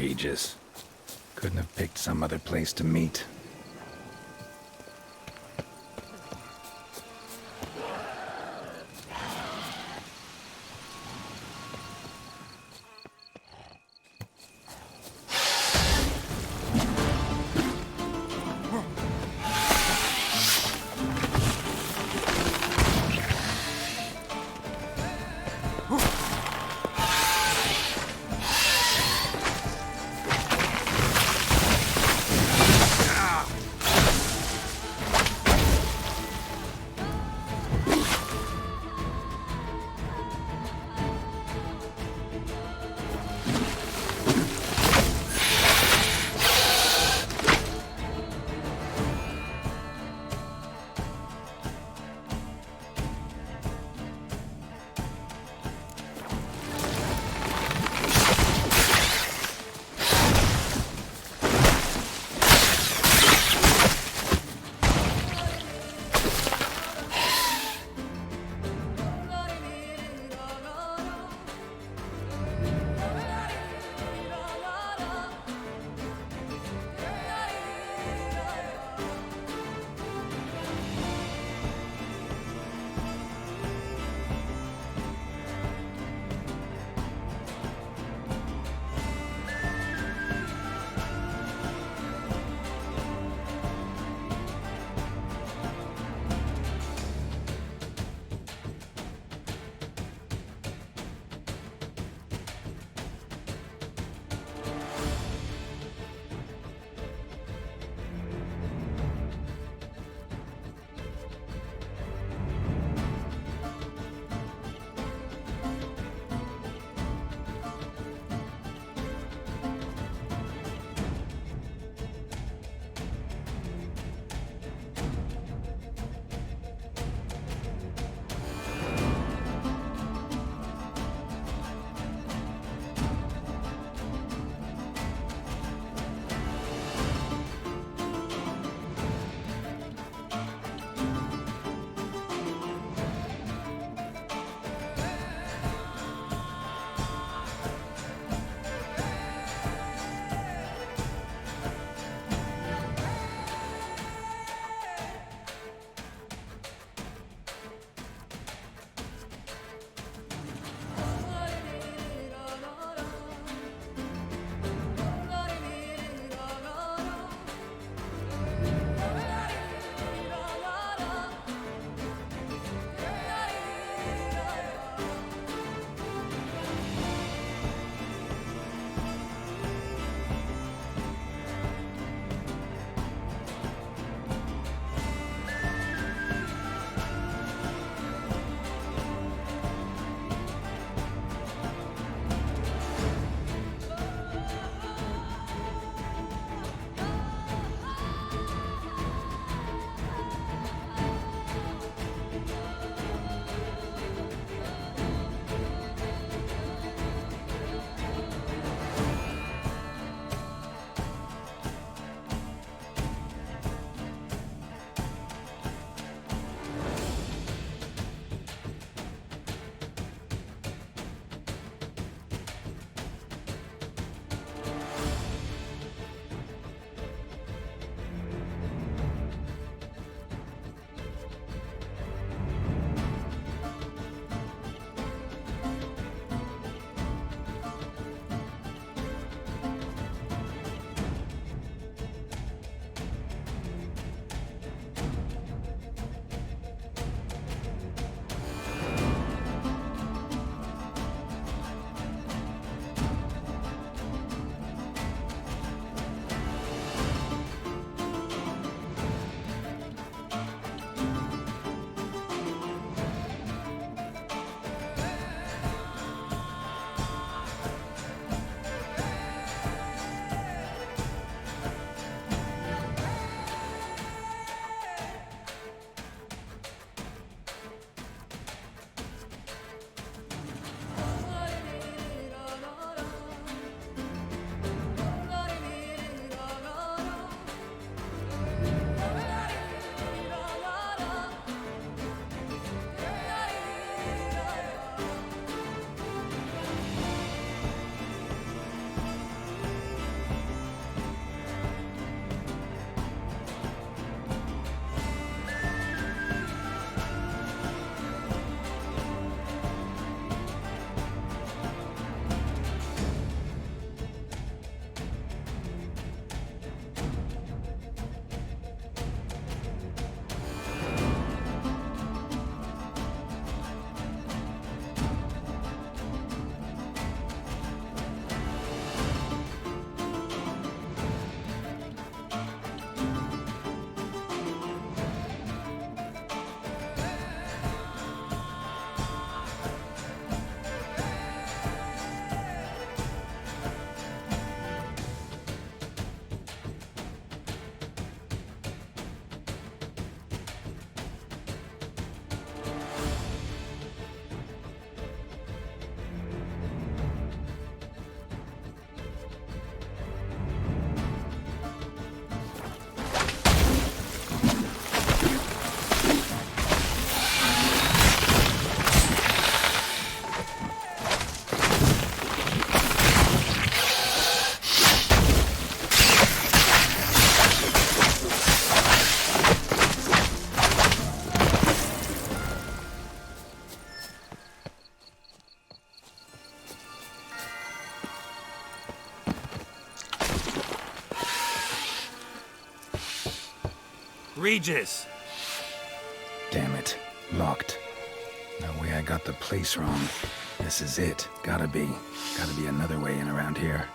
egregious. Couldn't have picked some other place to meet. Regis! Damn it. Locked. No way I got the place wrong. This is it. Gotta be. Gotta be another way in around here.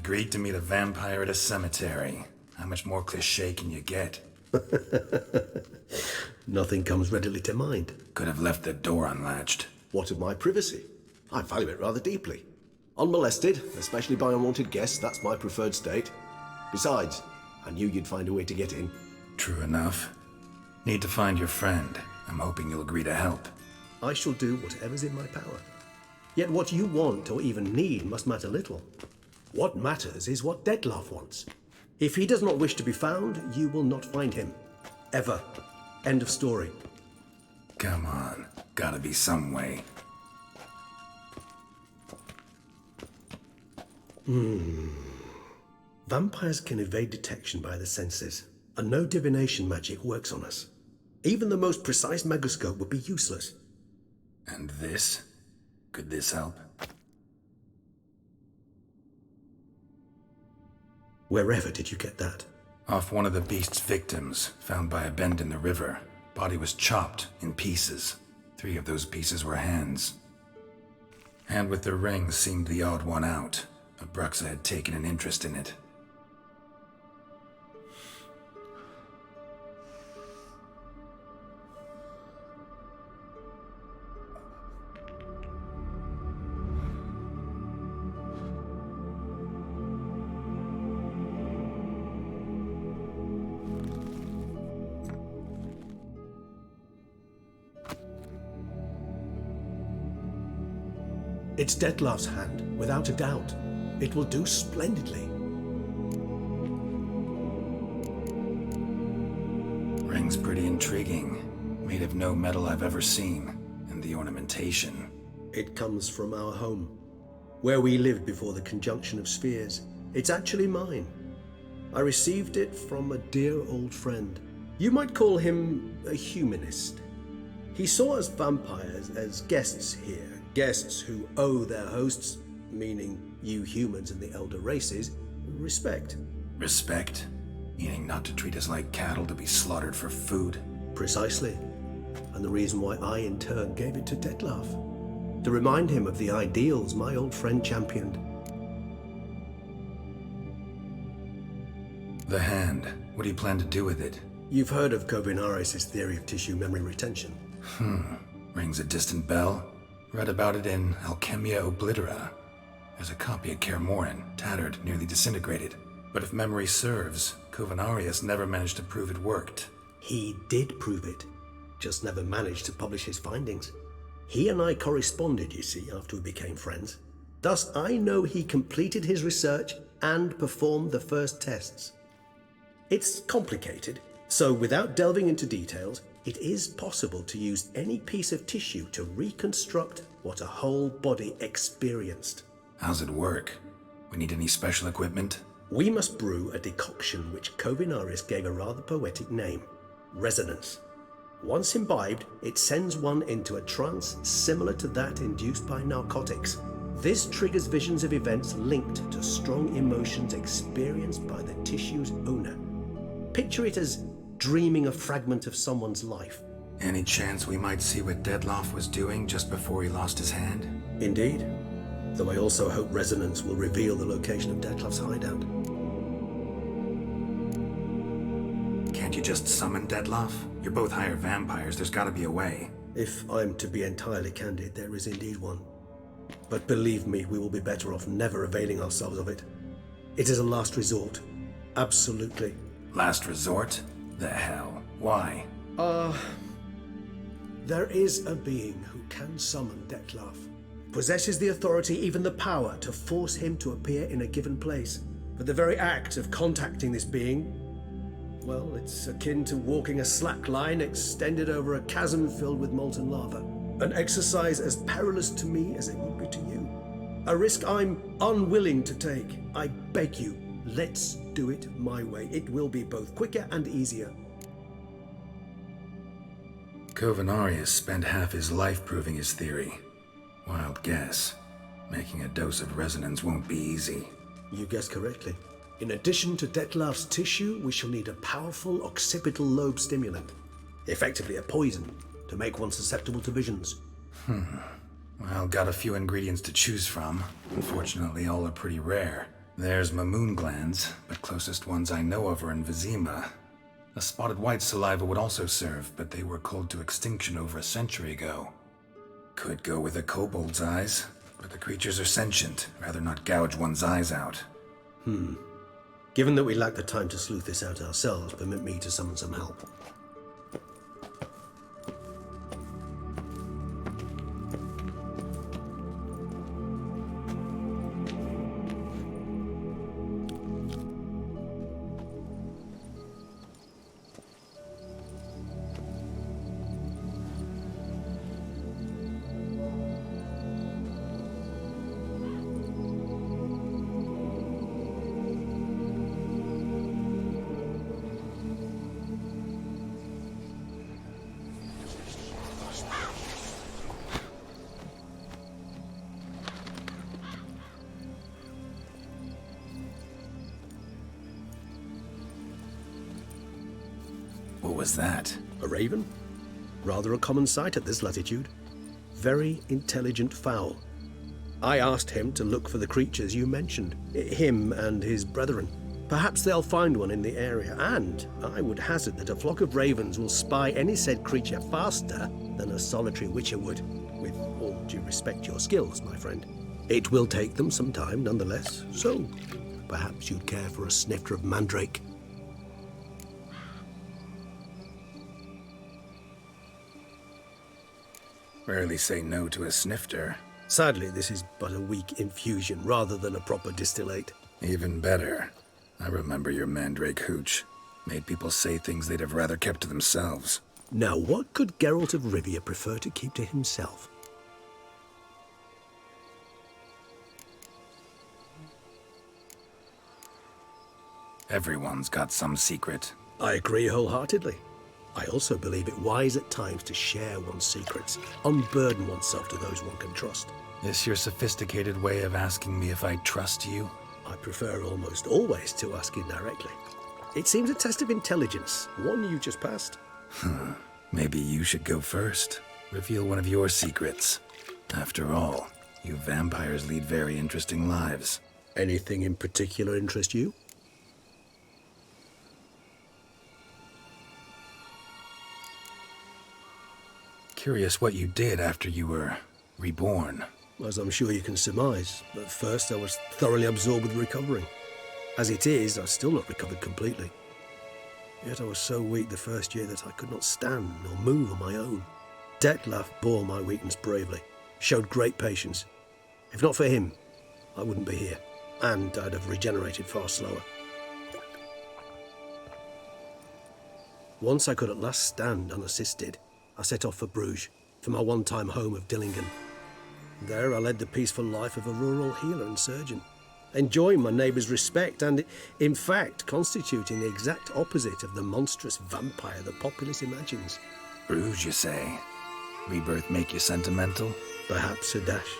Agreed to meet a vampire at a cemetery. How much more cliché can you get? Nothing comes readily to mind. Could have left the door unlatched. What of my privacy? I value it rather deeply. Unmolested, especially by unwanted guests, that's my preferred state. Besides, I knew you'd find a way to get in. True enough. Need to find your friend. I'm hoping you'll agree to help. I shall do whatever's in my power. Yet what you want or even need must matter little. What matters is what Detlef wants. If he does not wish to be found, you will not find him. Ever. End of story. Come on. Gotta be some way. Vampires can evade detection by the senses, and no divination magic works on us. Even the most precise megoscope would be useless. And this? Could this help? Wherever did you get that? Off one of the beast's victims, found by a bend in the river. Body was chopped in pieces. 3 of those pieces were hands. Hand with the ring seemed the odd one out. Abruxa had taken an interest in it. It's Detlef's hand, without a doubt. It will do splendidly. Ring's pretty intriguing. Made of no metal I've ever seen. And the ornamentation. It comes from our home, where we lived before the conjunction of spheres. It's actually mine. I received it from a dear old friend. You might call him a humanist. He saw us vampires as guests here. Guests who owe their hosts, meaning you humans and the elder races, respect. Respect? Meaning not to treat us like cattle to be slaughtered for food? Precisely. And the reason why I in turn gave it to Detlef. To remind him of the ideals my old friend championed. The hand. What do you plan to do with it? You've heard of Kovinaris' theory of tissue memory retention. Rings a distant bell. Read about it in Alchemia Oblitera. There's a copy at Kaer Morhen, tattered, nearly disintegrated. But if memory serves, Kovinaris never managed to prove it worked. He did prove it, just never managed to publish his findings. He and I corresponded, you see, after we became friends. Thus, I know he completed his research and performed the first tests. It's complicated, so without delving into details, it is possible to use any piece of tissue to reconstruct what a whole body experienced. How's it work? We need any special equipment? We must brew a decoction which Kovinaris gave a rather poetic name, resonance. Once imbibed, it sends one into a trance similar to that induced by narcotics. This triggers visions of events linked to strong emotions experienced by the tissue's owner. Picture it as dreaming a fragment of someone's life. Any chance we might see what Detlef was doing just before he lost his hand? Indeed. Though I also hope resonance will reveal the location of Detlef's hideout. Can't you just summon Detlef? You're both higher vampires, there's gotta be a way. If I'm to be entirely candid, there is indeed one. But believe me, we will be better off never availing ourselves of it. It is a last resort. Absolutely. Last resort? The hell? Why? There is a being who can summon Detlef. Possesses the authority, even the power, to force him to appear in a given place. But the very act of contacting this being, well, it's akin to walking a slack line extended over a chasm filled with molten lava. An exercise as perilous to me as it would be to you. A risk I'm unwilling to take. I beg you, let's do it my way. It will be both quicker and easier. Kovinaris spent half his life proving his theory. Wild guess. Making a dose of resonance won't be easy. You guessed correctly. In addition to Detlef's tissue, we shall need a powerful occipital lobe stimulant. Effectively a poison, to make one susceptible to visions. Well, got a few ingredients to choose from. Unfortunately, all are pretty rare. There's Mamoon glands, but closest ones I know of are in Vizima. A spotted white saliva would also serve, but they were culled to extinction over a century ago. Could go with a kobold's eyes, but the creatures are sentient. Rather not gouge one's eyes out. Given that we lack the time to sleuth this out ourselves, permit me to summon some help. What was that? A raven? Rather a common sight at this latitude. Very intelligent fowl. I asked him to look for the creatures you mentioned, him and his brethren. Perhaps they'll find one in the area, and I would hazard that a flock of ravens will spy any said creature faster than a solitary witcher would, with all due respect to your skills, my friend. It will take them some time, nonetheless, so perhaps you'd care for a snifter of mandrake. Rarely say no to a snifter. Sadly, this is but a weak infusion rather than a proper distillate. Even better. I remember your mandrake hooch. Made people say things they'd have rather kept to themselves. Now, what could Geralt of Rivia prefer to keep to himself? Everyone's got some secret. I agree wholeheartedly. I also believe it wise at times to share one's secrets, unburden oneself to those one can trust. This your sophisticated way of asking me if I trust you? I prefer almost always to ask indirectly. It seems a test of intelligence, one you just passed. Maybe you should go first. Reveal one of your secrets. After all, you vampires lead very interesting lives. Anything in particular interest you? Curious what you did after you were reborn. As I'm sure you can surmise, at first I was thoroughly absorbed with recovering. As it is, I've still not recovered completely. Yet I was so weak the first year that I could not stand nor move on my own. Detlef bore my weakness bravely, showed great patience. If not for him, I wouldn't be here, and I'd have regenerated far slower. Once I could at last stand unassisted, I set off for Bruges, for my one-time home of Dillingen. There I led the peaceful life of a rural healer and surgeon, enjoying my neighbours' respect and, in fact, constituting the exact opposite of the monstrous vampire the populace imagines. Bruges, you say? Rebirth make you sentimental? Perhaps a dash.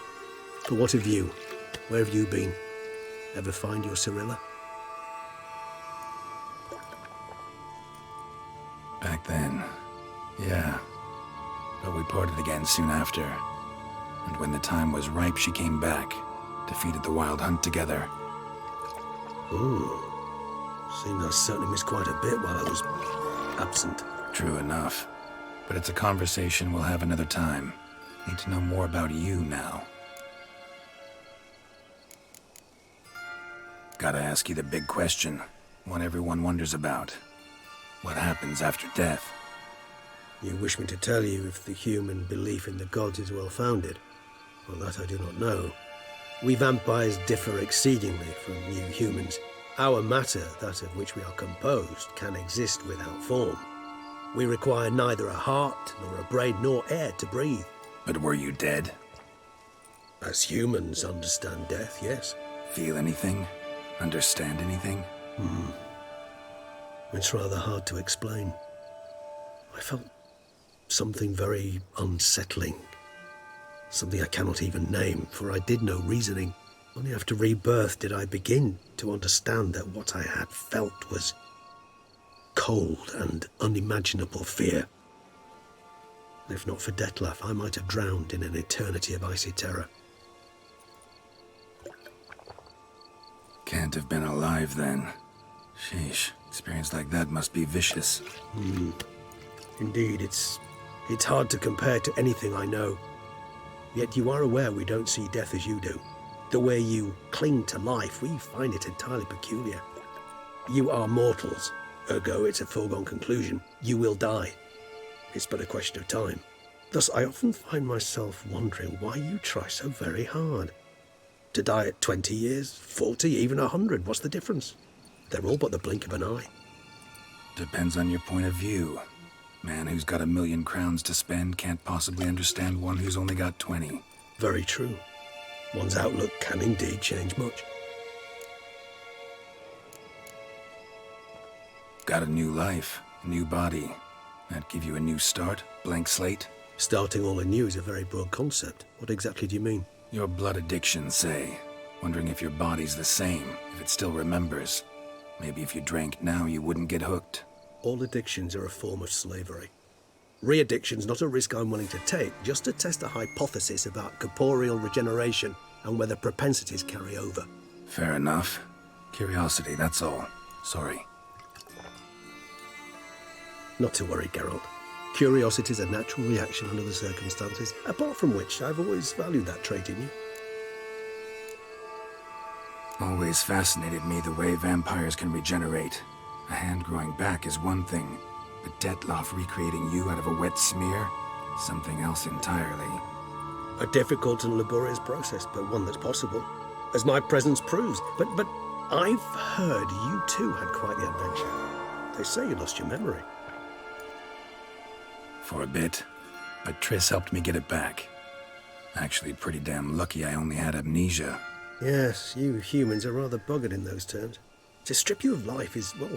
But what of you? Where have you been? Ever find your Cyrilla? Back then, yeah. But we parted again soon after. And when the time was ripe, she came back. Defeated the wild hunt together. Seems I certainly missed quite a bit while I was absent. True enough. But it's a conversation we'll have another time. Need to know more about you now. Gotta ask you the big question. One everyone wonders about. What happens after death? You wish me to tell you if the human belief in the gods is well-founded? Well, that I do not know. We vampires differ exceedingly from you humans. Our matter, that of which we are composed, can exist without form. We require neither a heart, nor a brain, nor air to breathe. But were you dead? As humans understand death, yes. Feel anything? Understand anything? It's rather hard to explain. I felt something very unsettling. Something I cannot even name, for I did no reasoning. Only after rebirth did I begin to understand that what I had felt was cold and unimaginable fear. If not for Detlef, I might have drowned in an eternity of icy terror. Can't have been alive then. Sheesh, experience like that must be vicious. Indeed, it's hard to compare to anything I know. Yet you are aware we don't see death as you do. The way you cling to life, we find it entirely peculiar. You are mortals, ergo it's a foregone conclusion. You will die. It's but a question of time. Thus, I often find myself wondering why you try so very hard. To die at 20 years, 40, even 100, what's the difference? They're all but the blink of an eye. Depends on your point of view. Man who's got 1,000,000 crowns to spend can't possibly understand one who's only got 20. Very true. One's outlook can indeed change much. Got a new life, a new body. That give you a new start, blank slate? Starting all anew is a very broad concept. What exactly do you mean? Your blood addiction, say. Wondering if your body's the same, if it still remembers. Maybe if you drank now, you wouldn't get hooked. All addictions are a form of slavery. Re-addiction's not a risk I'm willing to take, just to test a hypothesis about corporeal regeneration and whether propensities carry over. Fair enough. Curiosity, that's all. Sorry. Not to worry, Geralt. Curiosity is a natural reaction under the circumstances, apart from which I've always valued that trait in you. Always fascinated me the way vampires can regenerate. A hand growing back is one thing, but Detloff recreating you out of a wet smear? Something else entirely. A difficult and laborious process, but one that's possible, as my presence proves. But I've heard you too had quite the adventure. They say you lost your memory. For a bit, but Triss helped me get it back. Actually, pretty damn lucky I only had amnesia. Yes, you humans are rather buggered in those terms. To strip you of life is, well,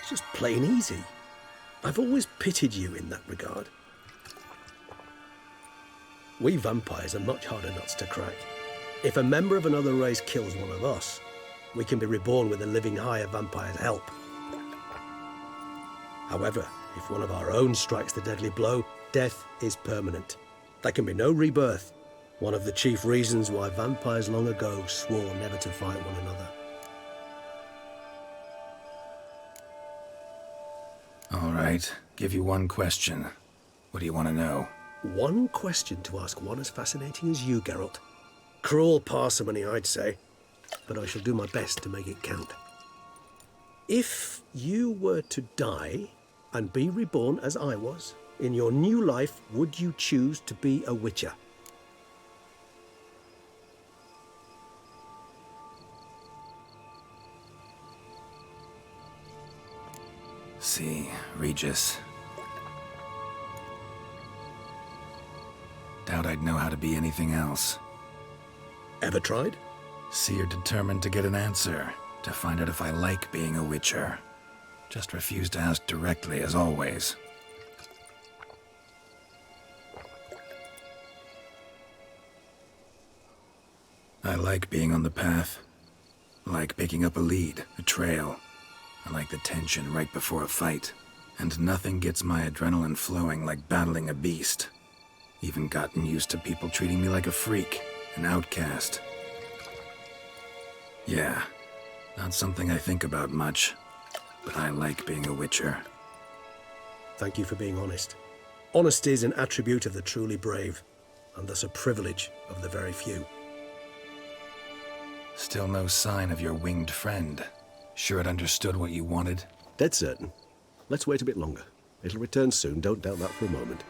it's just plain easy. I've always pitied you in that regard. We vampires are much harder nuts to crack. If a member of another race kills one of us, we can be reborn with a living higher vampire's help. However, if one of our own strikes the deadly blow, death is permanent. There can be no rebirth. One of the chief reasons why vampires long ago swore never to fight one another. All right, give you one question. What do you want to know? One question to ask one as fascinating as you, Geralt. Cruel parsimony, I'd say, but I shall do my best to make it count. If you were to die and be reborn as I was, in your new life, would you choose to be a witcher? See, Regis. Doubt I'd know how to be anything else. Ever tried? See, you're determined to get an answer, to find out if I like being a witcher. Just refuse to ask directly, as always. I like being on the path. I like picking up a lead, a trail. I like the tension right before a fight. And nothing gets my adrenaline flowing like battling a beast. Even gotten used to people treating me like a freak, an outcast. Yeah, not something I think about much, but I like being a witcher. Thank you for being honest. Honesty is an attribute of the truly brave, and thus a privilege of the very few. Still no sign of your winged friend. Sure it understood what you wanted? Dead certain. Let's wait a bit longer. It'll return soon, don't doubt that for a moment.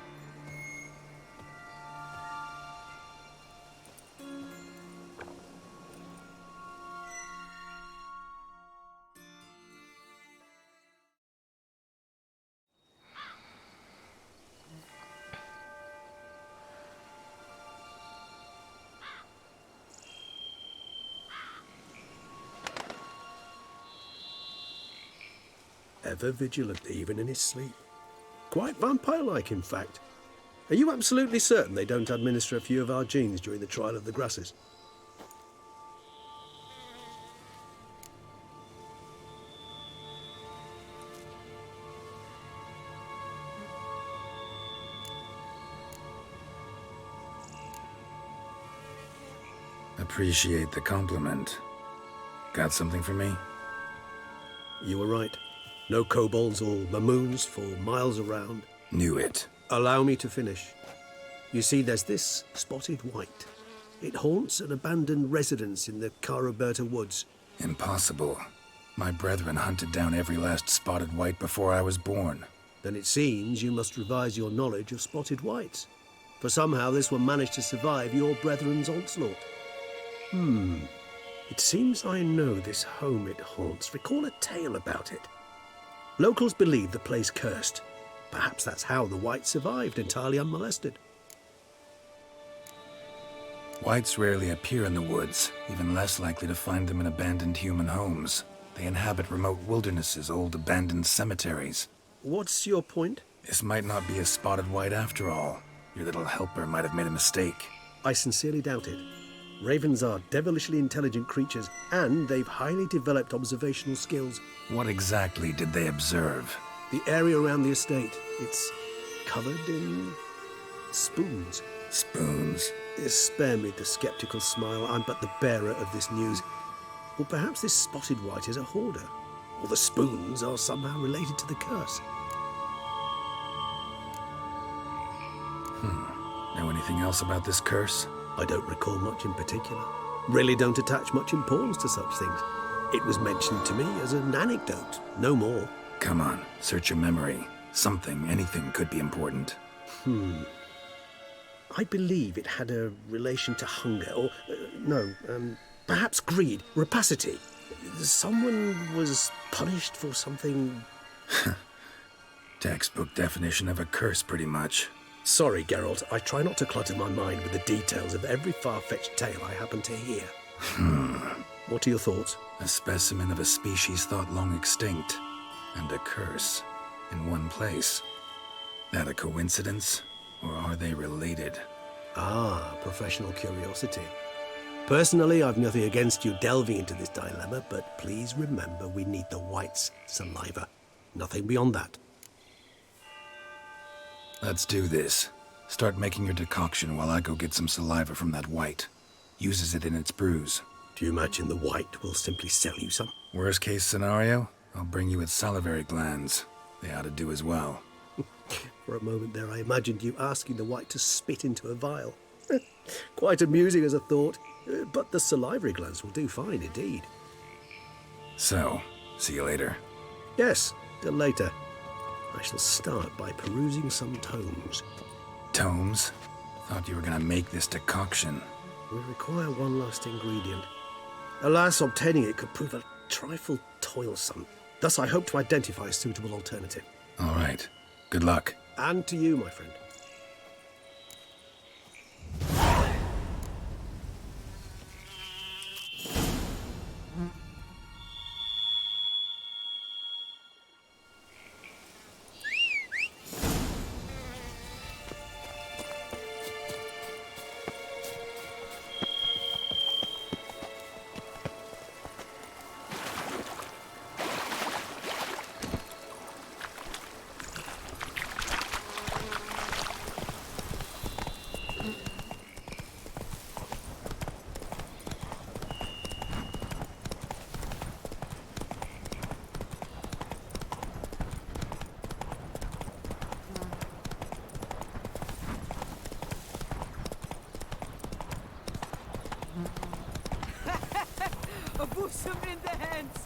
Ever vigilant, even in his sleep. Quite vampire-like, in fact. Are you absolutely certain they don't administer a few of our genes during the trial of the grasses? Appreciate the compliment. Got something for me? You were right. No kobolds or mamoons for miles around. Knew it. Allow me to finish. You see, there's this spotted white. It haunts an abandoned residence in the Caraberta woods. Impossible. My brethren hunted down every last spotted white before I was born. Then it seems you must revise your knowledge of spotted whites. For somehow this one managed to survive your brethren's onslaught. It seems I know this home it haunts. Recall a tale about it. Locals believe the place cursed. Perhaps that's how the whites survived, entirely unmolested. Whites rarely appear in the woods, even less likely to find them in abandoned human homes. They inhabit remote wildernesses, old abandoned cemeteries. What's your point? This might not be a spotted white after all. Your little helper might have made a mistake. I sincerely doubt it. Ravens are devilishly intelligent creatures, and they've highly developed observational skills. What exactly did they observe? The area around the estate, it's covered in spoons. Spoons? Spare me the skeptical smile. I'm but the bearer of this news. Or perhaps this spotted white is a hoarder. Or the spoons are somehow related to the curse. Know anything else about this curse? I don't recall much in particular. Really don't attach much importance to such things. It was mentioned to me as an anecdote, no more. Come on, search your memory. Something, anything could be important. I believe it had a relation to hunger, or, perhaps greed, rapacity. Someone was punished for something. Textbook definition of a curse, pretty much. Sorry, Geralt, I try not to clutter my mind with the details of every far-fetched tale I happen to hear. What are your thoughts? A specimen of a species thought long extinct, and a curse, in one place. That a coincidence, or are they related? Ah, professional curiosity. Personally, I've nothing against you delving into this dilemma, but please remember we need the white's saliva. Nothing beyond that. Let's do this. Start making your decoction while I go get some saliva from that white. Uses it in its brews. Do you imagine the white will simply sell you some? Worst case scenario, I'll bring you its salivary glands. They ought to do as well. For a moment there, I imagined you asking the white to spit into a vial. Quite amusing as a thought, but the salivary glands will do fine indeed. So, see you later. Yes, till later. I shall start by perusing some tomes. Tomes? Thought you were gonna make this decoction. We require one last ingredient. Alas, obtaining it could prove a trifle toilsome. Thus, I hope to identify a suitable alternative. All right. Good luck. And to you, my friend. A bosom in the hands.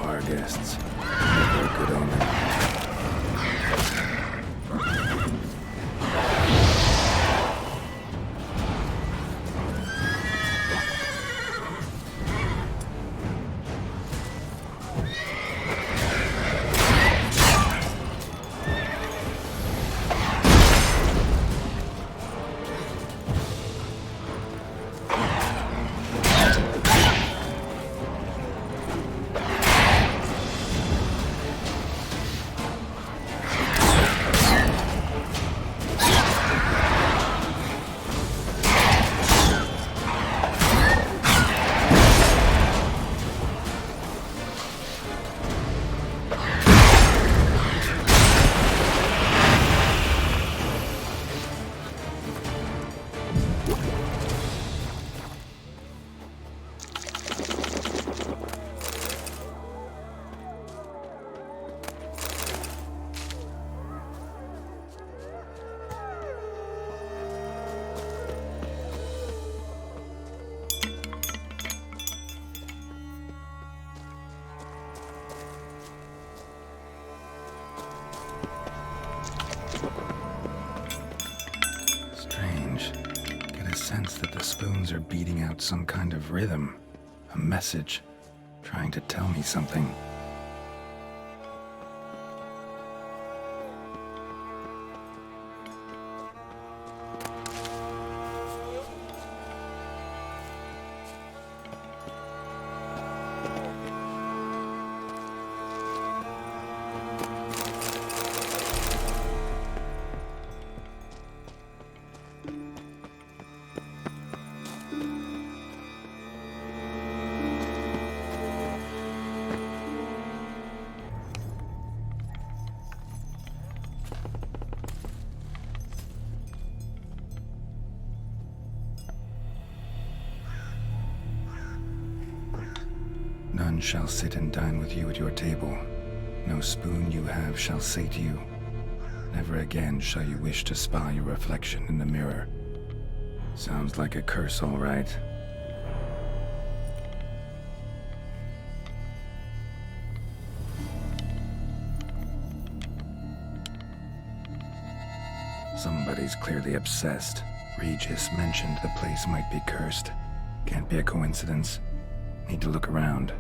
Our guests. They're a good omen. sense that the spoons are beating out some kind of rhythm, a message, trying to tell me something. None shall sit and dine with you at your table. No spoon you have shall say to you, never again shall you wish to spy your reflection in the mirror. Sounds like a curse, all right. Somebody's clearly obsessed. Regis mentioned the place might be cursed. Can't be a coincidence. Need to look around.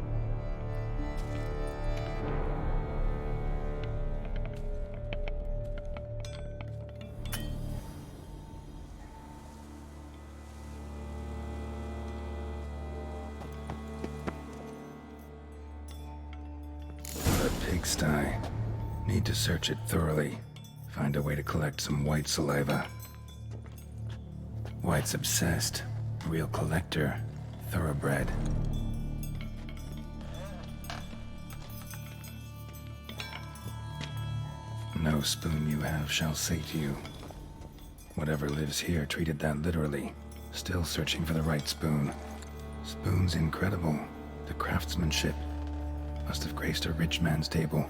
A pigsty. Need to search it thoroughly. Find a way to collect some white saliva. White's obsessed. Real collector. Thoroughbred. No spoon you have shall say to you. Whatever lives here treated that literally. Still searching for the right spoon. Spoon's incredible. The craftsmanship. Must have graced a rich man's table.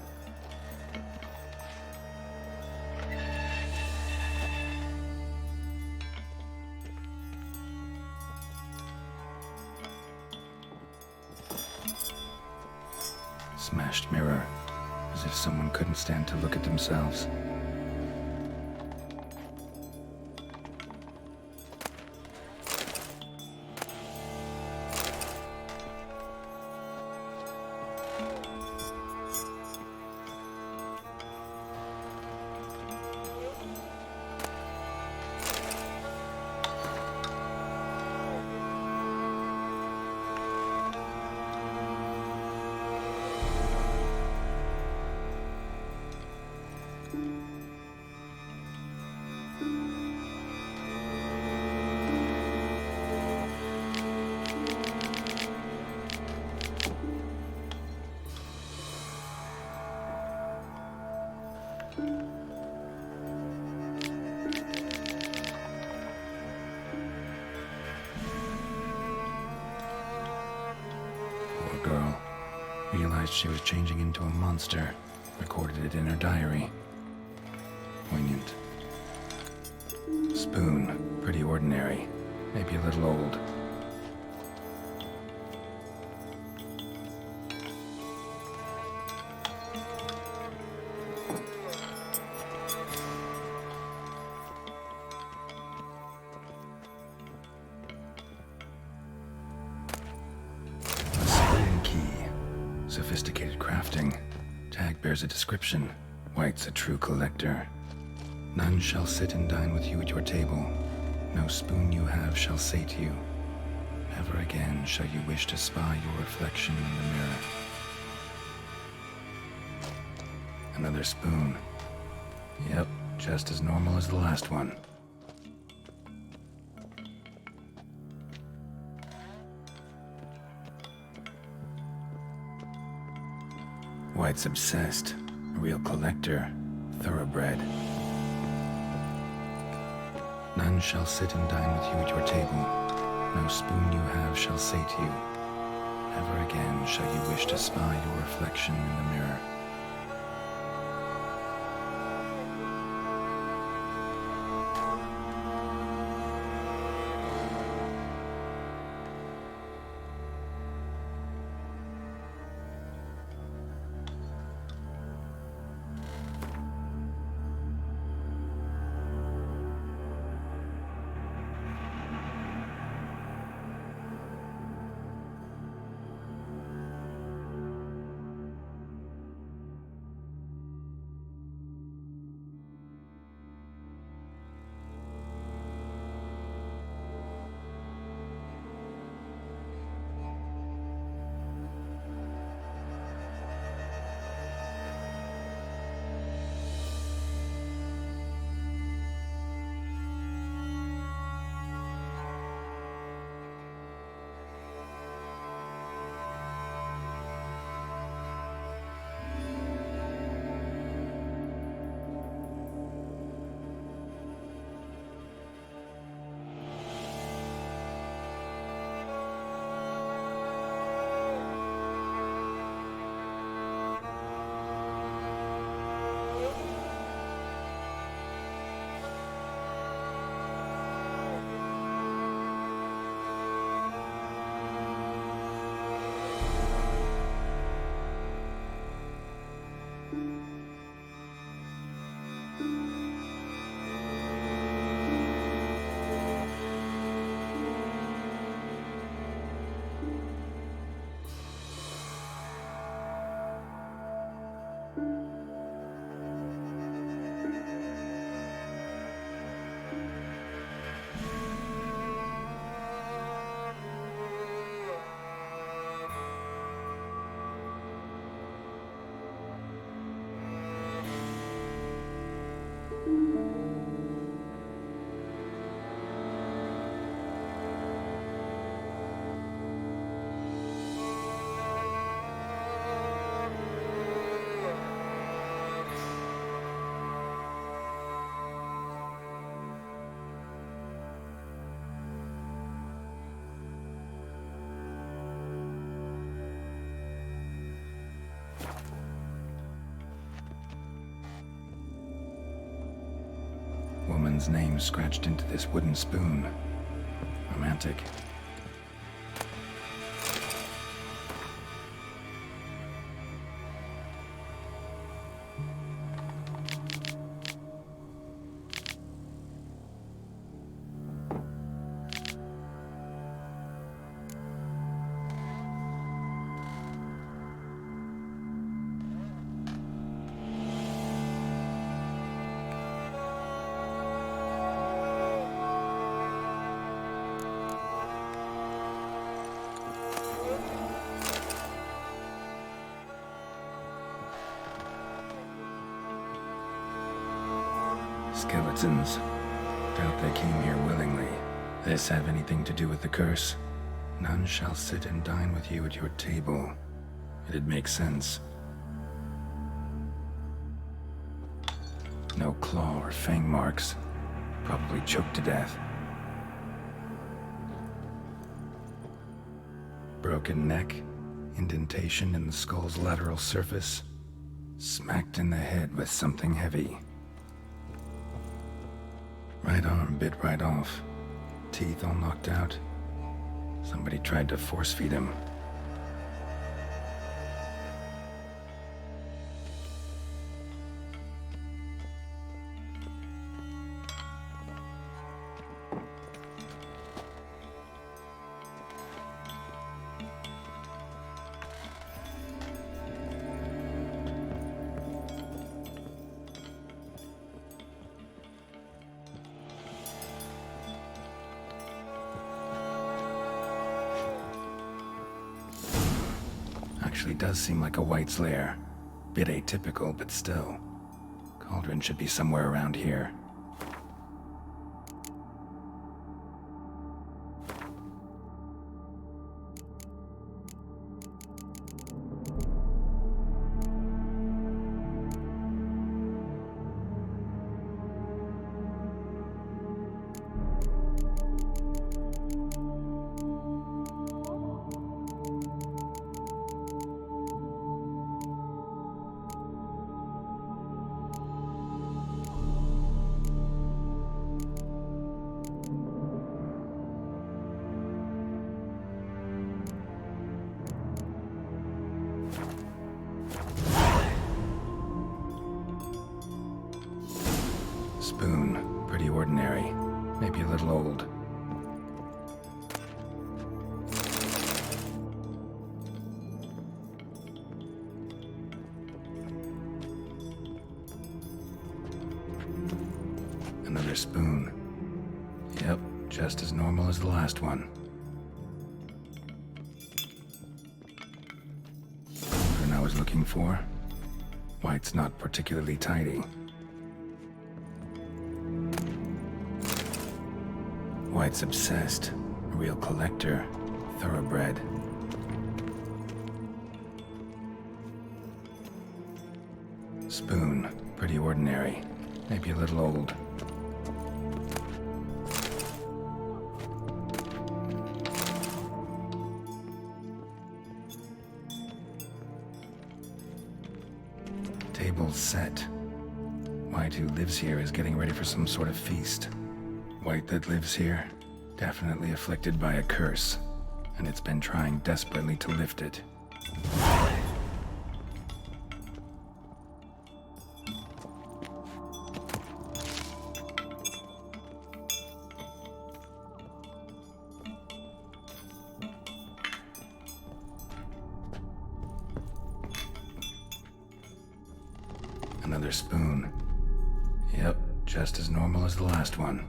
Smashed mirror. As if someone couldn't stand to look at themselves. Poor girl. Realized she was changing into a monster. Recorded it in her diary. Poignant. Spoon. Pretty ordinary. Maybe a little old. Sophisticated crafting. Tag bears a description. White's a true collector. None shall sit and dine with you at your table. No spoon you have shall say to you, never again shall you wish to spy your reflection in the mirror. Another spoon. Yep, just as normal as the last one. White's obsessed. A real collector. Thoroughbred. None shall sit and dine with you at your table. No spoon you have shall say to you, never again shall you wish to spy your reflection in the mirror. man's name scratched into this wooden spoon. Romantic. Skeletons. Doubt they came here willingly. This have anything to do with the curse? None shall sit and dine with you at your table. It'd make sense. No claw or fang marks. Probably choked to death. Broken neck. Indentation in the skull's lateral surface. Smacked in the head with something heavy. Right arm bit right off. Teeth all knocked out. Somebody tried to force feed him. Actually does seem like a White's lair. Bit atypical, but still. Cauldron should be somewhere around here. Spoon. Pretty ordinary. Maybe a little old. Another spoon. Yep, just as normal as the last one. Cauldron I was looking for. White's not particularly tidy. White's obsessed. A real collector. Thoroughbred. Spoon. Pretty ordinary. Maybe a little old. Table's set. White, who lives here, is getting ready for some sort of feast. White that lives here, definitely afflicted by a curse, and it's been trying desperately to lift it. Another spoon. Yep, just as normal as the last one.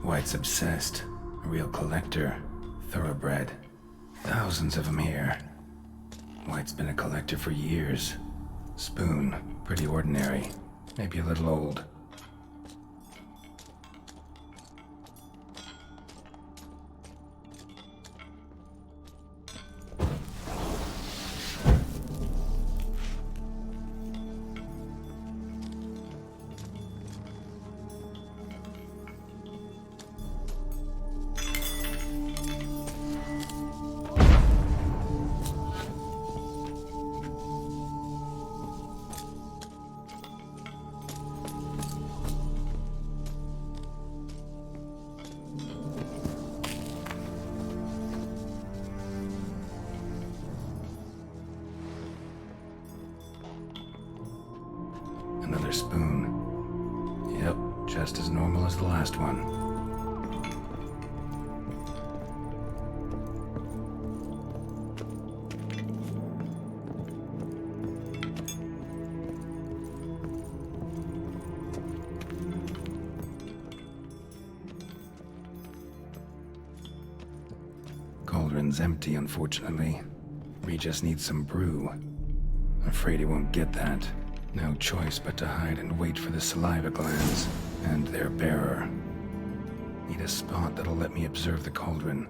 White's obsessed. A real collector. Thoroughbred. Thousands of them here. White's been a collector for years. Spoon. Pretty ordinary. Maybe a little old. Another spoon. Yep, just as normal as the last one. Cauldron's empty, unfortunately. We just need some brew. Afraid he won't get that. No choice but to hide and wait for the saliva glands and their bearer. Need a spot that'll let me observe the cauldron.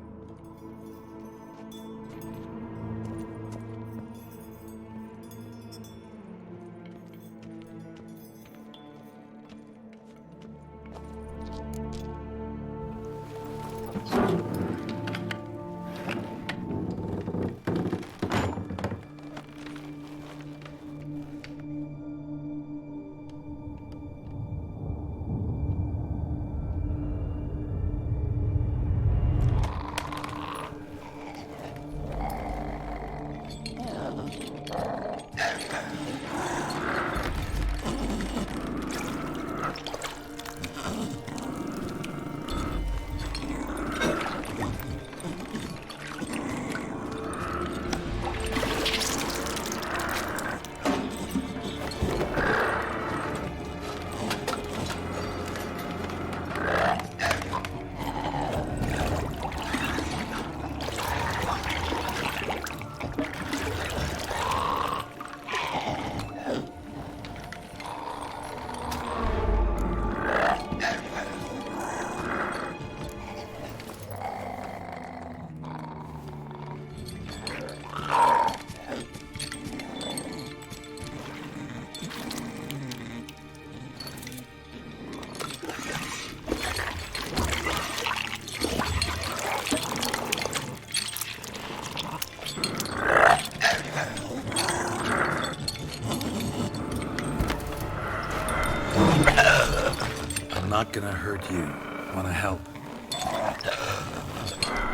Not gonna hurt you. Wanna help?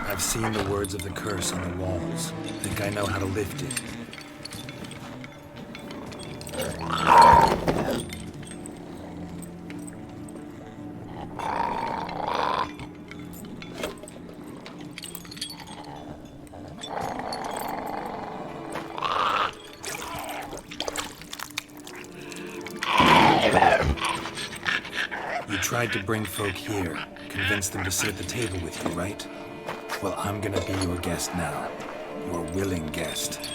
I've seen the words of the curse on the walls. Think I know how to lift it. You tried to bring folk here, convince them to sit at the table with you, right? Well, I'm gonna be your guest now. Your willing guest.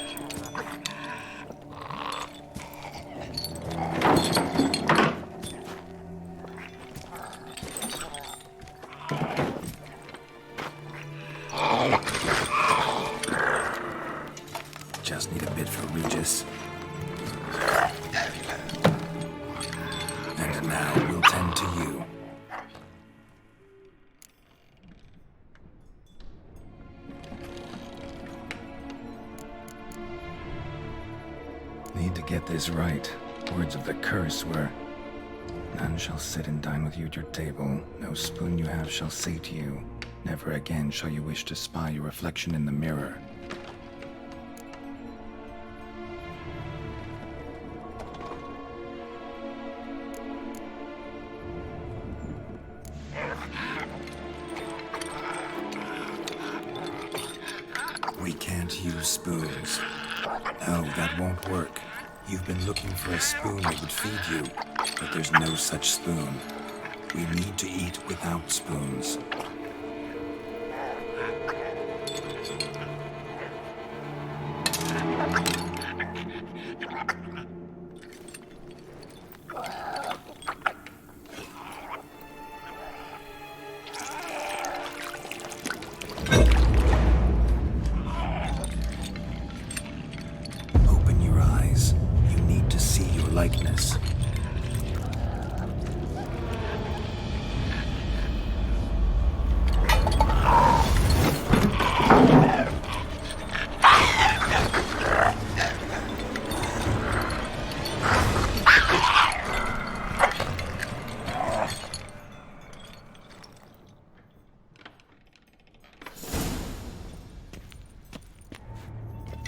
Just need a bit for Regis. And now we'll tend to you. Need to get this right. Words of the curse were, none shall sit and dine with you at your table. No spoon you have shall say to you, never again shall you wish to spy your reflection in the mirror. We can't use spoons. No, that won't work. You've been looking for a spoon that would feed you, but there's no such spoon. We need to eat without spoons. Likeness.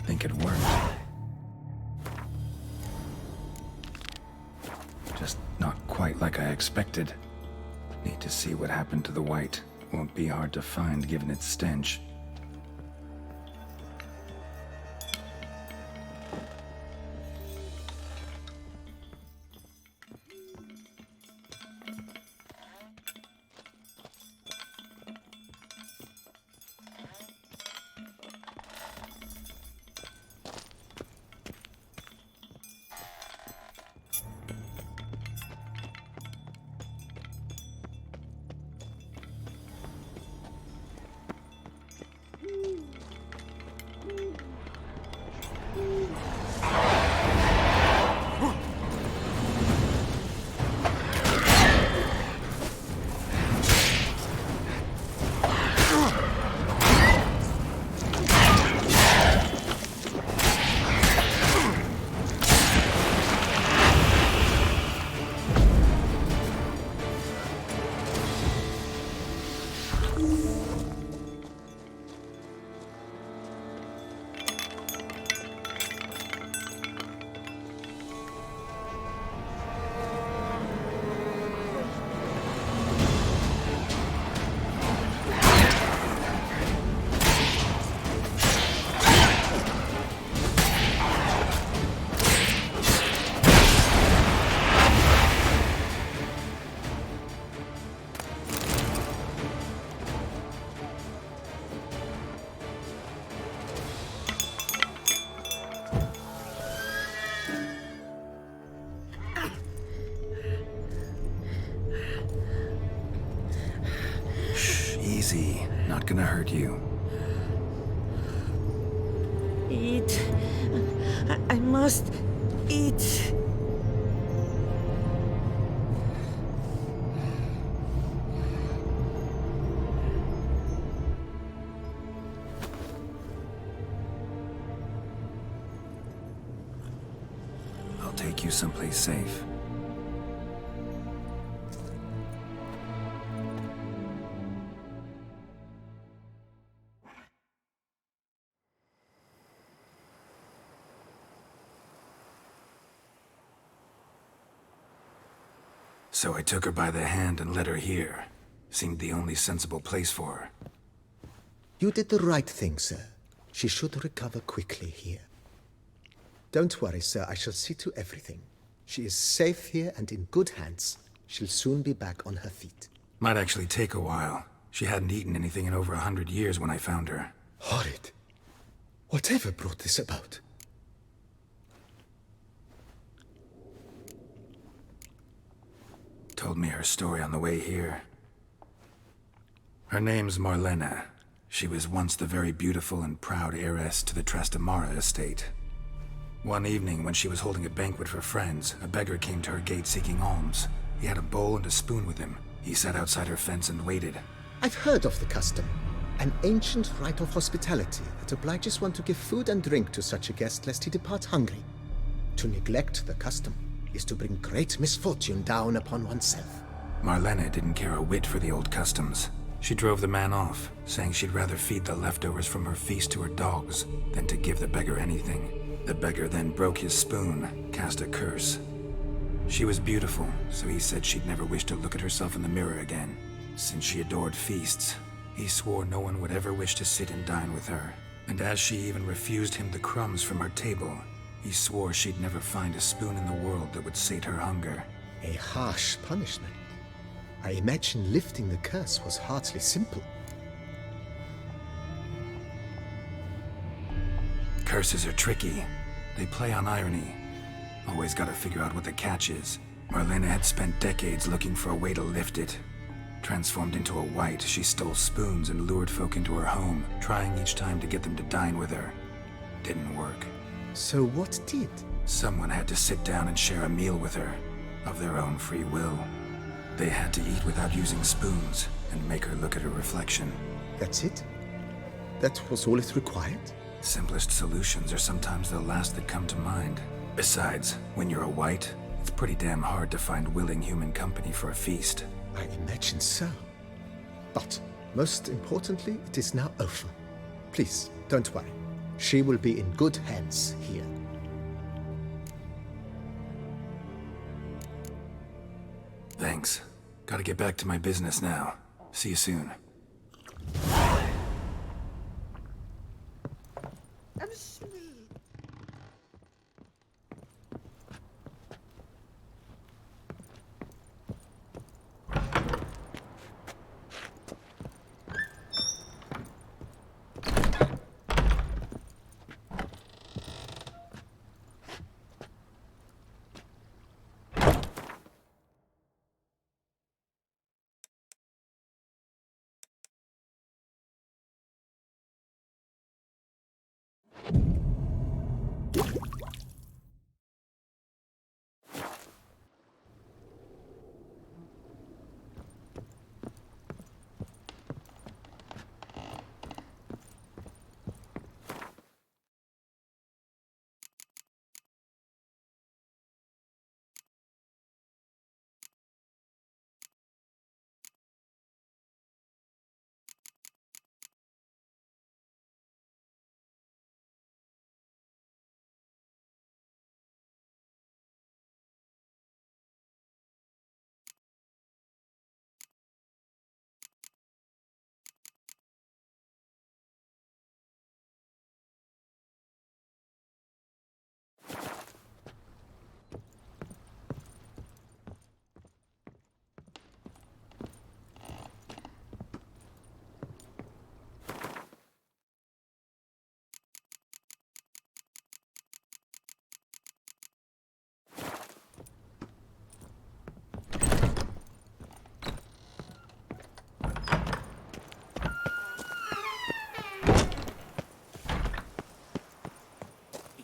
Think it worked. Just not quite like I expected. Need to see what happened to the white. Won't be hard to find given its stench. Easy. Not gonna hurt you. Eat. I must eat. I'll take you someplace safe. So I took her by the hand and led her here. Seemed the only sensible place for her. You did the right thing, sir. She should recover quickly here. Don't worry, sir. I shall see to everything. She is safe here and in good hands. She'll soon be back on her feet. Might actually take a while. She hadn't eaten anything in over 100 years when I found her. Horrid. Whatever brought this about? Told me her story on the way here. Her name's Marlena. She was once the very beautiful and proud heiress to the Trastamara estate. One evening, when she was holding a banquet for friends, a beggar came to her gate seeking alms. He had a bowl and a spoon with him. He sat outside her fence and waited. I've heard of the custom. An ancient rite of hospitality that obliges one to give food and drink to such a guest lest he depart hungry. To neglect the custom is to bring great misfortune down upon oneself. Marlena didn't care a whit for the old customs. She drove the man off, saying she'd rather feed the leftovers from her feast to her dogs than to give the beggar anything. The beggar then broke his spoon, cast a curse. She was beautiful, so he said she'd never wish to look at herself in the mirror again. Since she adored feasts, he swore no one would ever wish to sit and dine with her. And as she even refused him the crumbs from her table, he swore she'd never find a spoon in the world that would sate her hunger. A harsh punishment. I imagine lifting the curse was hardly simple. Curses are tricky. They play on irony. Always gotta figure out what the catch is. Marlena had spent decades looking for a way to lift it. Transformed into a white, she stole spoons and lured folk into her home, trying each time to get them to dine with her. Didn't work. So what did? Someone had to sit down and share a meal with her, of their own free will. They had to eat without using spoons, and make her look at her reflection. That's it? That was all it required? Simplest solutions are sometimes the last that come to mind. Besides, when you're a white, it's pretty damn hard to find willing human company for a feast. I imagine so. But, most importantly, it is now over. Please, don't worry. She will be in good hands here. Thanks. Gotta get back to my business now. See you soon.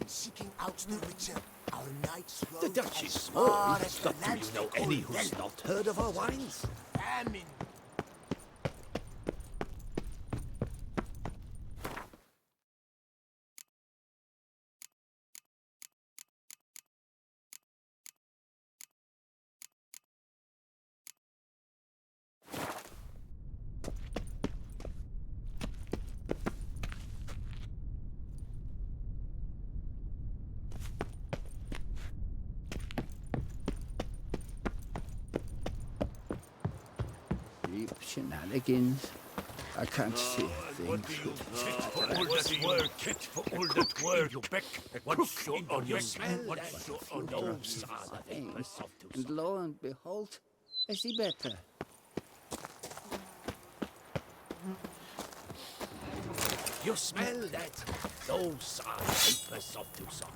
Seeking out the Witcher, our knights The rode Dutch as is small, far as the but do you lands know they call any who's Vel. not heard of our wines? Famine. Deep shenanigans. I can't see a thing. For all that work, for all that work, your back, what's your on your smell, what's your on your And lo and behold, I see better. You smell that? Those are vapors of Tucson.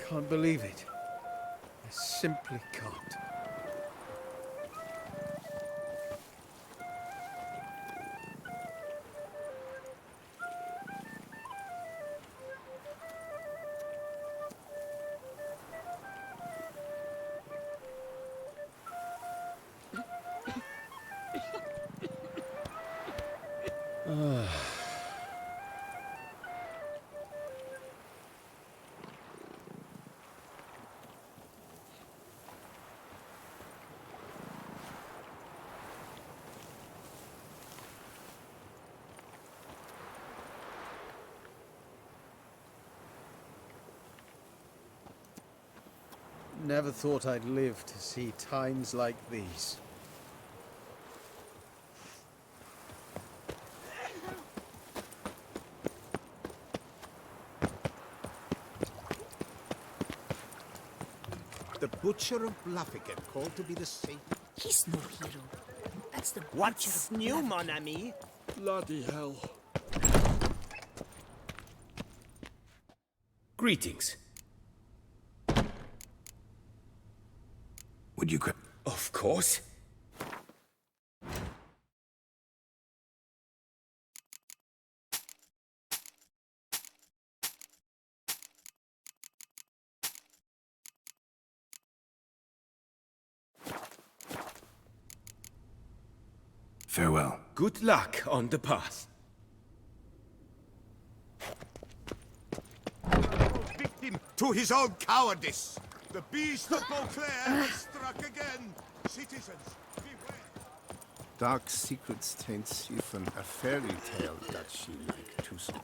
Can't believe it. I simply can't. Never thought I'd live to see times like these. The Butcher of Bluffigan, called to be the saint. He's no hero. That's the What's butcher of new, blood. mon ami? Bloody hell. Greetings. Would you... Of course. Farewell. Good luck on the path. Victim to his own cowardice. The beast of Beauclair has struck again. Citizens, beware. Dark secrets taints even a fairy tale that she like to so.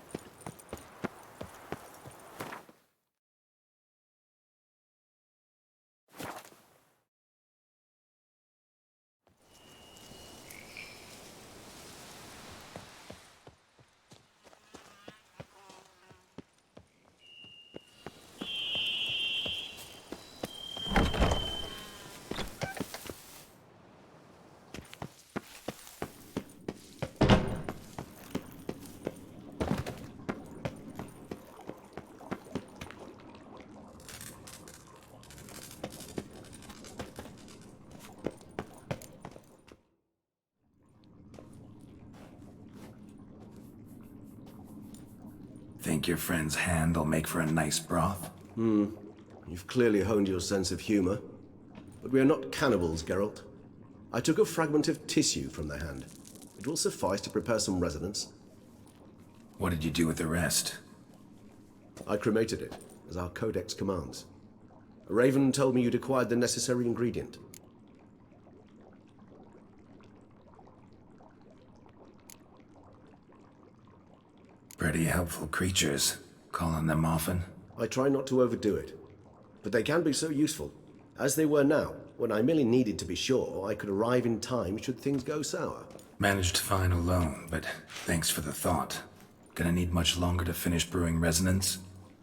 Think your friend's hand'll make for a nice broth? You've clearly honed your sense of humor. But we are not cannibals, Geralt. I took a fragment of tissue from the hand. It will suffice to prepare some resonance. What did you do with the rest? I cremated it, as our codex commands. A raven told me you'd acquired the necessary ingredient. Pretty helpful creatures. Calling them often? I try not to overdo it, but they can be so useful, as they were now, when I merely needed to be sure I could arrive in time should things go sour. Managed fine alone, but thanks for the thought. Gonna need much longer to finish brewing resonance?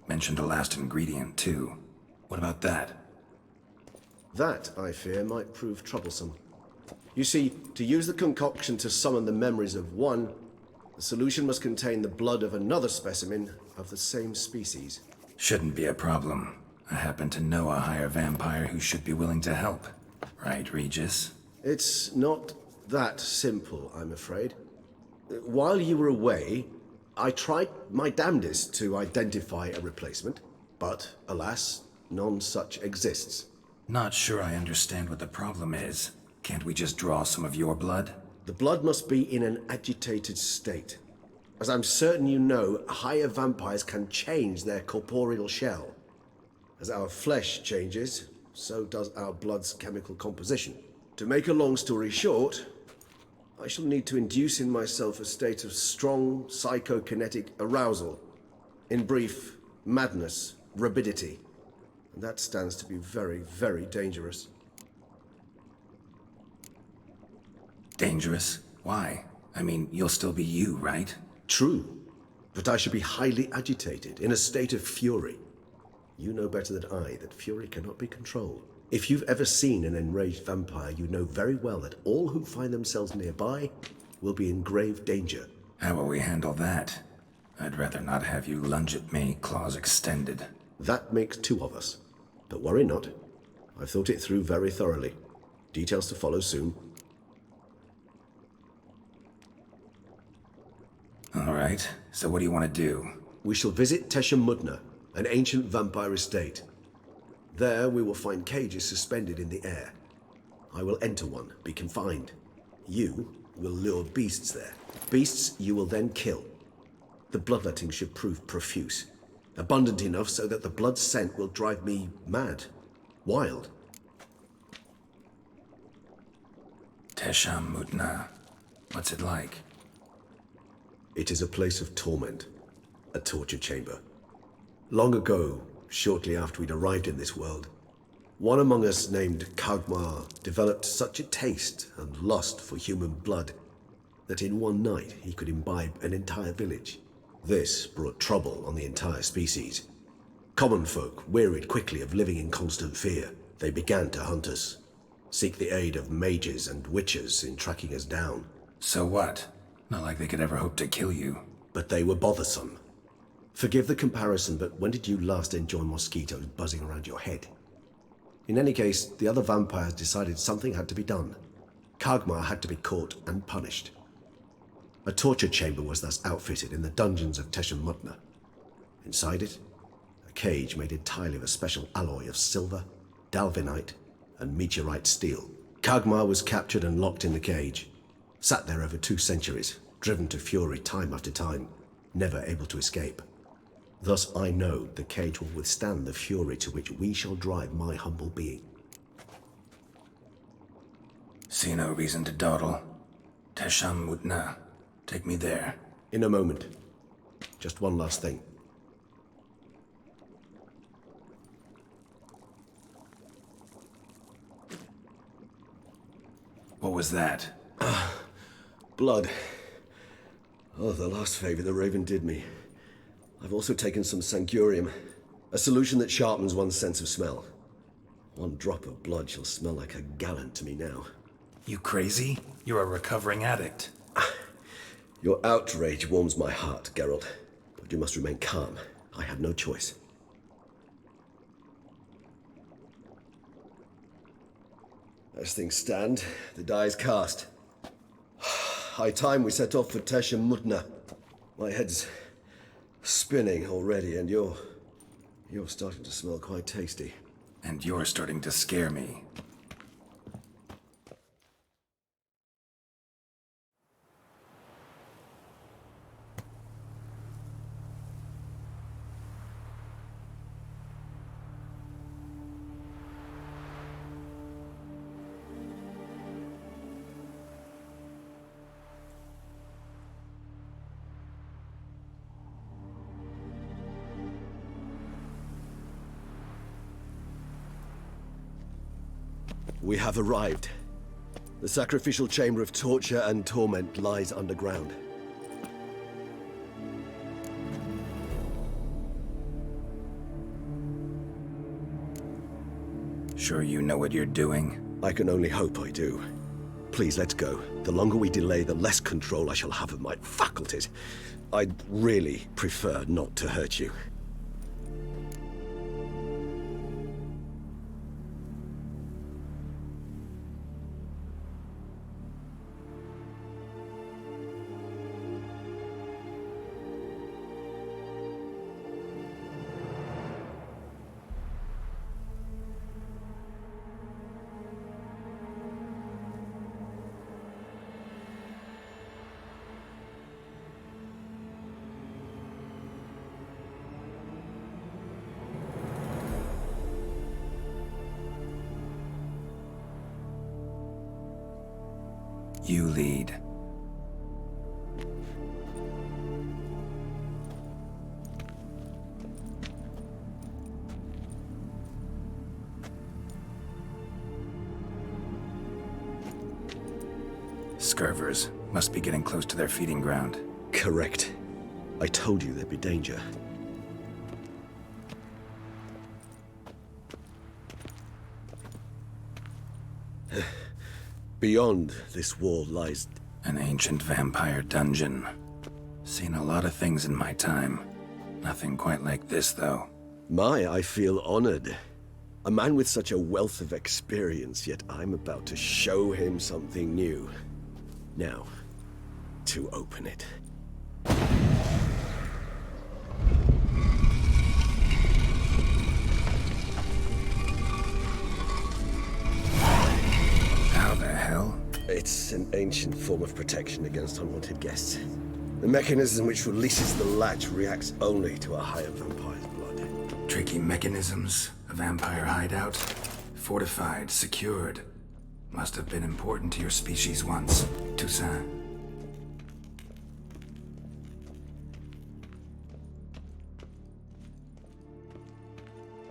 Mentioned the last ingredient, too. What about that? That, I fear, might prove troublesome. You see, to use the concoction to summon the memories of one, the solution must contain the blood of another specimen of the same species. Shouldn't be a problem. I happen to know a higher vampire who should be willing to help. Right, Regis? It's not that simple, I'm afraid. While you were away, I tried my damnedest to identify a replacement, but alas, none such exists. Not sure I understand what the problem is. Can't we just draw some of your blood? The blood must be in an agitated state. As I'm certain you know, higher vampires can change their corporeal shell. As our flesh changes, so does our blood's chemical composition. To make a long story short, I shall need to induce in myself a state of strong psychokinetic arousal. In brief, madness, rabidity. And that stands to be very, very dangerous. Dangerous? Why? I mean, you'll still be you, right? True, but I should be highly agitated, in a state of fury. You know better than I that fury cannot be controlled. If you've ever seen an enraged vampire, you know very well that all who find themselves nearby will be in grave danger. How will we handle that? I'd rather not have you lunge at me, claws extended. That makes two of us. But worry not. I've thought it through very thoroughly. Details to follow soon. All right, so what do you want to do? We shall visit Teshem Mudna, an ancient vampire estate. There we will find cages suspended in the air. I will enter one, be confined. You will lure beasts there. Beasts you will then kill. The bloodletting should prove profuse. Abundant enough so that the blood scent will drive me mad. Wild. Teshem Mudna. What's it like? It is a place of torment. A torture chamber. Long ago, shortly after we'd arrived in this world, one among us named Kagmar developed such a taste and lust for human blood that in one night he could imbibe an entire village. This brought trouble on the entire species. Common folk wearied quickly of living in constant fear. They began to hunt us, seek the aid of mages and witches in tracking us down. So what? Not like they could ever hope to kill you. But they were bothersome. Forgive the comparison, but when did you last enjoy mosquitoes buzzing around your head? In any case, the other vampires decided something had to be done. Kagmar had to be caught and punished. A torture chamber was thus outfitted in the dungeons of Teshem Mudna. Inside it, a cage made entirely of a special alloy of silver, dalvinite, and meteorite steel. Kagmar was captured and locked in the cage. Sat there over 2 centuries, driven to fury time after time, never able to escape. Thus I know the cage will withstand the fury to which we shall drive my humble being. See no reason to dawdle. Tesham Mutna. Take me there. In a moment. Just one last thing. What was that? Blood. Oh, the last favor the Raven did me. I've also taken some Sancurium, a solution that sharpens one's sense of smell. 1 drop of blood shall smell like a gallon to me now. You crazy? You're a recovering addict. Your outrage warms my heart, Geralt. But you must remain calm. I had no choice. As things stand, the die is cast. High time we set off for Tesha Mutna. My head's spinning already, and you're starting to smell quite tasty. And you're starting to scare me. We have arrived. The sacrificial chamber of torture and torment lies underground. Sure you know what you're doing? I can only hope I do. Please, let's go. The longer we delay, the less control I shall have of my faculties. I'd really prefer not to hurt you. You lead. Scurvers must be getting close to their feeding ground. Correct. I told you there'd be danger. Beyond this wall lies... An ancient vampire dungeon. Seen a lot of things in my time. Nothing quite like this, though. I feel honored. A man with such a wealth of experience, yet I'm about to show him something new. Now, to open it. How the hell? It's an ancient form of protection against unwanted guests. The mechanism which releases the latch reacts only to a higher vampire's blood. Tricky mechanisms, a vampire hideout. Fortified, secured. Must have been important to your species once, Toussaint.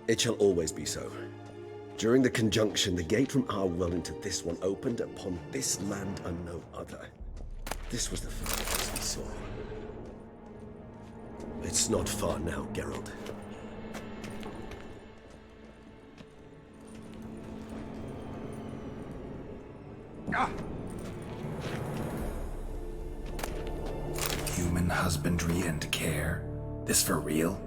It shall always be so. During the conjunction, the gate from our well into this one opened upon this land and no other. This was the first place we saw. It's not far now, Geralt. Human husbandry and care? This for real?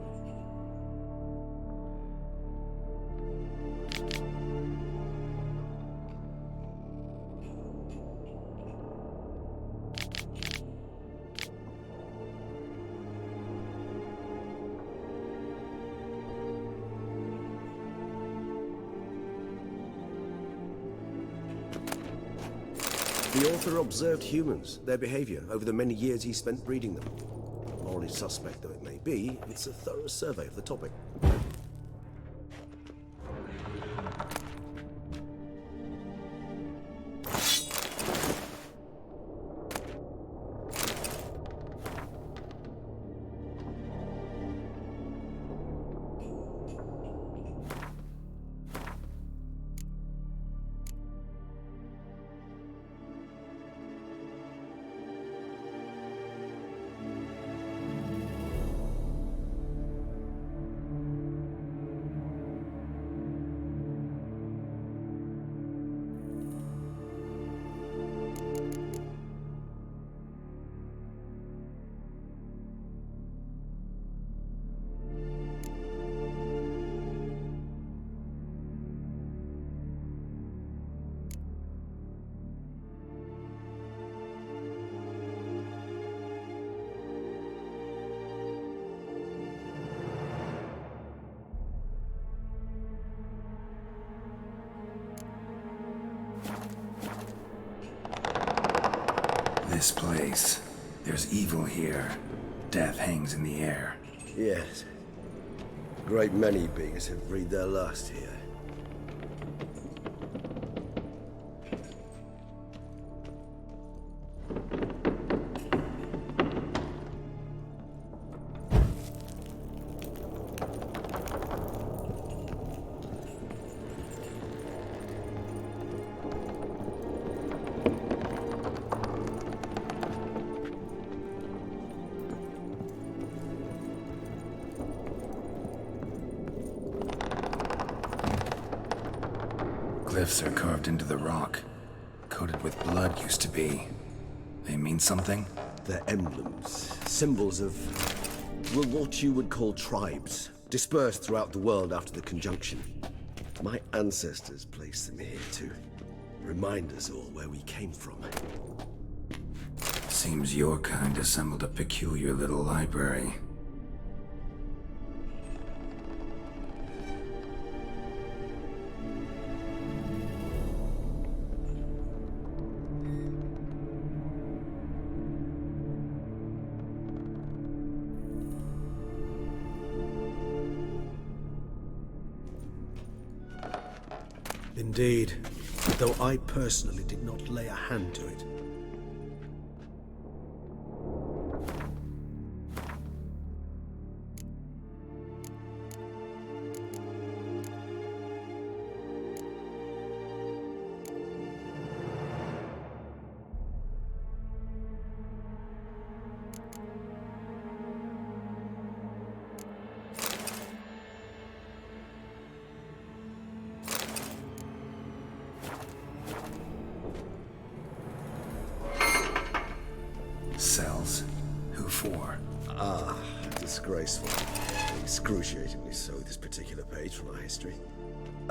The author observed humans, their behavior, over the many years he spent breeding them. Morally suspect though it may be, it's a thorough survey of the topic. This place. There's evil here. Death hangs in the air. Yes. A great many beings have breathed their last here. Glyphs are carved into the rock. Coated with blood used to be. They mean something? They're emblems, symbols of, well, what you would call tribes, dispersed throughout the world after the conjunction. My ancestors placed them here to remind us all where we came from. Seems your kind assembled a peculiar little library. Indeed, though I personally did not lay a hand to it. Cells? Who for? Ah, disgraceful. Excruciatingly so, this particular page from our history.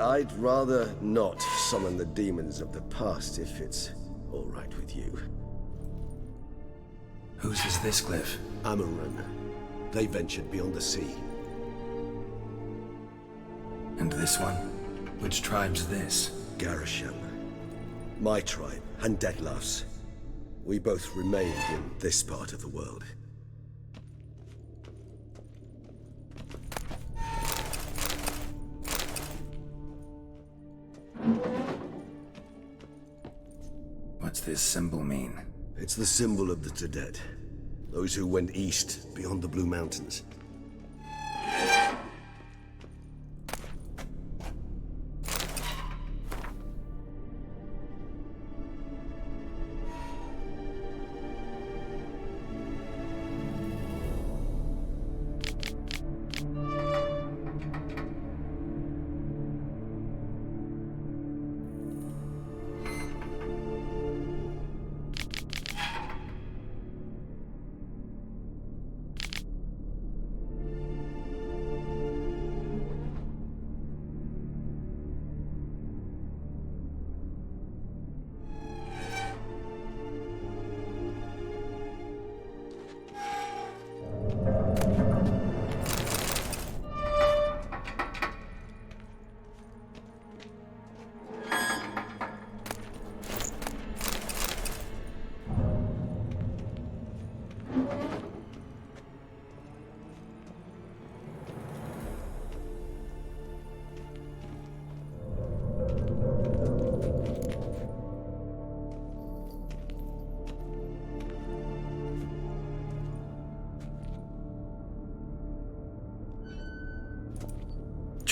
I'd rather not summon the demons of the past if it's all right with you. Whose is this glyph? Amaran. They ventured beyond the sea. And this one? Which tribe's this? Garisham. My tribe, and Detlaf's. We both remained in this part of the world. What's this symbol mean? It's the symbol of the Tedet. Those who went east, beyond the Blue Mountains.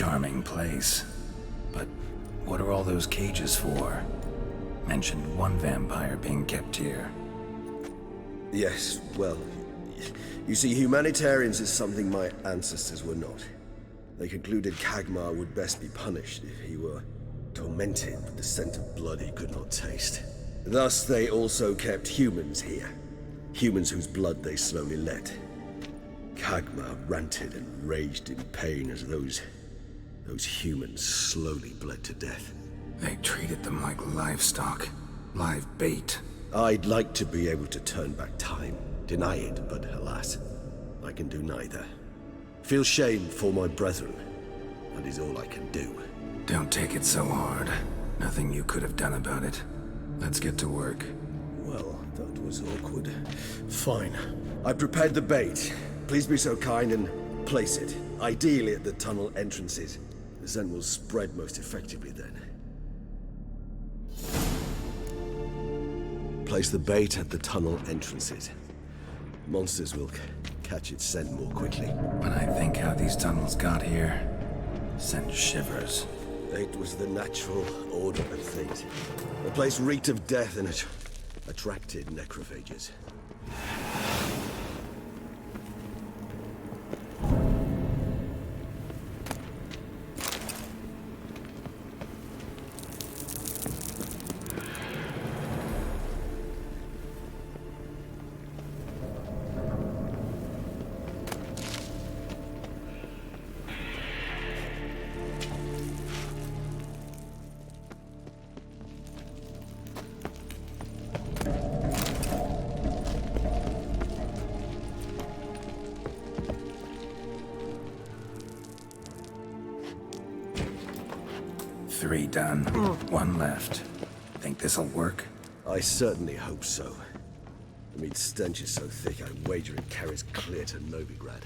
charming place. But what are all those cages for? Mentioned one vampire being kept here. Yes, well, you see, humanitarians is something my ancestors were not. They concluded Kagmar would best be punished if he were tormented with the scent of blood he could not taste. Thus, they also kept humans here. Humans whose blood they slowly let. Kagmar ranted and raged in pain as those humans slowly bled to death. They treated them like livestock, live bait. I'd like to be able to turn back time, deny it, but alas, I can do neither. Feel shame for my brethren. That is all I can do. Don't take it so hard. Nothing you could have done about it. Let's get to work. Well, that was awkward. Fine. I prepared the bait. Please be so kind and place it, ideally at the tunnel entrances. The scent will spread most effectively then. Place the bait at the tunnel entrances. Monsters will catch its scent more quickly. When I think how these tunnels got here, send shivers. It was the natural order of things. The place reeked of death and it attracted necrophages. Three done. One left. Think this'll work? I certainly hope so. The meat stench is so thick, I wager it carries clear to Novigrad.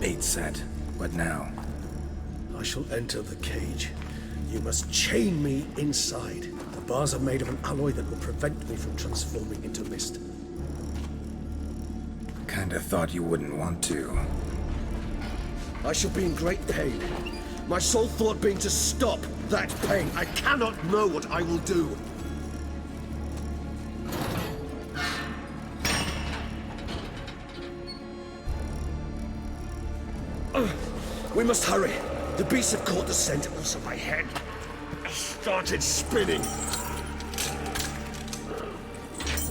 Bait set. What now? I shall enter the cage. You must chain me inside. The bars are made of an alloy that will prevent me from transforming into mist. Kinda thought you wouldn't want to. I shall be in great pain. My sole thought being to stop that pain. I cannot know what I will do. We must hurry. The beasts have caught the scent, also my head started spinning.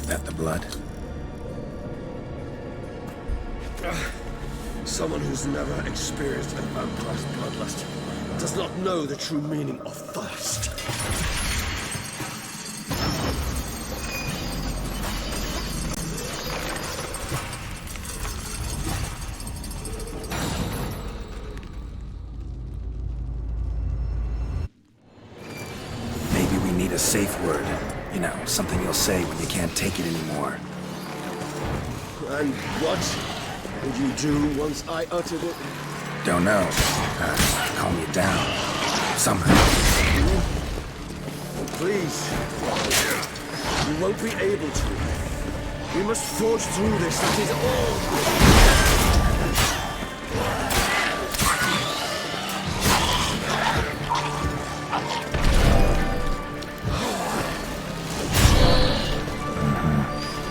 That the blood? Someone who's never experienced a vampire's bloodlust does not know the true meaning of thirst. Need a safe word. You know, something you'll say when you can't take it anymore. And what would you do once I uttered it? Don't know. Calm you down. Somehow. Please. won't be able to. We must forge through this, that is all.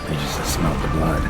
I just smell the blood.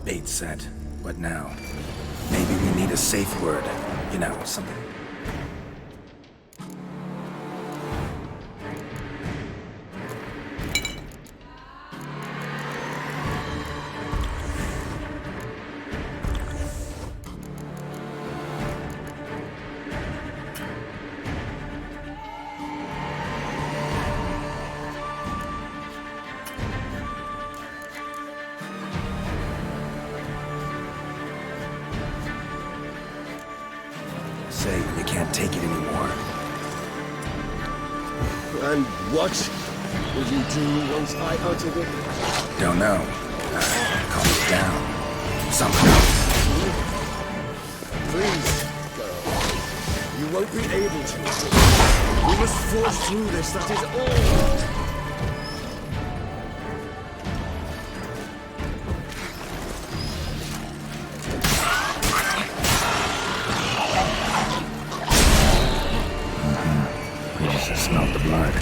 Bait set. What now? Maybe we need a safe word. You know, something. Say you can't take it anymore. And what will you do once I utter it? Don't know. Calm it down. Somehow. Please, girl. You won't be able to. We must forge through this, that is all. I smell the blood.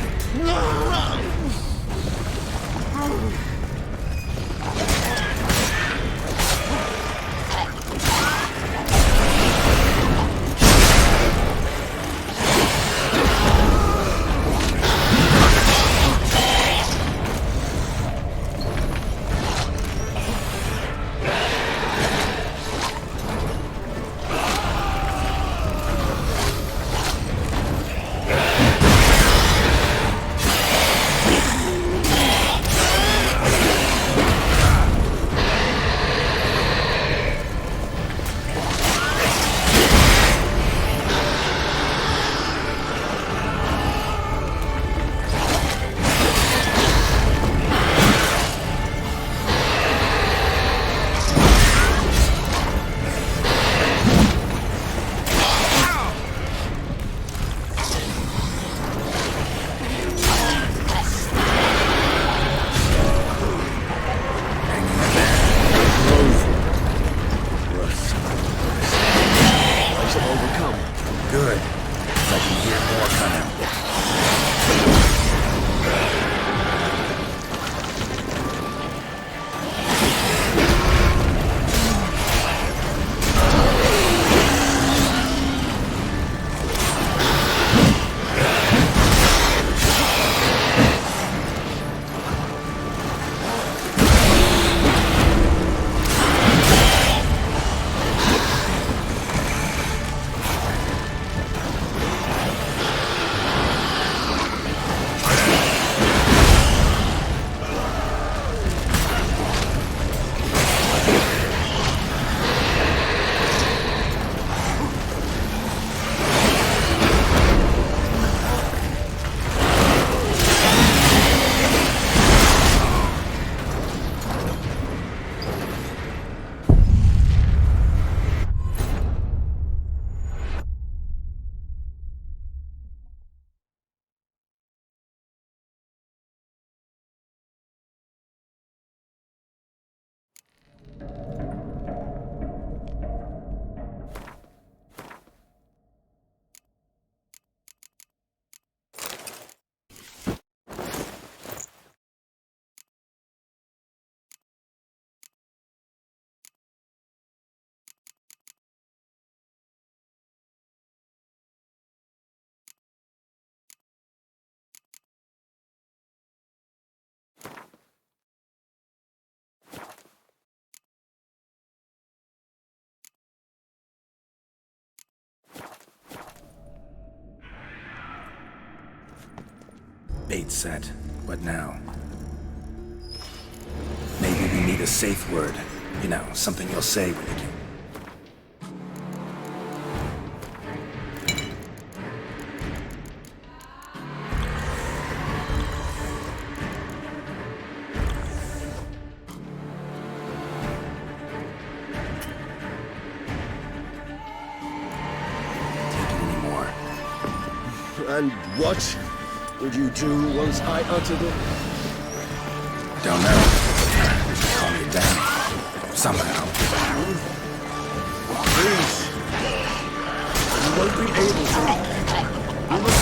Bait set. What now? Maybe we need a safe word. You know, something you'll say when you can. And what would you do once I uttered it? Don't know. Calm you down. Somehow. Please. You won't be able to. You must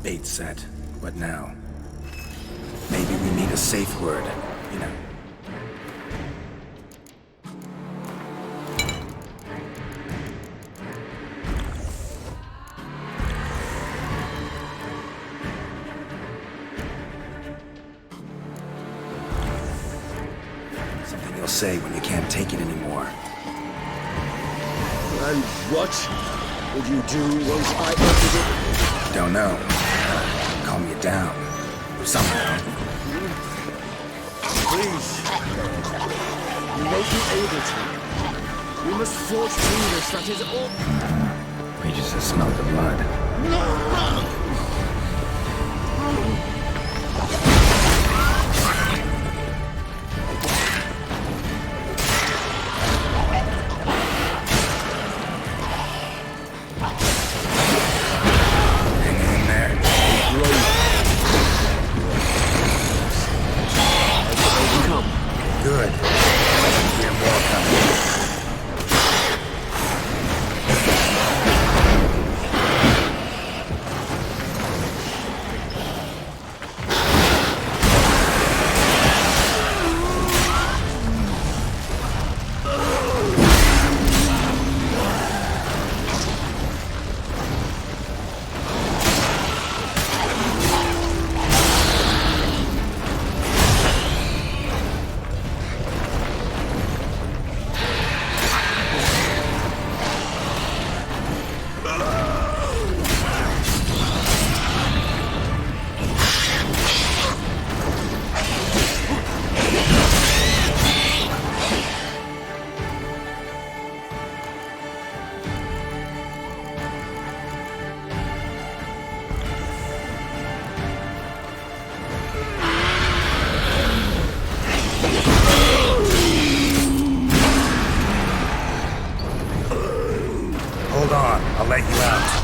Bait set. What now? Maybe we need a safe word. You know. Something you'll say when you can't take it anymore. And what would you do once I uttered it? Don't know. Calm you down. Somehow. Please. You won't be able to. You must forge through this, that is all. We just smell the blood. Good. We have more coming. Hold on, I'll let you out.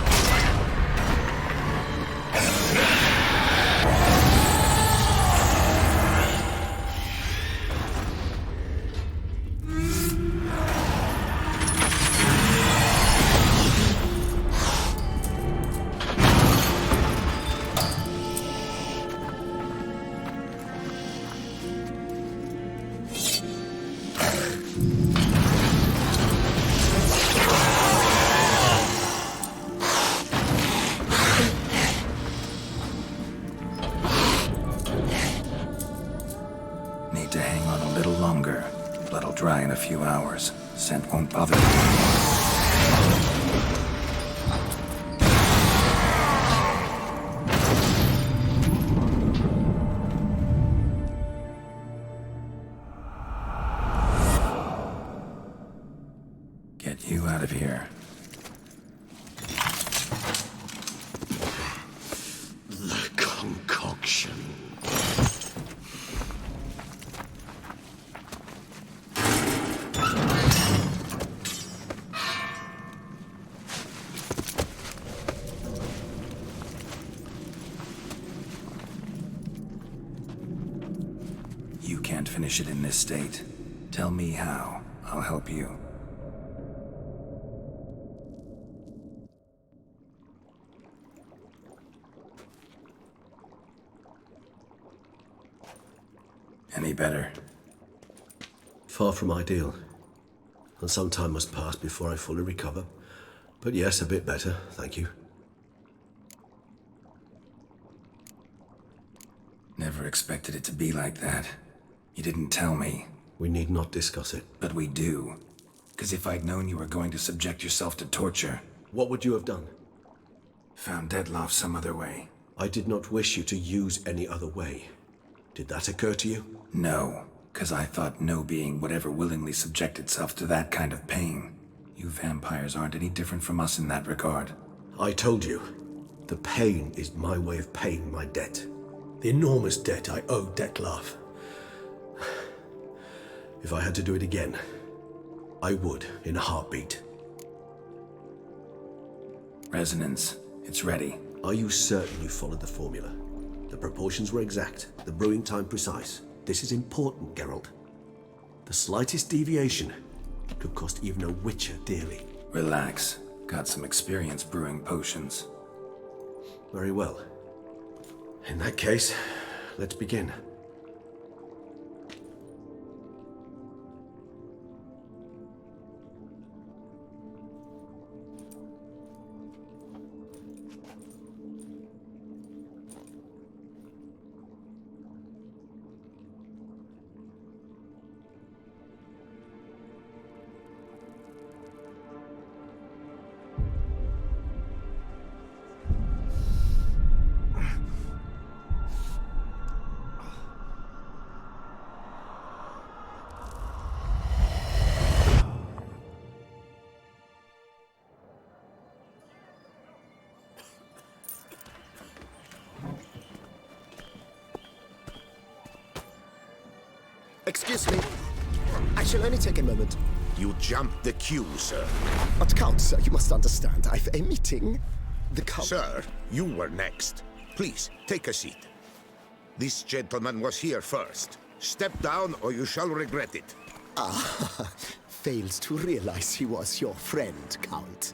Need to hang on a little longer. Blood'll dry in a few hours. Scent won't bother you. Get you out of here. The concoction. You can't finish it in this state. Tell me how. I'll help you. Any better? Far from ideal. and some time must pass before I fully recover. But yes, a bit better, thank you. Never expected it to be like that. You didn't tell me. We need not discuss it. But we do. Because if I'd known you were going to subject yourself to torture... What would you have done? Found Dettlaff some other way. I did not wish you to use any other way. Did that occur to you? No, because I thought no being would ever willingly subject itself to that kind of pain. You vampires aren't any different from us in that regard. I told you, the pain is my way of paying my debt. The enormous debt I owe Dettlaff. If I had to do it again, I would in a heartbeat. Resonance, it's ready. Are you certain you followed the formula? The proportions were exact, the brewing time precise. This is important, Geralt. The slightest deviation could cost even a witcher dearly. Relax. Got some experience brewing potions. Very well. In that case, let's begin. Excuse me. I shall only take a moment. You jumped the queue, sir. But Count, sir, you must understand. I've a meeting. The Count... Sir, you were next. Please, take a seat. This gentleman was here first. Step down or you shall regret it. Ah, fails to realize he was your friend, Count.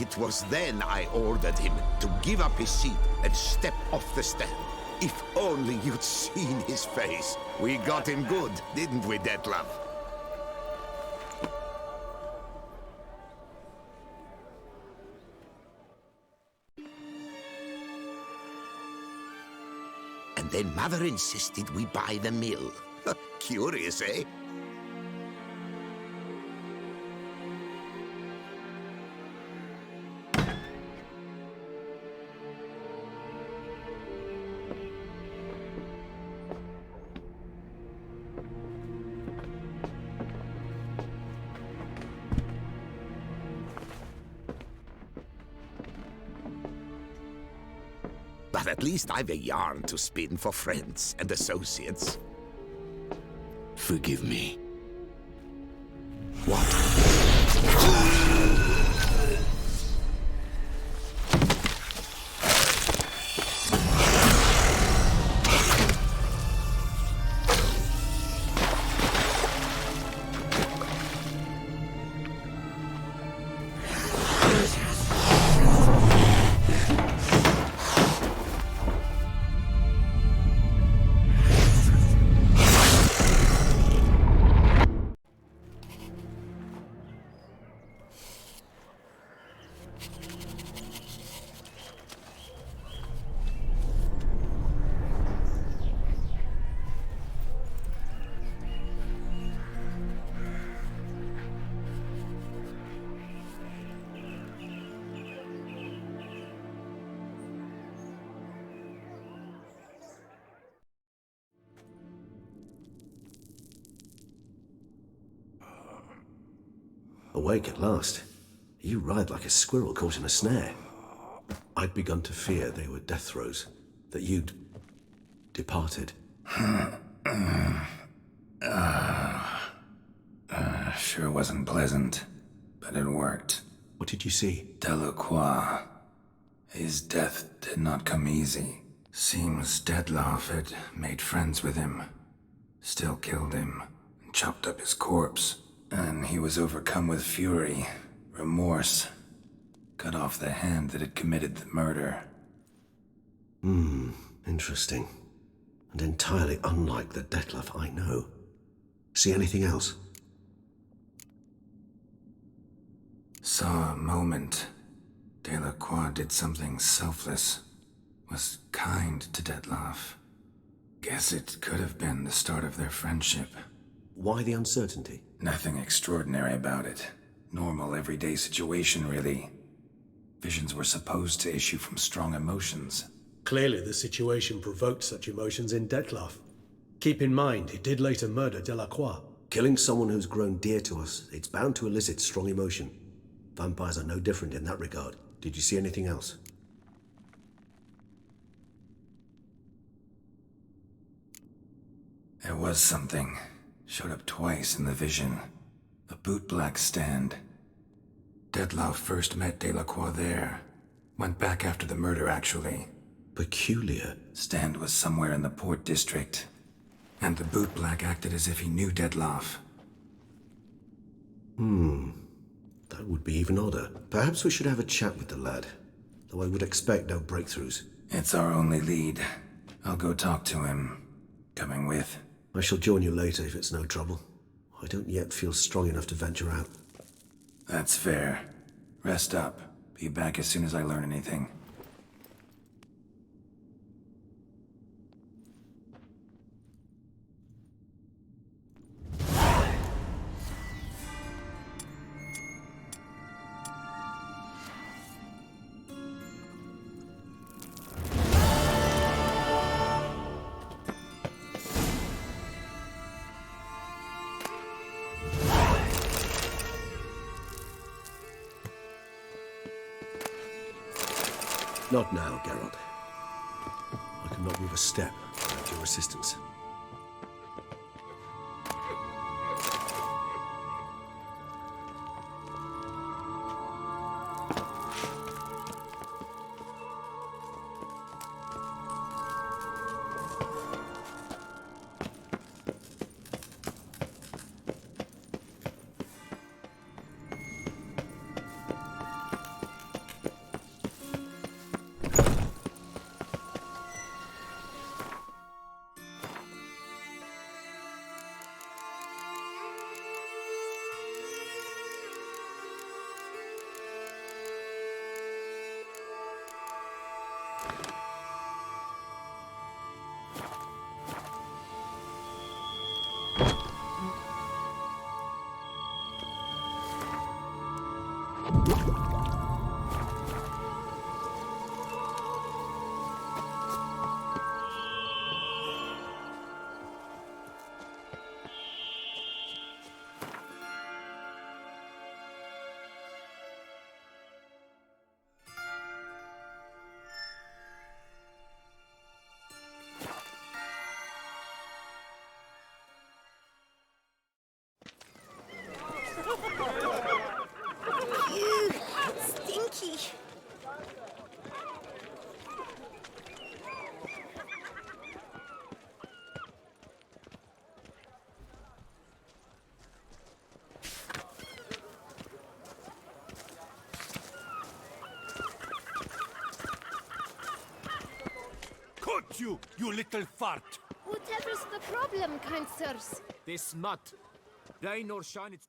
It was then I ordered him to give up his seat and step off the stand. If only you'd seen his face. We got him good, didn't we, Dettlaff? And then Mother insisted we buy the mill. Curious, eh? But at least I've a yarn to spin for friends and associates. Forgive me. What? Awake at last. You ride like a squirrel caught in a snare. I'd begun to fear they were death throes, that you'd departed. Sure wasn't pleasant, but it worked. What did you see? Delacroix. His death did not come easy. Seems Dettlaff had made friends with him, still killed him, and chopped up his corpse. And he was overcome with fury, remorse, cut off the hand that had committed the murder. Interesting. And entirely unlike the Dettlaff I know. See anything else? Saw a moment. Delacroix did something selfless. Was kind to Dettlaff. Guess it could have been the start of their friendship. Why the uncertainty? Nothing extraordinary about it. Normal, everyday situation, really. Visions were supposed to issue from strong emotions. Clearly the situation provoked such emotions in Dettlaff. Keep in mind, he did later murder Delacroix. Killing someone who's grown dear to us, it's bound to elicit strong emotion. Vampires are no different in that regard. Did you see anything else? There was something. Showed up twice in the vision. A bootblack stand. Dettlaff first met Delacroix there. Went back after the murder, actually. Peculiar. Stand was somewhere in the Port District. And the bootblack acted as if he knew Dettlaff. That would be even odder. Perhaps we should have a chat with the lad. Though I would expect no breakthroughs. It's our only lead. I'll go talk to him. Coming with? I shall join you later if it's no trouble. I don't yet feel strong enough to venture out. That's fair. Rest up. Be back as soon as I learn anything. Not now, Geralt. I cannot move a step without your assistance. Ew, stinky. Cut you, you little fart! Whatever's the problem, kind sirs? This smut. Rain or shine, it's...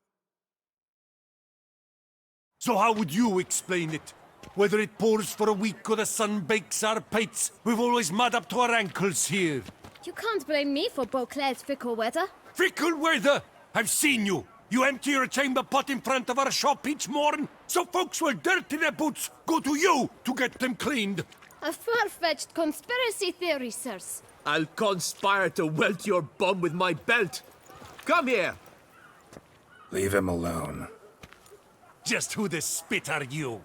So how would you explain it? Whether it pours for a week or the sun bakes our pates, we've always mud up to our ankles here. You can't blame me for Beauclair's fickle weather. Fickle weather! I've seen you! You empty your chamber pot in front of our shop each morn, so folks will dirty their boots, go to you to get them cleaned. A far-fetched conspiracy theory, sirs. I'll conspire to welt your bum with my belt. Come here! Leave him alone. Just who the spit are you?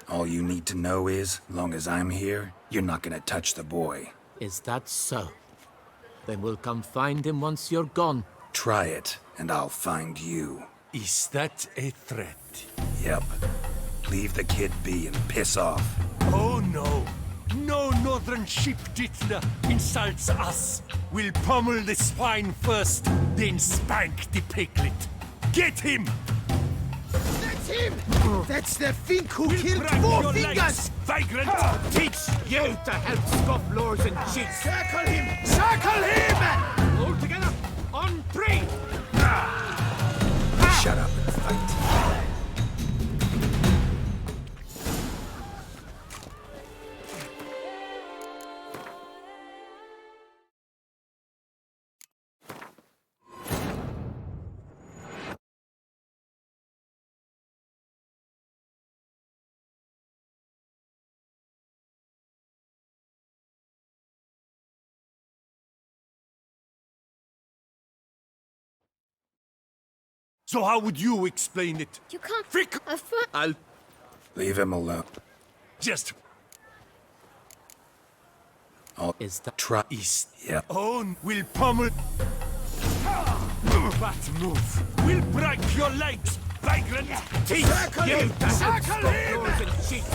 All you need to know is, long as I'm here, you're not gonna touch the boy. Is that so? Then we'll come find him once you're gone. Try it, and I'll find you. Is that a threat? Yep. Leave the kid be and piss off. Oh no. No northern sheep titler insults us. We'll pummel the swine first, then spank the piglet. Get him! That's him! That's the fink who We'll killed break 4 your fingers! legs, vagrant! Teach You to help scofflaws and cheats! Circle him! Circle him! All together, on 3! Shut up and fight. So how would you explain it? You can't... Frick! I'll... Leave him alone. Just... Is that try east? Yeah. On, we'll pummel... That move. We'll break your legs, vagrant! Teach Circle you him! to Circle scofflaws him! and cheats!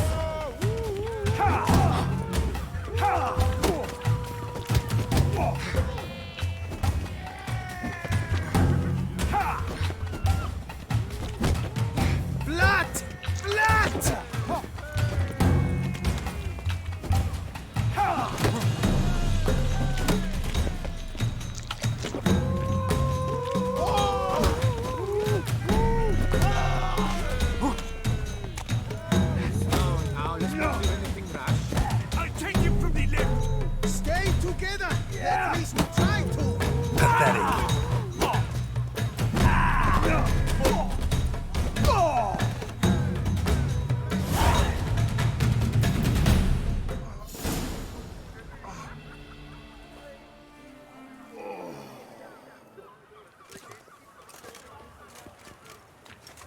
Blood! Blood! Now, let's not do anything rash. I'll take him from the left! Stay together! At least try to! Pathetic.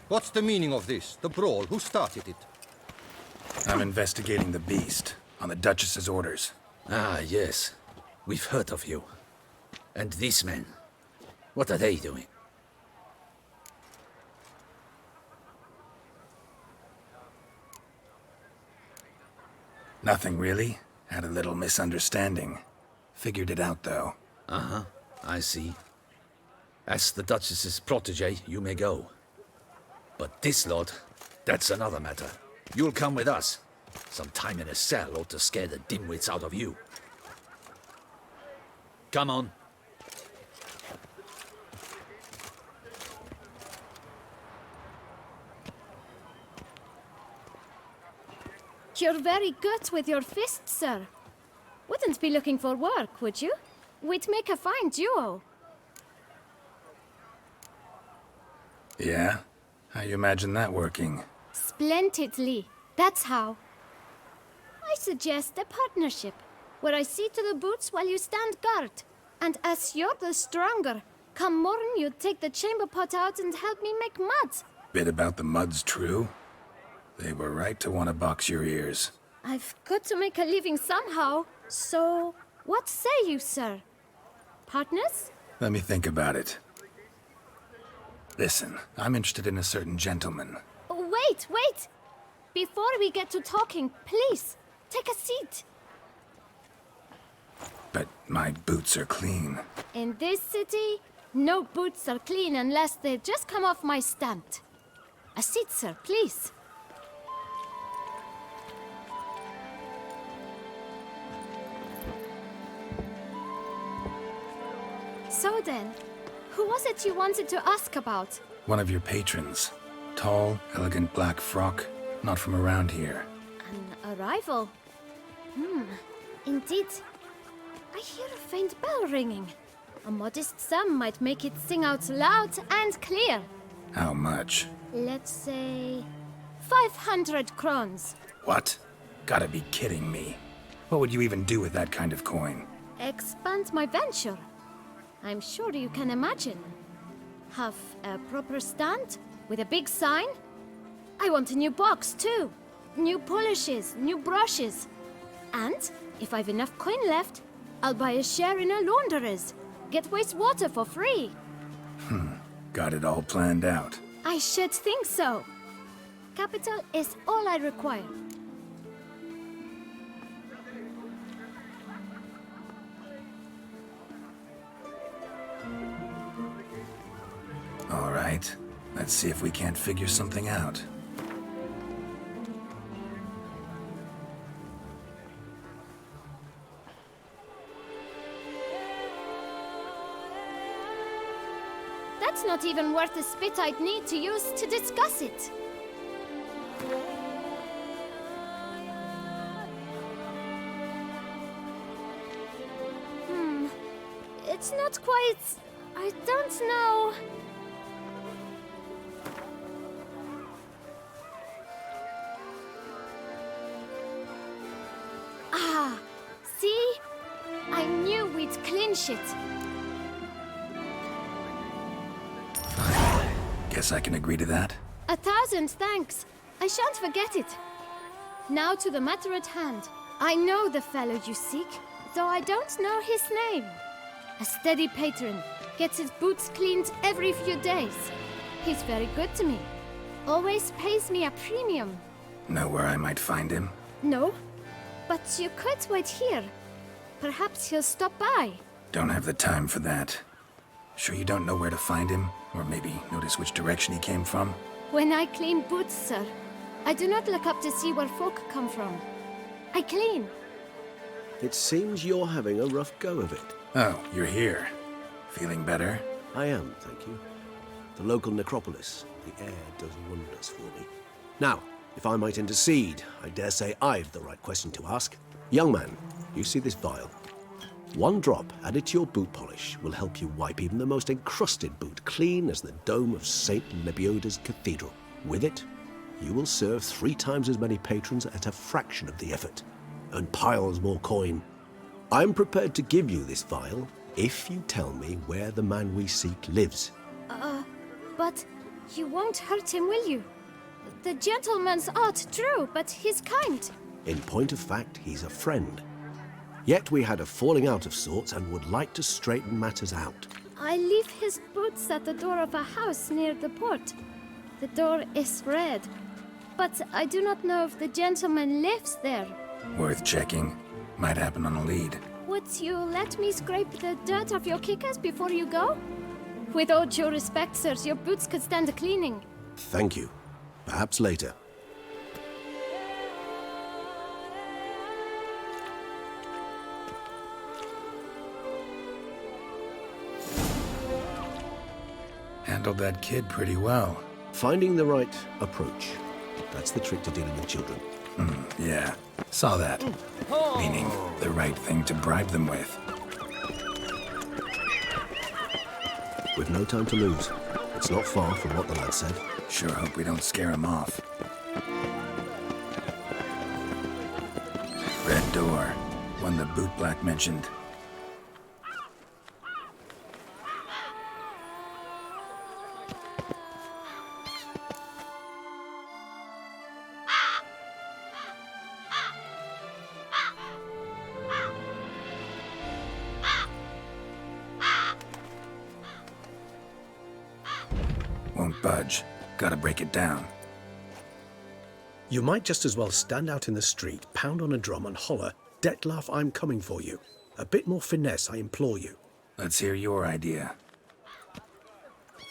What's the meaning of this? The brawl? Who started it? I'm investigating the beast, on the Duchess's orders. Ah, yes. We've heard of you. And these men, what are they doing? Nothing really. Had a little misunderstanding. Figured it out, though. Uh-huh, I see. As the Duchess's protege, you may go. But this lot, that's another matter. You'll come with us. Some time in a cell ought to scare the dimwits out of you. Come on. You're very good with your fists, sir. Wouldn't be looking for work, would you? We'd make a fine duo. Yeah? How you imagine that working? Splendidly. That's how. I suggest a partnership, where I see to the boots while you stand guard. And as you're the stronger, come morn you take the chamber pot out and help me make mud. Bit about the mud's true? They were right to want to box your ears. I've got to make a living somehow, so what say you, sir? Partners? Let me think about it. Listen, I'm interested in a certain gentleman. Wait, wait! Before we get to talking, please, take a seat. But my boots are clean. In this city, no boots are clean unless they just come off my stand. A seat, sir, please. So then, who was it you wanted to ask about? One of your patrons. Tall, elegant black frock. Not from around here. An arrival? Indeed. I hear a faint bell ringing. A modest sum might make it sing out loud and clear. How much? Let's say 500 crowns. What? Gotta be kidding me. What would you even do with that kind of coin? Expand my venture. I'm sure you can imagine. Have a proper stand with a big sign. I want a new box too. New polishes, new brushes. And if I've enough coin left, I'll buy a share in a launderer's. Get wastewater for free. Got it all planned out. I should think so. capital is all I require. All right. Let's see if we can't figure something out. That's not even worth the spit I'd need to use to discuss it. It's not quite... I don't know... Ah, see? I knew we'd clinch it. Guess I can agree to that. 1,000 thanks. I shan't forget it. Now to the matter at hand. I know the fellow you seek, though I don't know his name. A steady patron, gets his boots cleaned every few days. He's very good to me. Always pays me a premium. Know where I might find him? No, but you could wait here. Perhaps he'll stop by. Don't have the time for that. Sure you don't know where to find him? Or maybe notice which direction he came from? When I clean boots, sir, I do not look up to see where folk come from. I clean. It seems you're having a rough go of it. Oh, you're here. Feeling better? I am, thank you. The local necropolis. The air does wonders for me. Now, if I might intercede, I dare say I've the right question to ask. Young man, you see this vial? One drop added to your boot polish will help you wipe even the most encrusted boot clean as the dome of St. Lebioda's Cathedral. With it, you will serve 3 times as many patrons at a fraction of the effort, and piles more coin. I'm prepared to give you this vial if you tell me where the man we seek lives. But you won't hurt him, will you? The gentleman's odd, true, but he's kind. In point of fact, he's a friend. Yet we had a falling out of sorts and would like to straighten matters out. I leave his boots at the door of a house near the port. The door is red, but I do not know if the gentleman lives there. Worth checking. Might happen on a lead. Would you let me scrape the dirt off your kickers before you go? With all due respect, sirs, your boots could stand a cleaning. Thank you. Perhaps later. Handled that kid pretty well. Finding the right approach. That's the trick to dealing with children. Yeah, saw that. Meaning, the right thing to bribe them with. We've no time to lose. It's not far from what the lad said. Sure hope we don't scare him off. Red door. One the bootblack mentioned. Won't budge. Gotta break it down. You might just as well stand out in the street, pound on a drum and holler, "Detlef, I'm coming for you." A bit more finesse, I implore you. Let's hear your idea.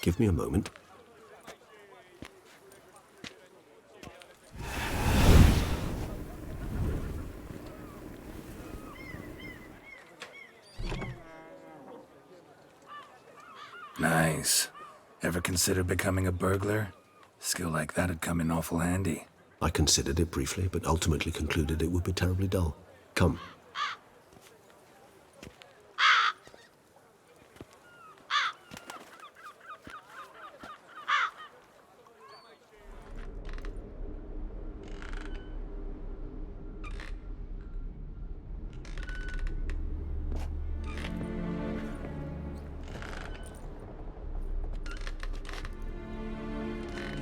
Give me a moment. Nice. Ever consider becoming a burglar? Skill like that'd come in awful handy. I considered it briefly, but ultimately concluded it would be terribly dull. Come.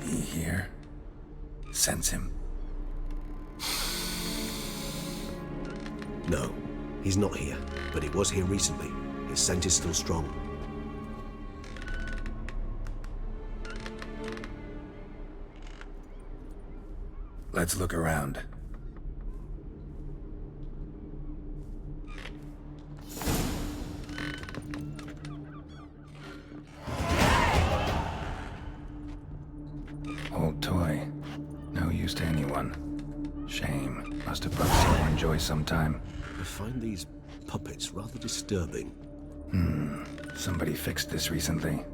He here? Sense him? No, he's not here, but he was here recently. His scent is still strong. Let's look around. Old toy. No use to anyone. Shame. Must have brought someone joy sometime. I find these puppets rather disturbing. Somebody fixed this recently.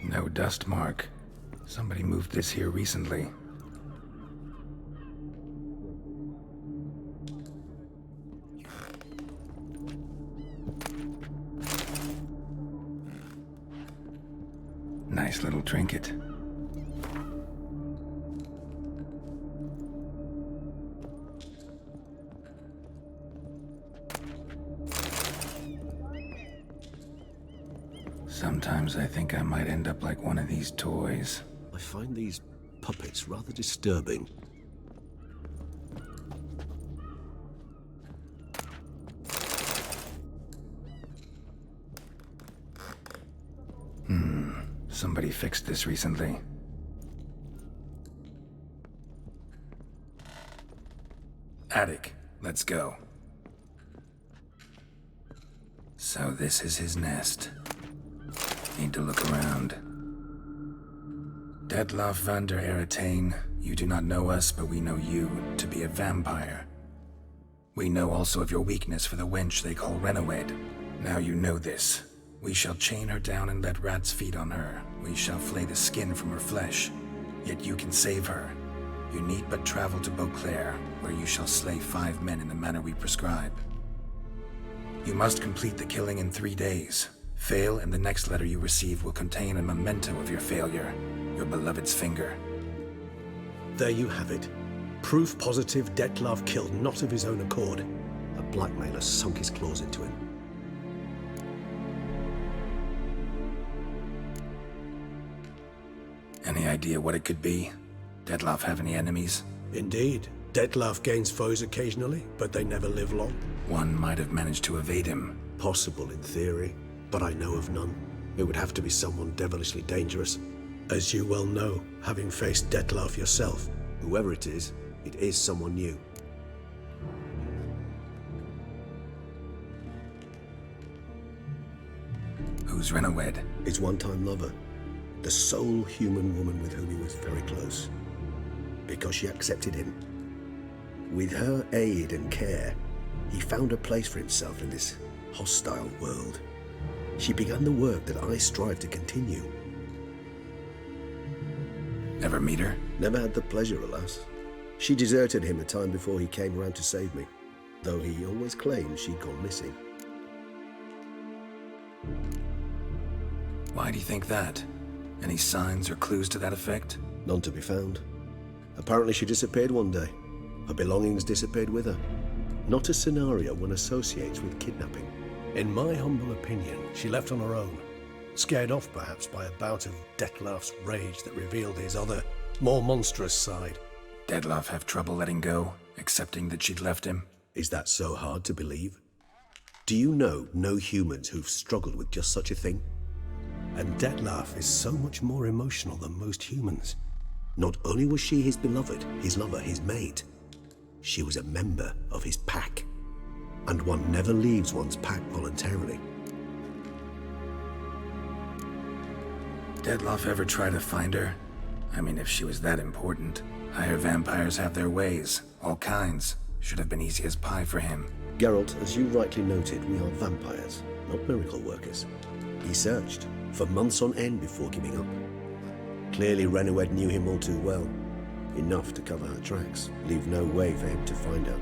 No dust mark. Somebody moved this here recently. Nice little trinket. Sometimes I think I might end up like one of these toys. I find these puppets rather disturbing. Somebody fixed this recently. Attic, let's go. So this is his nest. Need to look around. Detloff van der Eretain, you do not know us, but we know you to be a vampire. We know also of your weakness for the wench they call Renowed. Now you know this. We shall chain her down and let rats feed on her. We shall flay the skin from her flesh. Yet you can save her. You need but travel to Beauclair, where you shall slay 5 men in the manner we prescribe. You must complete the killing in 3 days. Fail, and the next letter you receive will contain a memento of your failure, your beloved's finger. There you have it. Proof positive Detlav killed not of his own accord. A blackmailer sunk his claws into him. Any idea what it could be? Detlaff have any enemies? Indeed. Detlav gains foes occasionally, but they never live long. One might have managed to evade him. Possible in theory, but I know of none. It would have to be someone devilishly dangerous. As you well know, having faced Detlav yourself. Whoever it is someone new. Who's Renowed? His one-time lover. The sole human woman with whom he was very close. Because she accepted him. With her aid and care, he found a place for himself in this hostile world. She began the work that I strive to continue. Never meet her? Never had the pleasure, alas. She deserted him a time before he came round to save me, though he always claimed she'd gone missing. Why do you think that? Any signs or clues to that effect? None to be found. Apparently she disappeared one day. Her belongings disappeared with her. Not a scenario one associates with kidnapping. In my humble opinion, she left on her own. Scared off perhaps by a bout of Detlav's rage that revealed his other, more monstrous side. Detlaff have trouble letting go, accepting that she'd left him? Is that so hard to believe? Do you know no humans who've struggled with just such a thing? And Detlav is so much more emotional than most humans. Not only was she his beloved, his lover, his mate, she was a member of his pack. And one never leaves one's pack voluntarily. Detlaff ever try to find her? I mean, if she was that important. Higher vampires have their ways, all kinds. Should have been easy as pie for him. Geralt, as you rightly noted, we are vampires, not miracle workers. He searched for months on end before giving up. Clearly Renowed knew him all too well. Enough to cover her tracks, leave no way for him to find her.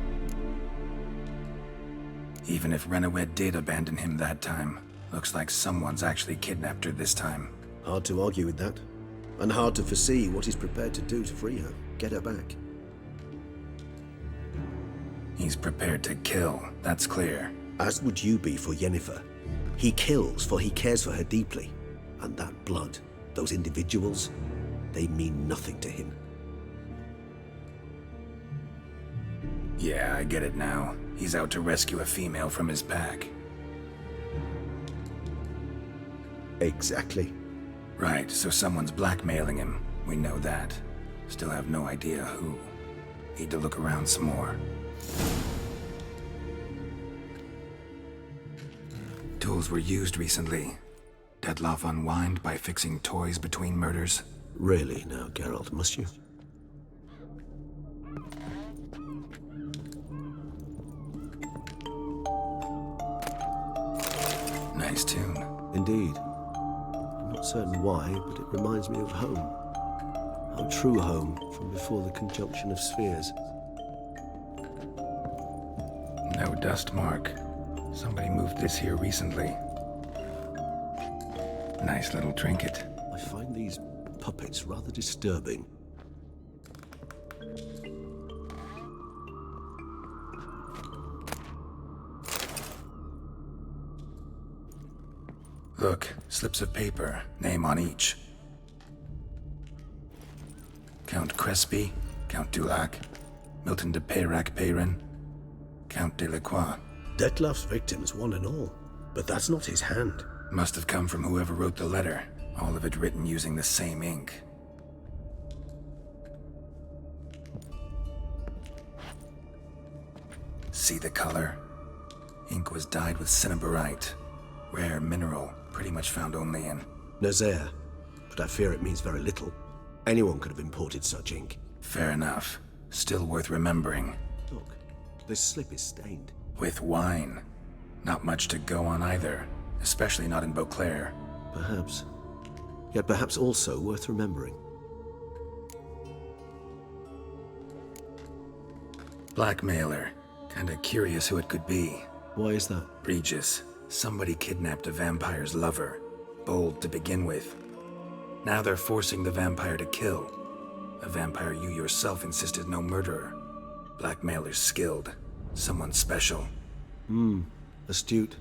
Even if Renowed did abandon him that time, looks like someone's actually kidnapped her this time. Hard to argue with that. And hard to foresee what he's prepared to do to free her, get her back. He's prepared to kill, that's clear. As would you be for Yennefer. He kills, for he cares for her deeply. And that blood, those individuals, they mean nothing to him. Yeah, I get it now. He's out to rescue a female from his pack. Exactly. Right, so someone's blackmailing him. We know that. Still have no idea who. Need to look around some more. Tools were used recently. Dettlaff unwind by fixing toys between murders. Really now, Geralt, must you? Nice tune. Indeed. I'm not certain why, but it reminds me of home. Our true home from before the conjunction of spheres. No dust mark. Somebody moved this here recently. Nice little trinket. I find these puppets rather disturbing. Look, slips of paper, name on each. Count Crespi, Count Dulac, Milton de Peyrac-Peyrin, Count Delacroix. Dettlaff's victims, one and all. But that's not his hand. Must have come from whoever wrote the letter. All of it written using the same ink. See the color? Ink was dyed with cinnabarite. Rare mineral, pretty much found only in Nazaire, but I fear it means very little. Anyone could have imported such ink. Fair enough. Still worth remembering. Look, this slip is stained. With wine. Not much to go on either, especially not in Beauclair. Perhaps. Yet perhaps also worth remembering. Blackmailer. Kinda curious who it could be. Why is that? Regis. Somebody kidnapped a vampire's lover. Bold to begin with. Now they're forcing the vampire to kill. A vampire you yourself insisted no murderer. Blackmailer's skilled. Someone special. Astute.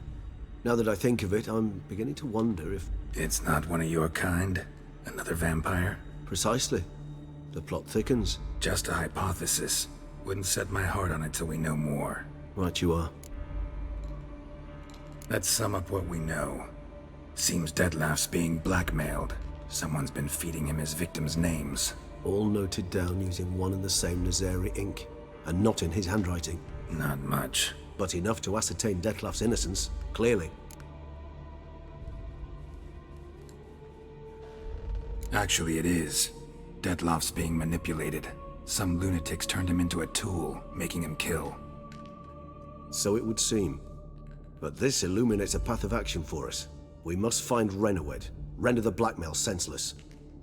Now that I think of it, I'm beginning to wonder if... It's not one of your kind? Another vampire? Precisely. The plot thickens. Just a hypothesis. Wouldn't set my heart on it till we know more. Right you are. Let's sum up what we know. Seems Dettlaff's being blackmailed. Someone's been feeding him his victims' names. All noted down using one and the same Nazari ink, and not in his handwriting. Not much. But enough to ascertain Dettlaff's innocence, clearly. Actually, it is. Dettlaff's being manipulated. Some lunatics turned him into a tool, making him kill. So it would seem. But this illuminates a path of action for us. We must find Renowed, render the blackmail senseless.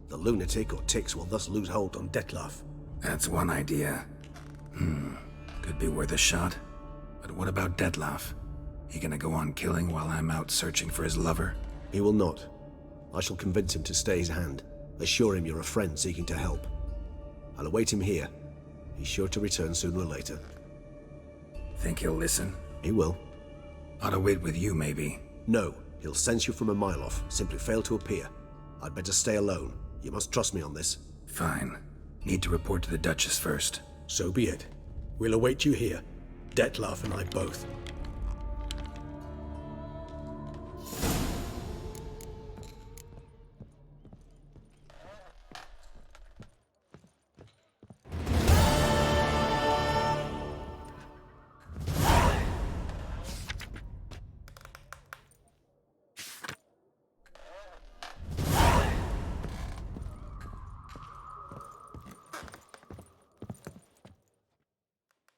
The lunatic or ticks will thus lose hold on Dettlaff. That's one idea. Could be worth a shot. But what about Dettlaff? He gonna go on killing while I'm out searching for his lover? He will not. I shall convince him to stay his hand. Assure him you're a friend seeking to help. I'll await him here. He's sure to return sooner or later. Think he'll listen? He will. Ought to wait with you, maybe. No, he'll sense you from a mile off. Simply fail to appear. I'd better stay alone. You must trust me on this. Fine. Need to report to the Duchess first. So be it. We'll await you here. Dettlaff and I both.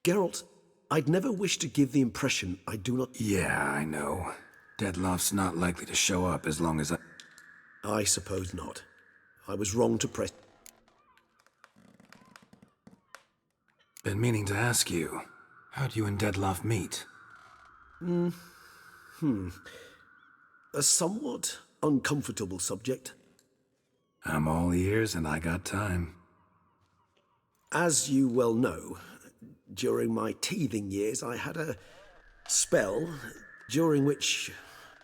Geralt, I'd never wish to give the impression I do not... Yeah, I know. Dettlaff's not likely to show up as long as I suppose not. I was wrong to press... Been meaning to ask you. How'd you and Dettlaff meet? A somewhat uncomfortable subject. I'm all ears and I got time. As you well know, during my teething years, I had a spell during which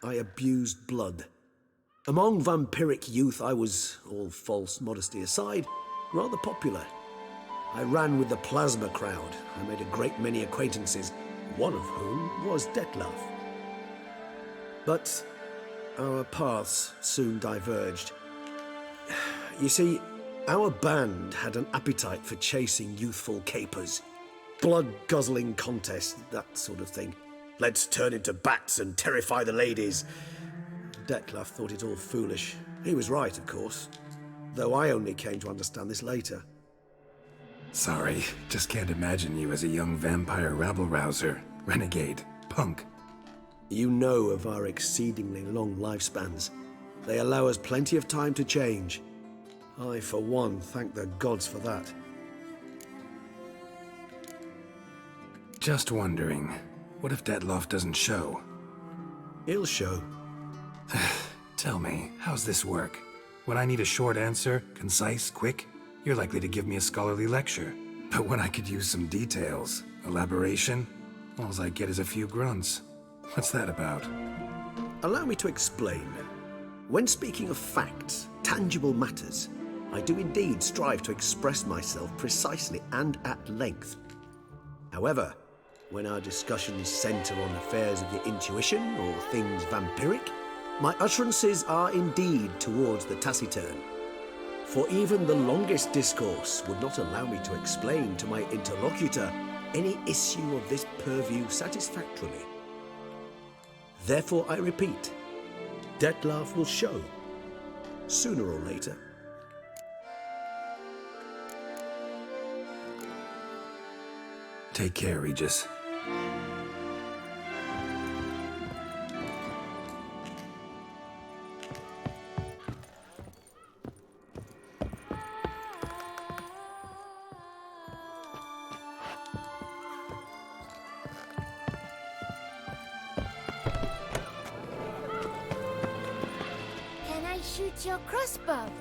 I abused blood. Among vampiric youth, I was, all false modesty aside, rather popular. I ran with the plasma crowd. I made a great many acquaintances, one of whom was Detlef. But our paths soon diverged. You see, our band had an appetite for chasing youthful capers. Blood-guzzling contests, that sort of thing. Let's turn into bats and terrify the ladies. Detlef thought it all foolish. He was right, of course. Though I only came to understand this later. Sorry, just can't imagine you as a young vampire rabble-rouser, renegade, punk. You know of our exceedingly long lifespans. They allow us plenty of time to change. I, for one, thank the gods for that. Just wondering, what if Detlef doesn't show? He'll show. Tell me, how's this work? When I need a short answer, concise, quick, you're likely to give me a scholarly lecture. But when I could use some details, elaboration, all I get is a few grunts. What's that about? Allow me to explain. When speaking of facts, tangible matters, I do indeed strive to express myself precisely and at length. However, when our discussions center on affairs of the intuition or things vampiric, my utterances are indeed towards the taciturn. For even the longest discourse would not allow me to explain to my interlocutor any issue of this purview satisfactorily. Therefore, I repeat, Detlef will show, sooner or later. Take care, Regis. Can I shoot your crossbow?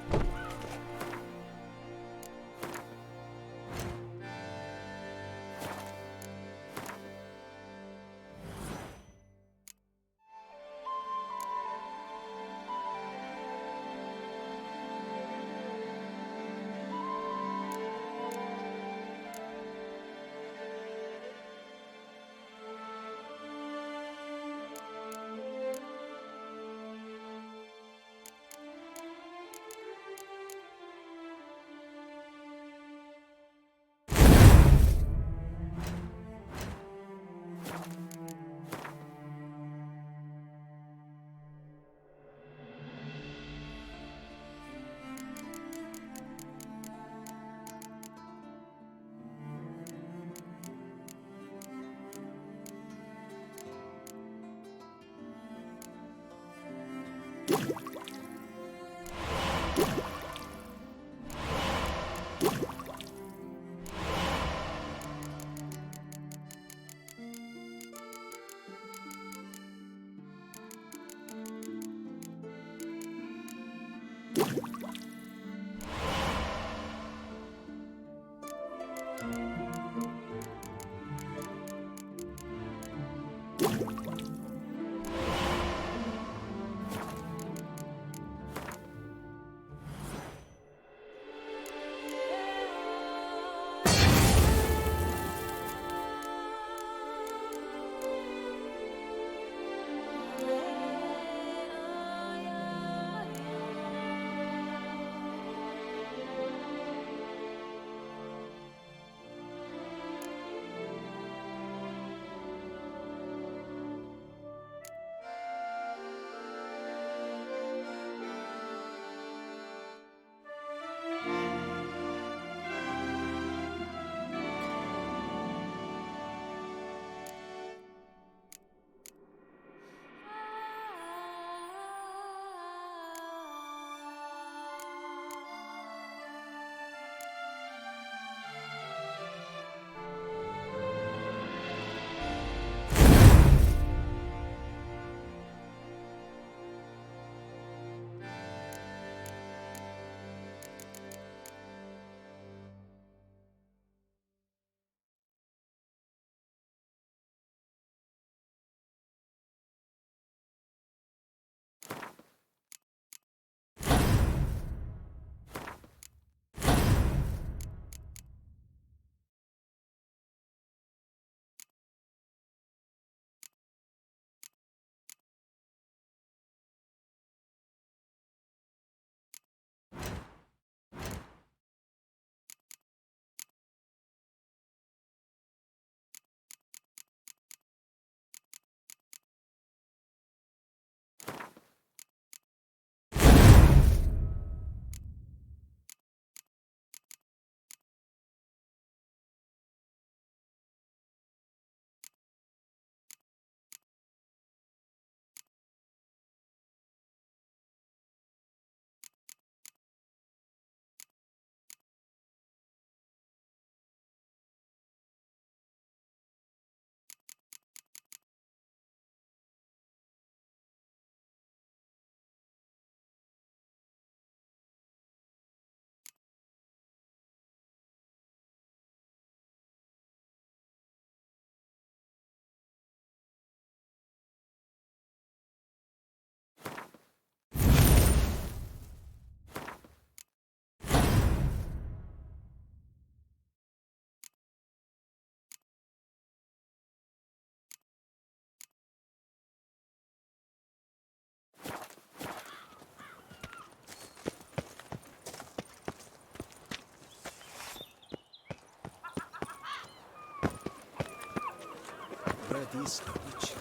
it is which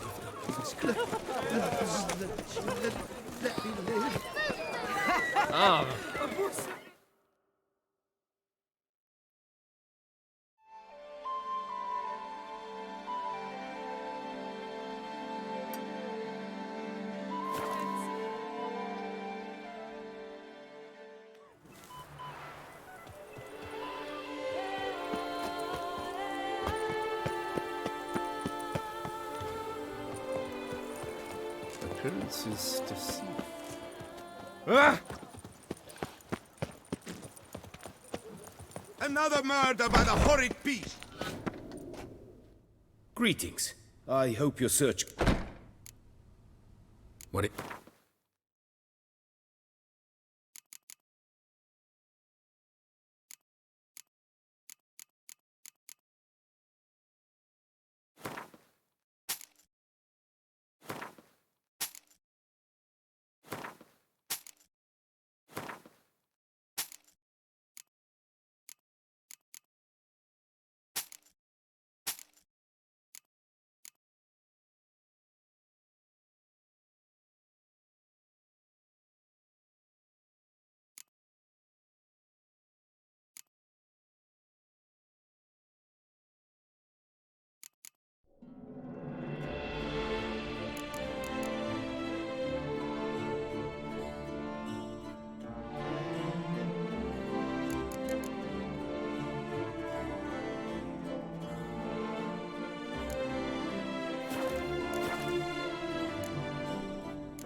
let me live. Ah. Appearances deceive. Ah! Another murder by the horrid beast! Greetings. I hope your search... What it...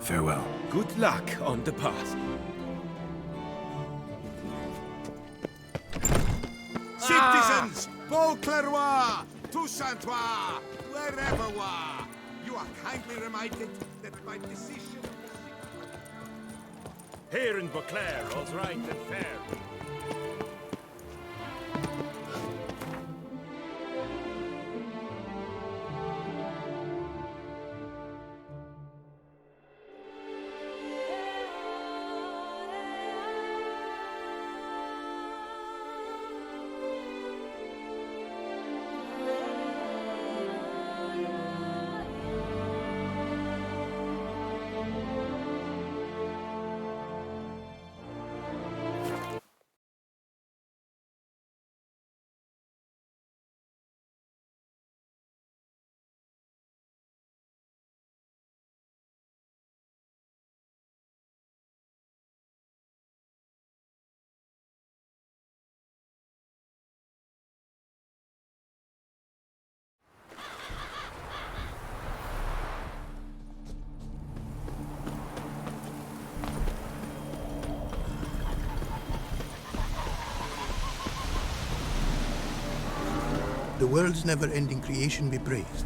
Farewell. Good luck on the path. Citizens! Beauclervois! Toussaintois! Wherever wa! You are kindly reminded that my decision... Here in Beauclair, all's right and fair. The world's never-ending creation be praised.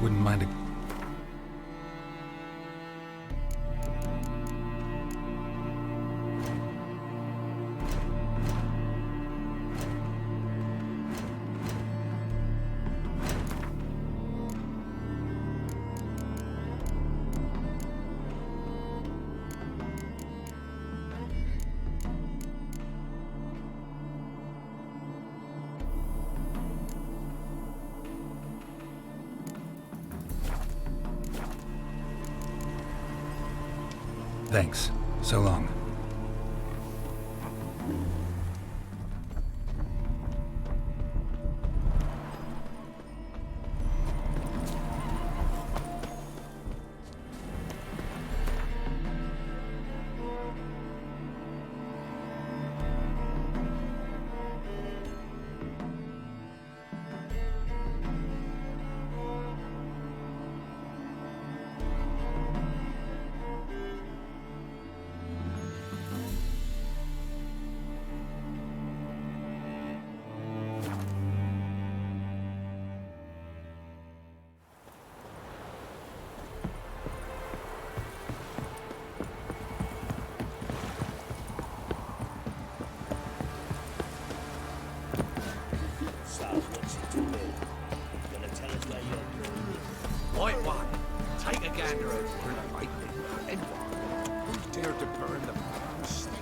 Wouldn't mind a... Thanks. So long. White one, take a gander over the lightning and forcing her to burn the stake.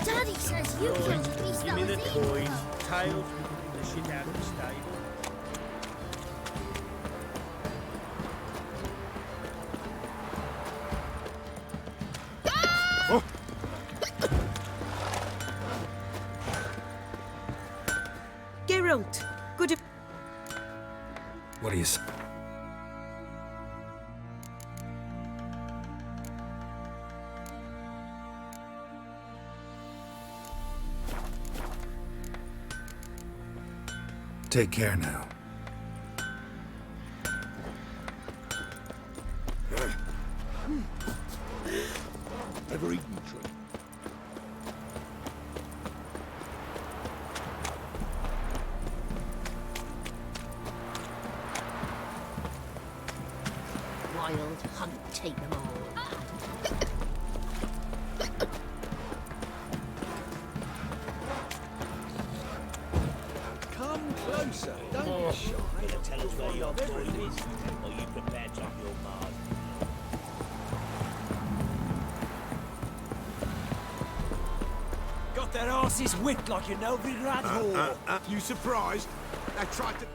Daddy says you killed the beast that was eating her. Tails the shit out of the stable. Geralt, good. What do you say? Take care now. Ever eaten tree? Wild hunt, take them all. Come closer, don't be shy. Tell us where your point is, or you can badge up your mark. Got their asses whipped like you know Virad Hall. You surprised? I tried to...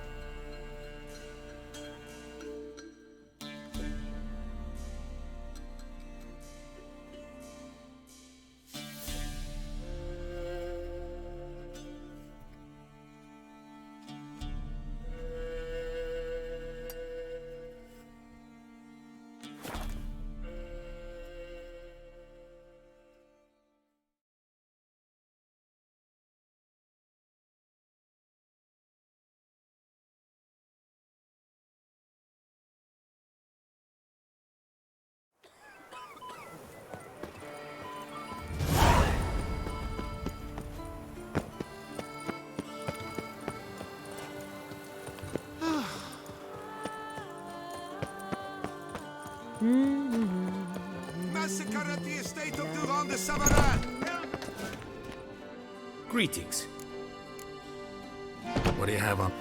Massacre at the estate of Durand de Savarin! Greetings. What do you have on?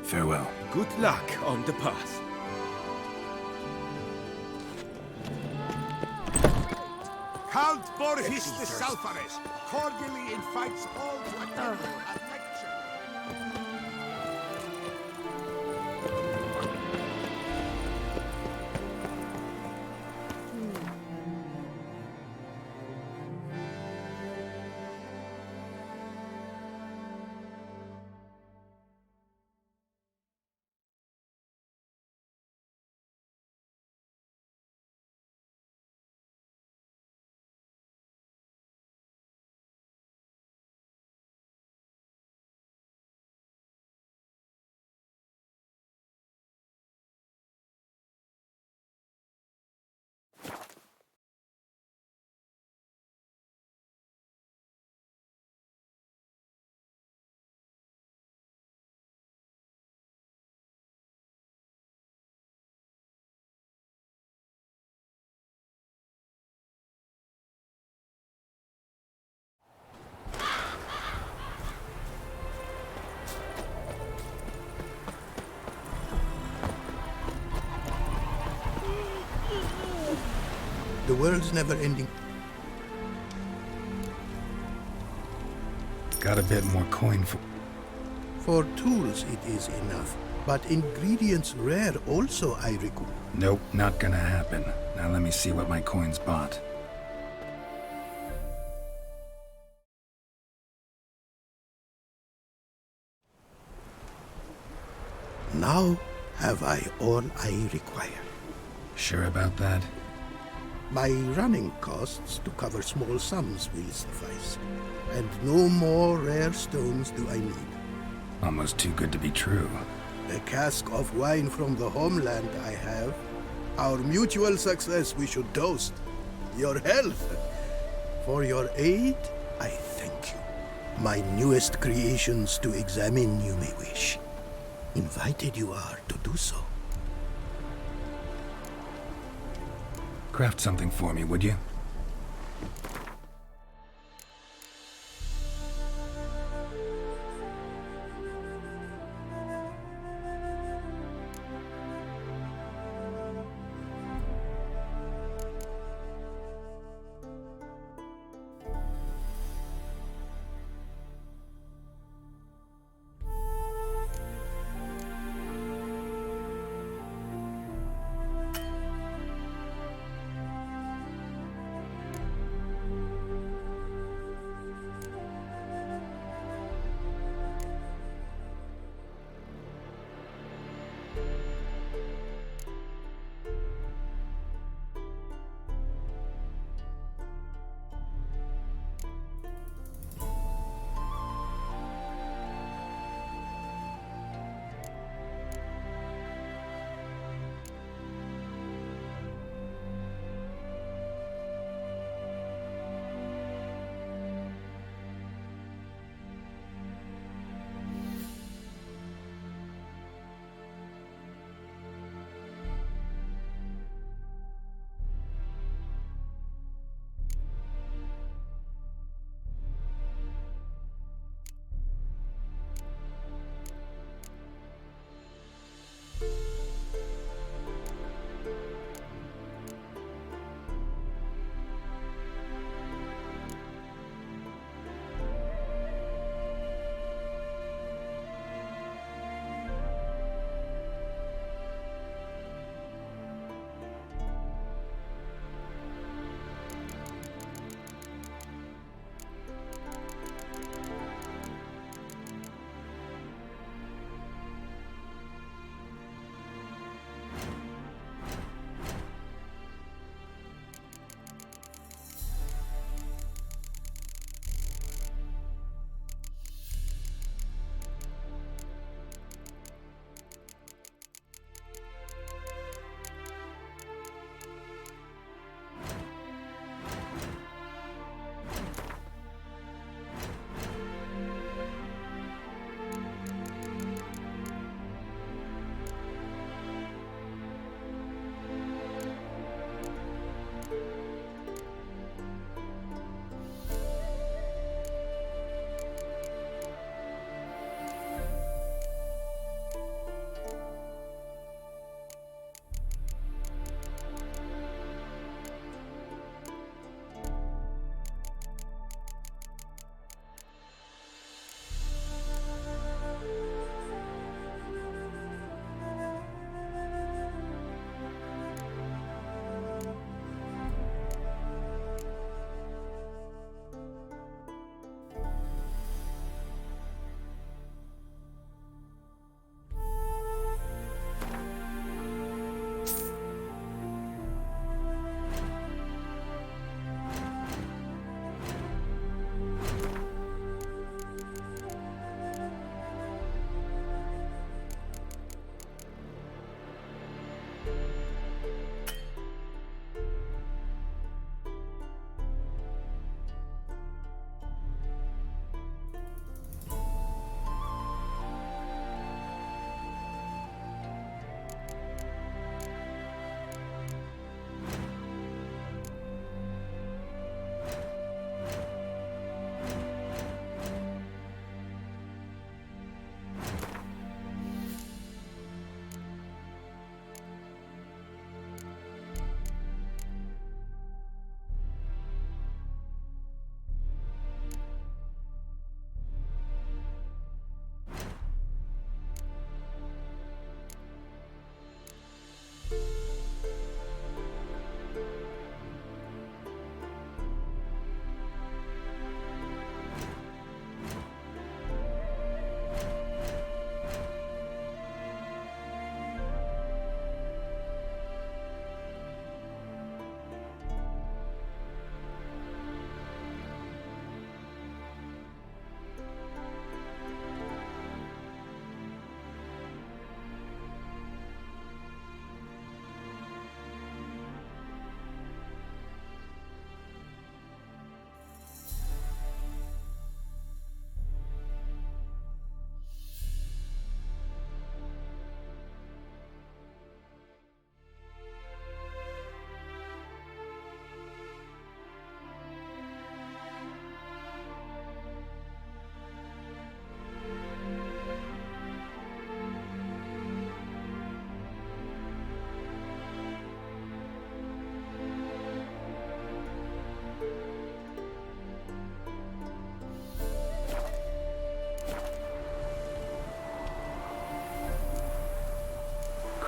Farewell. Good luck on the path. Count Borges de Salfares cordially invites all to attend a lecture. The world's never ending. Got a bit more coin for... For tools it is enough, but ingredients rare also, I recall. Nope, not gonna happen. Now let me see what my coins bought. Now have I all I require. Sure about that? My running costs to cover small sums will suffice, and no more rare stones do I need. Almost too good to be true. The cask of wine from the homeland I have. Our mutual success we should toast. Your health. For your aid, I thank you. My newest creations to examine you may wish. invited you are to do so. Craft something for me, would you?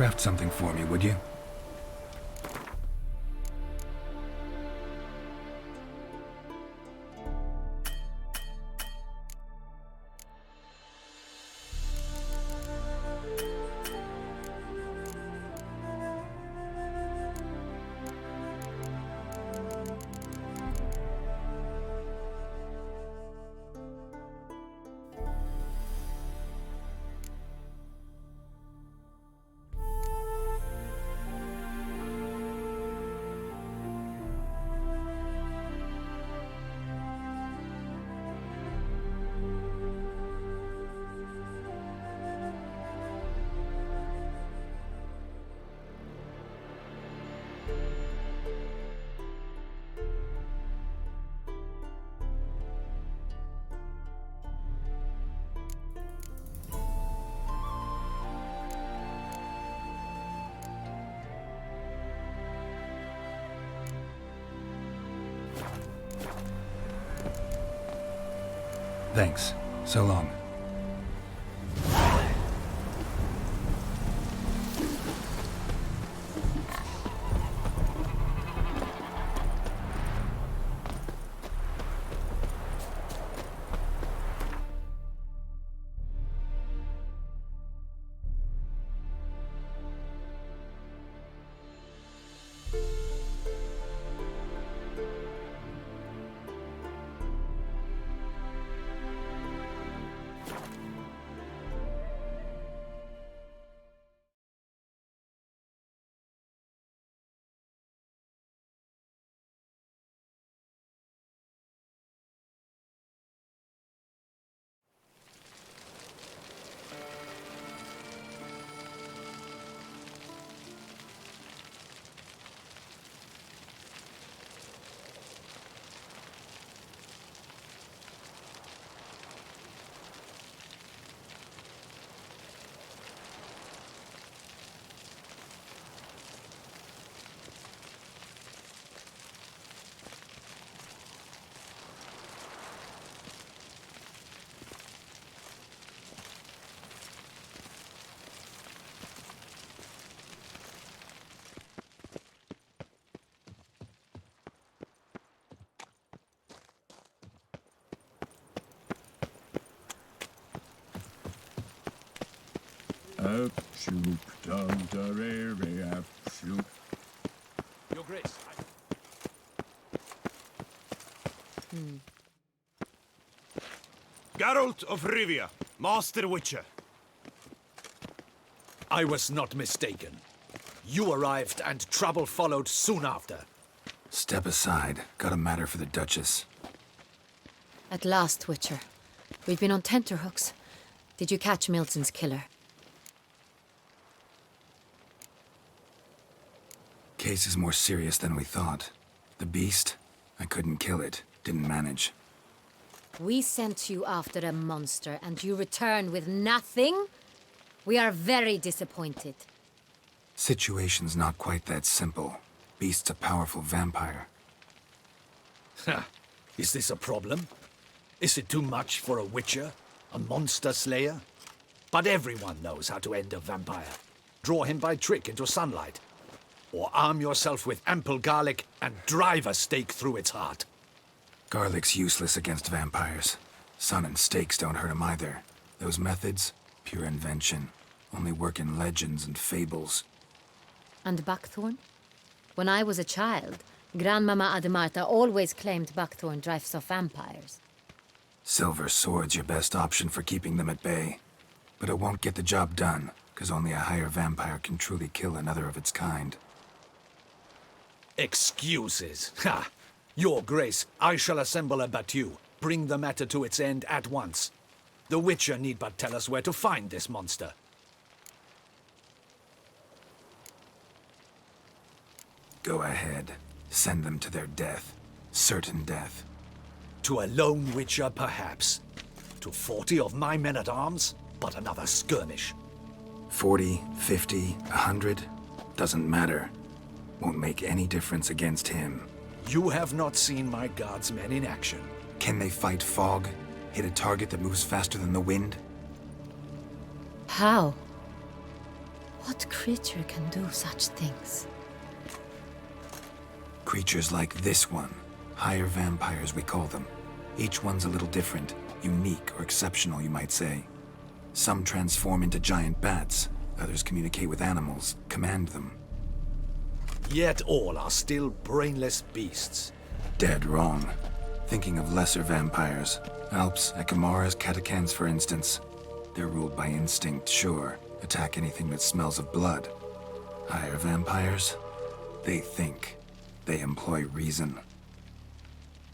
Craft something for me, would you? Thanks. So long. Up, shoop, down, the up, shoop. Your Grace. Geralt of Rivia, Master Witcher. I was not mistaken. You arrived and trouble followed soon after. Step aside. Got a matter for the Duchess. At last, Witcher. We've been on tenterhooks. Did you catch Milton's killer? Case is more serious than we thought. The beast? I couldn't kill it. Didn't manage. We sent you after a monster, and you return with nothing? We are very disappointed. Situation's not quite that simple. Beast's a powerful vampire. Ha! Is this a problem? Is it too much for a Witcher? A monster slayer? But everyone knows how to end a vampire. Draw him by trick into sunlight. Or arm yourself with ample garlic and drive a stake through its heart. Garlic's useless against vampires. Sun and stakes don't hurt him either. Those methods, pure invention. Only work in legends and fables. And buckthorn? When I was a child, Grandmama Ademarta always claimed buckthorn drives off vampires. Silver sword's your best option for keeping them at bay. But it won't get the job done, because only a higher vampire can truly kill another of its kind. Excuses. Ha! Your Grace, I shall assemble a battue. Bring the matter to its end at once. The Witcher need but tell us where to find this monster. Go ahead. Send them to their death. Certain death. To a lone Witcher, perhaps. To 40 of my men-at-arms, but another skirmish. 40, 50, 100? Doesn't matter. Won't make any difference against him. You have not seen my guards' men in action. Can they fight fog? Hit a target that moves faster than the wind? How? What creature can do such things? Creatures like this one. Higher vampires, we call them. Each one's a little different. Unique or exceptional, you might say. Some transform into giant bats. Others communicate with animals, command them. Yet all are still brainless beasts. Dead wrong. Thinking of lesser vampires. Alps, Ekamaras, Catacans, for instance. They're ruled by instinct, sure. Attack anything that smells of blood. Higher vampires? They think. They employ reason.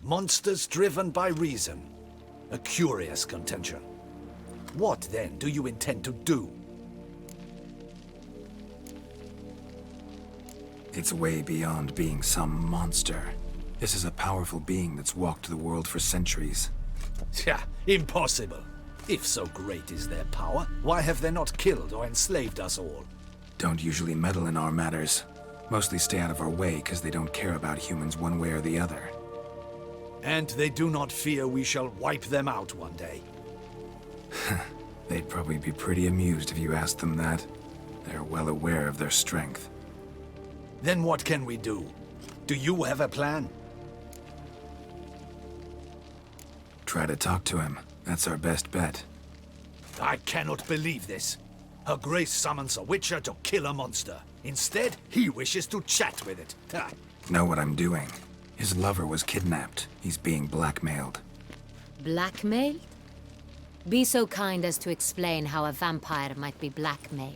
Monsters driven by reason. A curious contention. What, then, do you intend to do? It's way beyond being some monster. This is a powerful being that's walked the world for centuries. Yeah, impossible. If so great is their power, why have they not killed or enslaved us all? Don't usually meddle in our matters. Mostly stay out of our way because they don't care about humans one way or the other. And they do not fear we shall wipe them out one day. They'd probably be pretty amused if you asked them that. They're well aware of their strength. Then what can we do? Do you have a plan? Try to talk to him. That's our best bet. I cannot believe this. Her Grace summons a witcher to kill a monster. Instead, he wishes to chat with it. Ha. Know what I'm doing. His lover was kidnapped. He's being blackmailed. Blackmailed? Be so kind as to explain how a vampire might be blackmailed.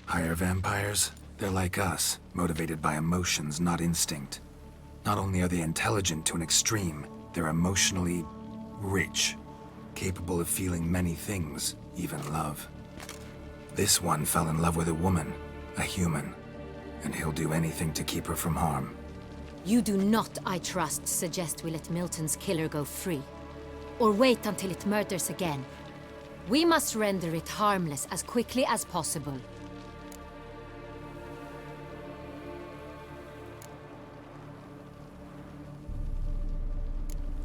Higher vampires? They're like us, motivated by emotions, not instinct. Not only are they intelligent to an extreme, they're emotionally rich, capable of feeling many things, even love. This one fell in love with a woman, a human, and he'll do anything to keep her from harm. You do not, I trust, suggest we let Milton's killer go free. Or wait until it murders again. We must render it harmless as quickly as possible.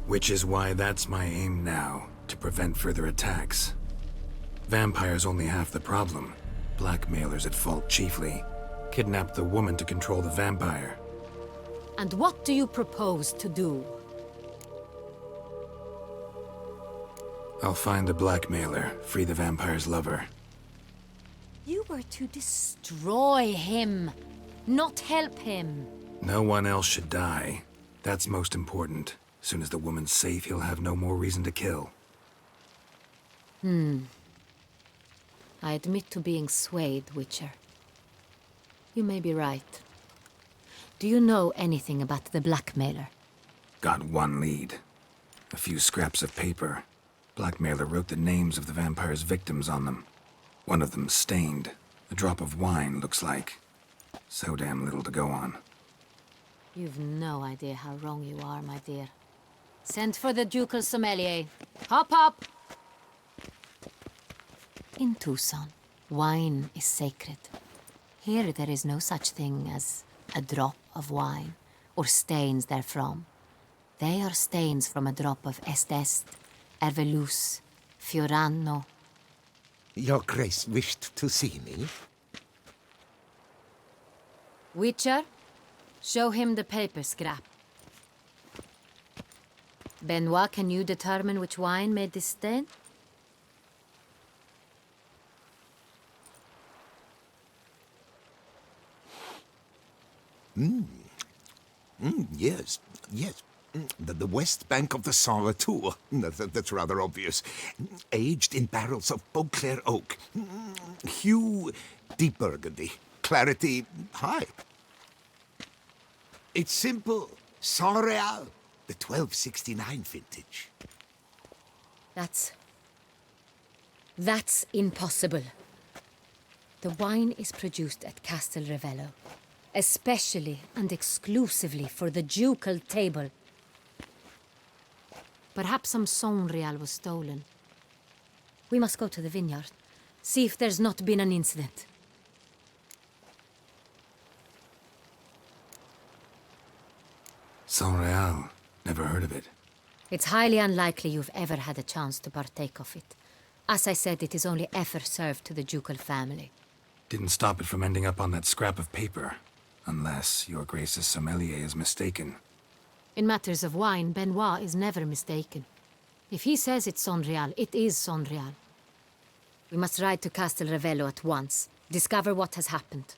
Which is why that's my aim now, to prevent further attacks. Vampires only half the problem. Blackmailers at fault chiefly. Kidnapped the woman to control the vampire. And what do you propose to do? I'll find the blackmailer, free the vampire's lover. You were to destroy him, not help him. No one else should die. That's most important. As soon as the woman's safe, he'll have no more reason to kill. I admit to being swayed, Witcher. You may be right. Do you know anything about the blackmailer? Got one lead. A few scraps of paper. Blackmailer wrote the names of the vampire's victims on them. One of them stained. A drop of wine, looks like. So damn little to go on. You've no idea how wrong you are, my dear. Send for the ducal sommelier. Hop, hop! In Tucson, wine is sacred. Here there is no such thing as a drop of wine, or stains therefrom. They are stains from a drop of Est, Ervelus, Fiorano. Your Grace wished to see me? Witcher, show him the paper scrap. Benoit, can you determine which wine made this stain? Yes, yes. The west bank of the Saint Retour. That's rather obvious. Aged in barrels of Beauclair oak. Hue, deep burgundy. Clarity, high. It's simple. Saint Real, the 1269 vintage. That's impossible. The wine is produced at Castel Ravello, especially and exclusively for the ducal table. Perhaps some Saint Real was stolen. We must go to the vineyard, see if there's not been an incident. Saint Real. Never heard of it. It's highly unlikely you've ever had a chance to partake of it. As I said, it is only ever served to the ducal family. Didn't stop it from ending up on that scrap of paper. Unless your Grace's sommelier is mistaken. In matters of wine, Benoit is never mistaken. If he says it's Sonreal, it is Sonreal. We must ride to Castel Ravello at once. Discover what has happened.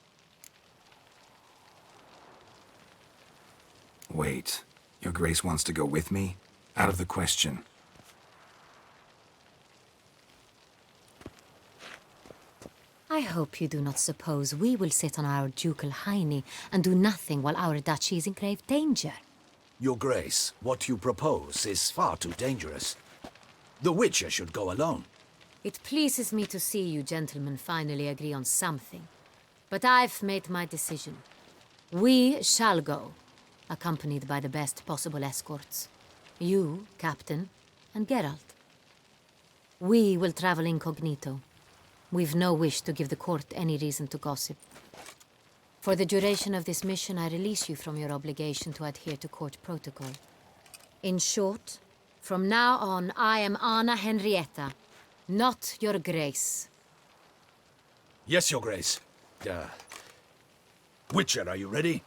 Wait. Your Grace wants to go with me? Out of the question. I hope you do not suppose we will sit on our ducal hiney and do nothing while our duchy is in grave danger. Your Grace, what you propose is far too dangerous. The Witcher should go alone. It pleases me to see you gentlemen finally agree on something. But I've made my decision. We shall go, accompanied by the best possible escorts. You, Captain, and Geralt. We will travel incognito. We've no wish to give the court any reason to gossip. For the duration of this mission, I release you from your obligation to adhere to court protocol. In short, from now on, I am Anna Henrietta, not your Grace. Yes, Your Grace. Witcher, are you ready?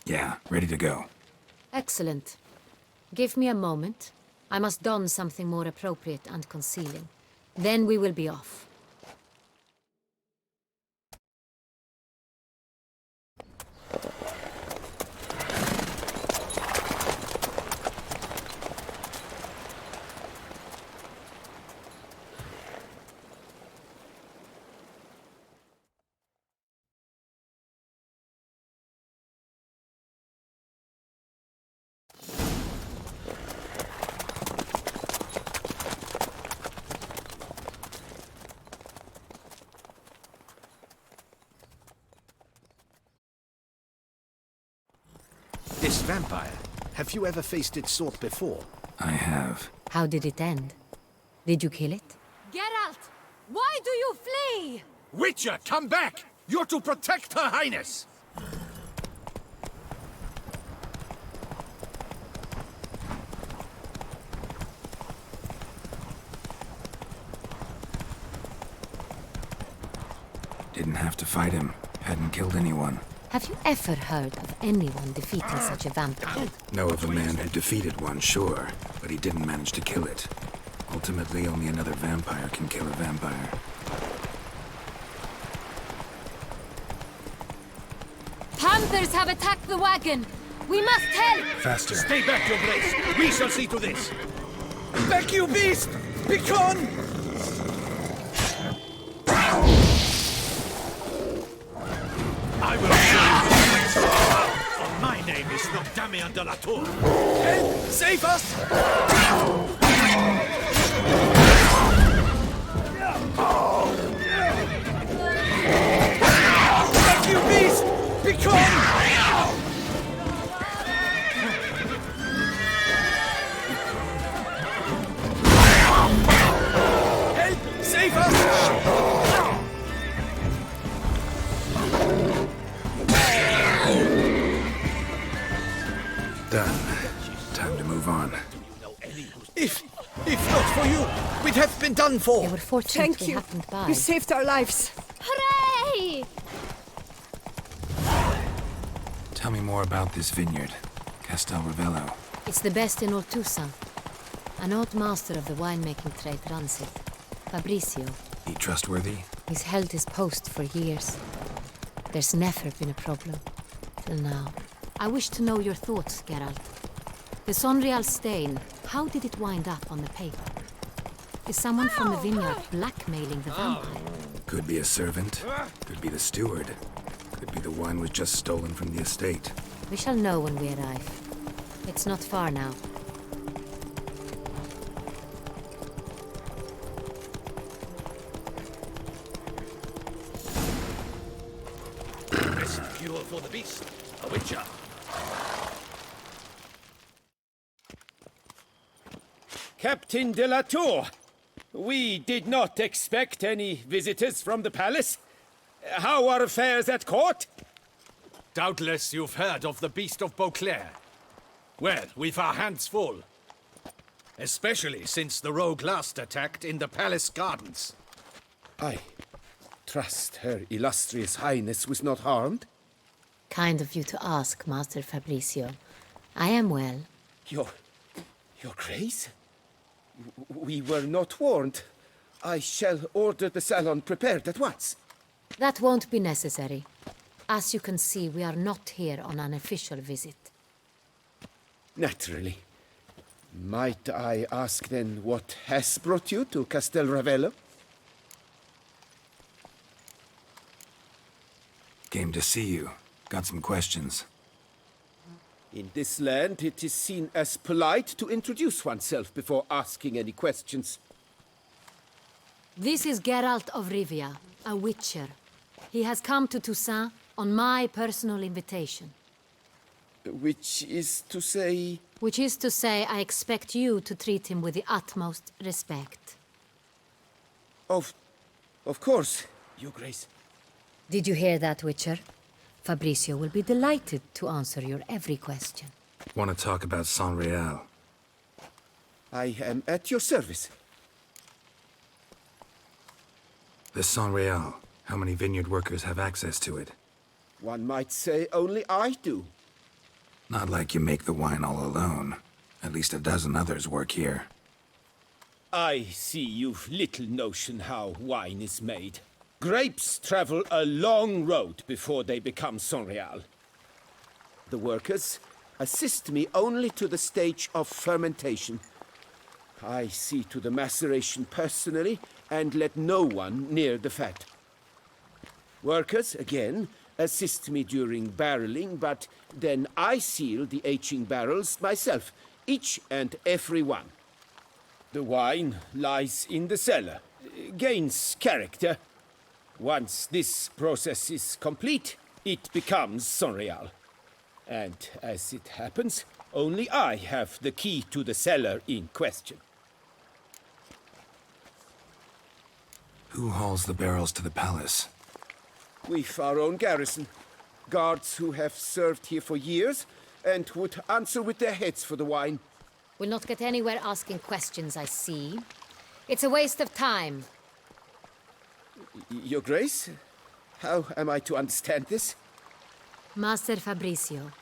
Yeah, ready to go. Excellent. Give me a moment. I must don something more appropriate and concealing. Then we will be off. This vampire, have you ever faced its sort before? I have. How did it end? Did you kill it? Geralt! Why do you flee? Witcher, come back! You're to protect Her Highness! Didn't have to fight him. Hadn't killed anyone. Have you ever heard of anyone defeating such a vampire? Know of a man who defeated one, sure, but he didn't manage to kill it. Ultimately, only another vampire can kill a vampire. Panthers have attacked the wagon! We must help! Faster. Stay back, Your Grace! We shall see to this! Back, you beast! Begone! I will show you. My name is not Damien de la Tour. Help! Save us! Back, you beast! Begone! Help! Save us! Done. Time to move on. If not for you, we'd have been done for. They were fortunate Thank we you. happened by. You saved our lives. Hooray! Tell me more about this vineyard. Castel Ravello. It's the best in Ortusa. An old master of the winemaking trade runs it. Fabrizio. He trustworthy? He's held his post for years. There's never been a problem. Till now. I wish to know your thoughts, Geralt. The Sonreal stain, how did it wind up on the paper? Is someone from the vineyard blackmailing the vampire? Could be a servant. Could be the steward. Could be the wine was just stolen from the estate. We shall know when we arrive. It's not far now. Best fuel for the beast. A witcher. Captain de la Tour, we did not expect any visitors from the palace. How are affairs at court? Doubtless you've heard of the Beast of Beauclair. Well, we've our hands full. especially since the rogue last attacked in the palace gardens. I trust Her Illustrious Highness was not harmed. Kind of you to ask, Master Fabricio. I am well. Your Grace? We were not warned. I shall order the salon prepared at once. That won't be necessary. As you can see, we are not here on an official visit. Naturally. Might I ask then what has brought you to Castel Ravello? Came to see you. Got some questions. In this land, it is seen as polite to introduce oneself before asking any questions. This is Geralt of Rivia, a witcher. He has come to Toussaint on my personal invitation. Which is to say... Which is to say, I expect you to treat him with the utmost respect. Of course, Your Grace. Did you hear that, Witcher? Fabricio will be delighted to answer your every question. Want to talk about Saint-Réal? I am at your service. The Saint-Réal. How many vineyard workers have access to it? One might say only I do. Not like you make the wine all alone. At least a dozen others work here. I see you've little notion how wine is made. Grapes travel a long road before they become Saint-Réal. The workers assist me only to the stage of fermentation. I see to the maceration personally and let no one near the fat. Workers, again, assist me during barreling, but then I seal the aging barrels myself, each and every one. The wine lies in the cellar, gains character. Once this process is complete, it becomes Saint-Réal. And as it happens, only I have the key to the cellar in question. Who hauls the barrels to the palace? We've our own garrison. Guards who have served here for years and would answer with their heads for the wine. We'll not get anywhere asking questions, I see. It's a waste of time. Your Grace? How am I to understand this? Master Fabricio,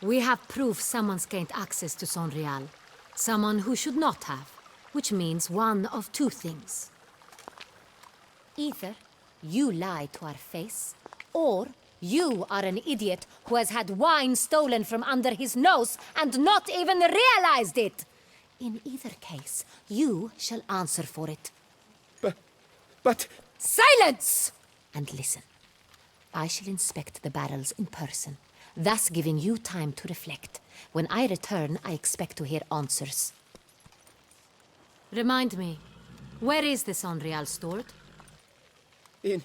we have proof someone's gained access to Saint-Réal. Someone who should not have, which means one of two things. Either you lie to our face, or you are an idiot who has had wine stolen from under his nose and not even realized it. In either case, you shall answer for it. But... Silence! And listen. I shall inspect the barrels in person, thus giving you time to reflect. When I return, I expect to hear answers. Remind me, where is the Saint-Réal stored? In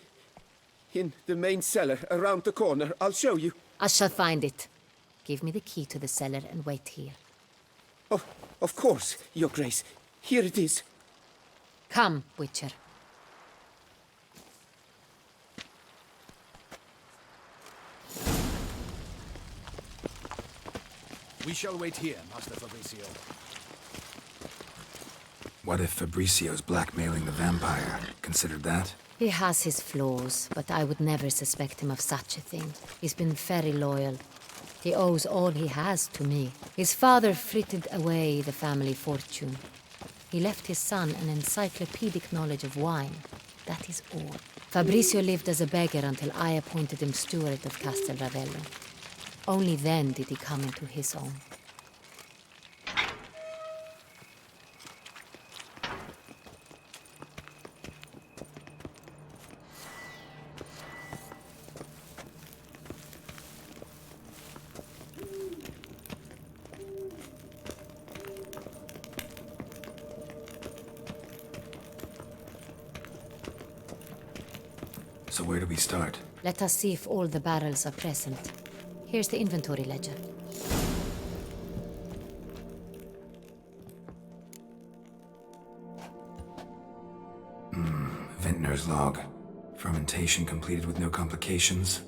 the main cellar, around the corner. I'll show you. I shall find it. Give me the key to the cellar and wait here. Oh, of course, Your Grace. Here it is. Come, Witcher. We shall wait here, Master Fabricio. What if Fabricio's blackmailing the vampire? Considered that? He has his flaws, but I would never suspect him of such a thing. He's been very loyal. He owes all he has to me. His father frittered away the family fortune. He left his son an encyclopedic knowledge of wine. That is all. Fabricio lived as a beggar until I appointed him steward of Castel Ravello. Only then did he come into his own. So where do we start? Let us see if all the barrels are present. Here's the inventory ledger. Vintner's log. Fermentation completed with no complications.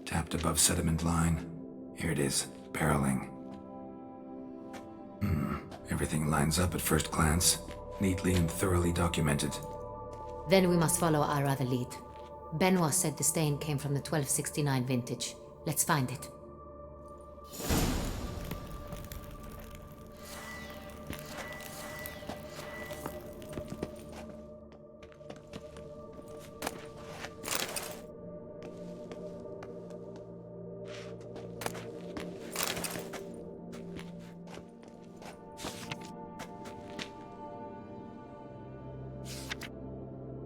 Tapped above sediment line. Here it is. Barreling. Everything lines up at first glance, neatly and thoroughly documented. Then we must follow our other lead. Benoit said the stain came from the 1269 vintage. Let's find it.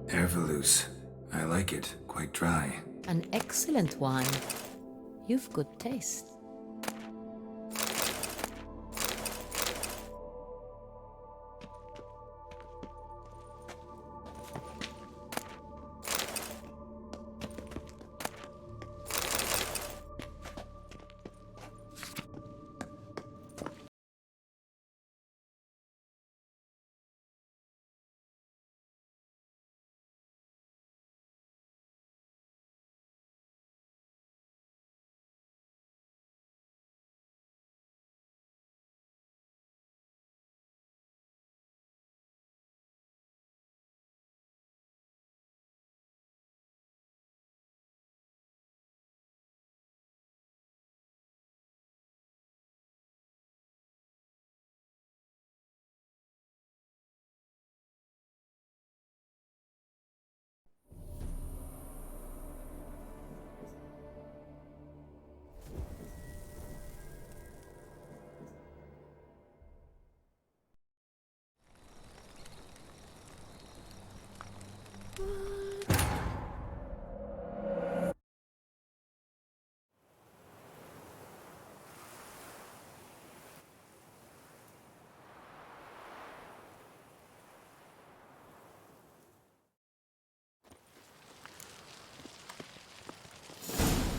Ervelous. I like it. Quite dry. An excellent wine. You've good taste.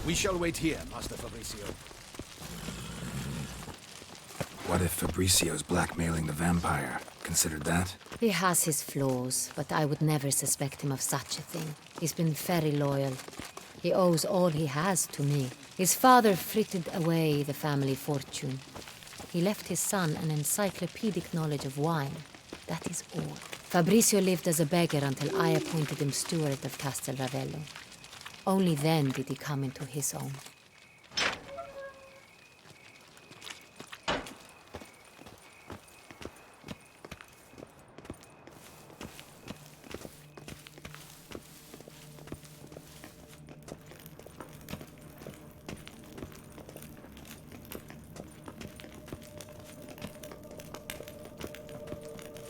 We shall wait here, Master Fabricio. What if Fabricio's blackmailing the vampire? Considered that? He has his flaws, but I would never suspect him of such a thing. He's been very loyal. He owes all he has to me. His father frittered away the family fortune. He left his son an encyclopedic knowledge of wine. That is all. Fabricio lived as a beggar until I appointed him steward of Castel Ravello. Only then did he come into his own.